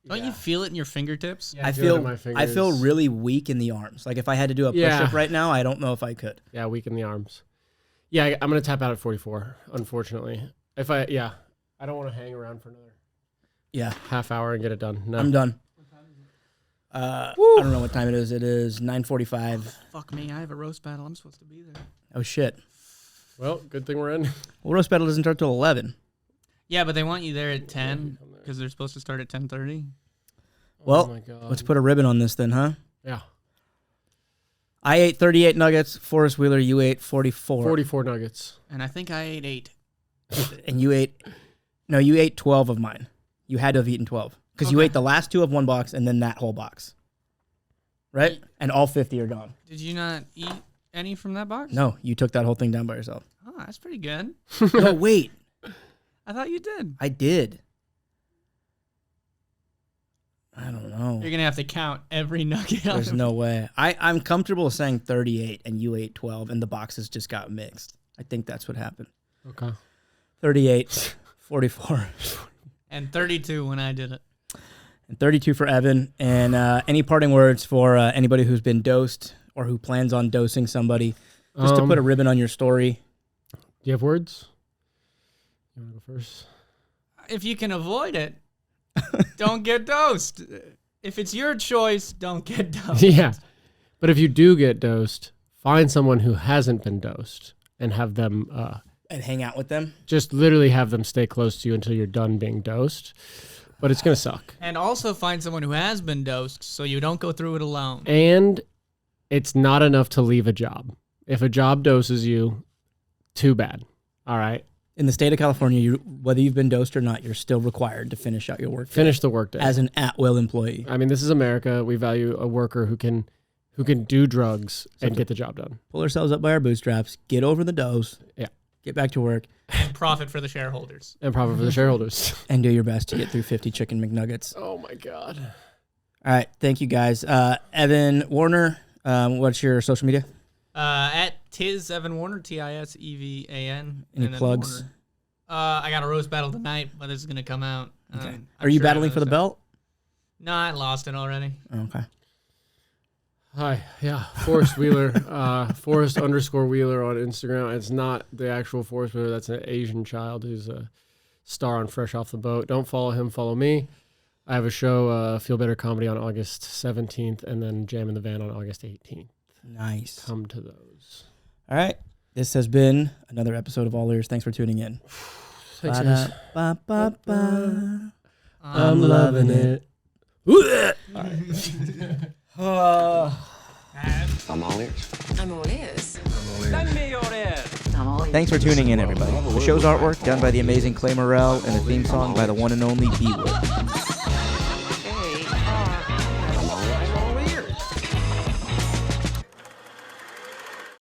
S4: Don't you feel it in your fingertips?
S1: Yeah,
S5: I
S1: feel it in my
S5: I feel
S1: fingers.
S5: really weak in the arms. Like if I had to do a
S1: Yeah.
S5: push-up right now, I don't know if I could.
S1: Yeah, weak in the arms. Yeah, I'm gonna tap out at 44. Unfortunately, I don't want to hang around for another
S5: Yeah,
S1: half hour and get it done. No.
S5: I'm done. I don't know what time it is. It is 9:45.
S4: Fuck me, I have a roast battle. I'm supposed to be there.
S5: Oh shit.
S1: Well, good thing we're in.
S5: Well, roast battle doesn't start till 11.
S4: Yeah, but they want you there at 10 because they're supposed to start at 10:30.
S5: Well,
S1: oh my God.
S5: let's put a ribbon on this then, huh?
S1: Yeah,
S5: I ate 38 nuggets. Forrest Wheeler, you ate 44.
S1: 44 nuggets.
S4: And I think I ate 8.
S5: And you ate 12 of mine. You had to have eaten 12 because you
S4: Okay.
S5: ate the last 2 of one box and then that whole box. Right? And all 50 are gone.
S4: Did you not eat any from that box?
S5: No, you took that whole thing down by yourself.
S4: Oh, that's pretty good.
S5: No, wait.
S4: I thought you did.
S5: I did. I don't know.
S4: You're going to have to count every nugget.
S5: There's no way. I'm comfortable saying 38 and you ate 12 and the boxes just got mixed. I think that's what happened.
S1: Okay.
S5: 38, 44,
S4: And 32 when I did it.
S5: and 32 for Evan. And any parting words for anybody who's been dosed or who plans on dosing somebody, just to put a ribbon on your story.
S1: Do you have words? You want to go first?
S4: If you can avoid it, don't get dosed. If it's your choice, don't get dosed.
S1: Yeah. But if you do get dosed, find someone who hasn't been dosed and have them
S5: And hang out with them.
S1: just literally have them stay close to you until you're done being dosed. but it's gonna suck.
S4: And also find someone who has been dosed so you don't go through it alone.
S1: And it's not enough to leave a job. If a job doses you, too bad. All right.
S5: In the state of California, whether you've been dosed or not, you're still required to finish out your work.
S1: Finish the workday
S5: as an at-will employee.
S1: I mean, this is America. We value a worker who can do drugs and get the job done.
S5: Pull ourselves up by our bootstraps, get over the dose, get back to work,
S4: And profit for the shareholders.
S1: And profit for the shareholders.
S5: and do your best to get through 50 Chicken McNuggets.
S1: Oh my God.
S5: All right, thank you guys. Evan Warner, what's your social media?
S4: At Tiz Evan Warner, TISEVAN.
S5: Any
S4: and then
S5: plugs?
S4: Warner. I got a roast battle tonight, but this is gonna come out.
S5: Okay.
S4: I'm
S5: Are you
S4: sure I
S5: battling
S4: have
S5: for the
S4: it.
S5: belt?
S4: No, I lost it already.
S5: Okay.
S1: Hi, yeah, Forrest Wheeler, Forrest_Wheeler on Instagram. It's not the actual Forrest Wheeler. That's an Asian child who's a star on Fresh Off the Boat. Don't follow him, follow me. I have a show, Feel Better Comedy, on August 17th, and then Jam in the Van on August 18th.
S5: Nice.
S1: Come to those.
S5: All right. This has been another episode of All Ears. Thanks for tuning in.
S1: Thanks, guys.
S5: Ba-da-ba-ba-ba.
S1: I'm loving it.
S2: I'm all ears.
S3: I'm all ears.
S6: I'm all ears.
S5: Thanks for tuning in, everybody. The show's artwork done by the amazing Clay Morrell and the theme song by the one and only B-Word.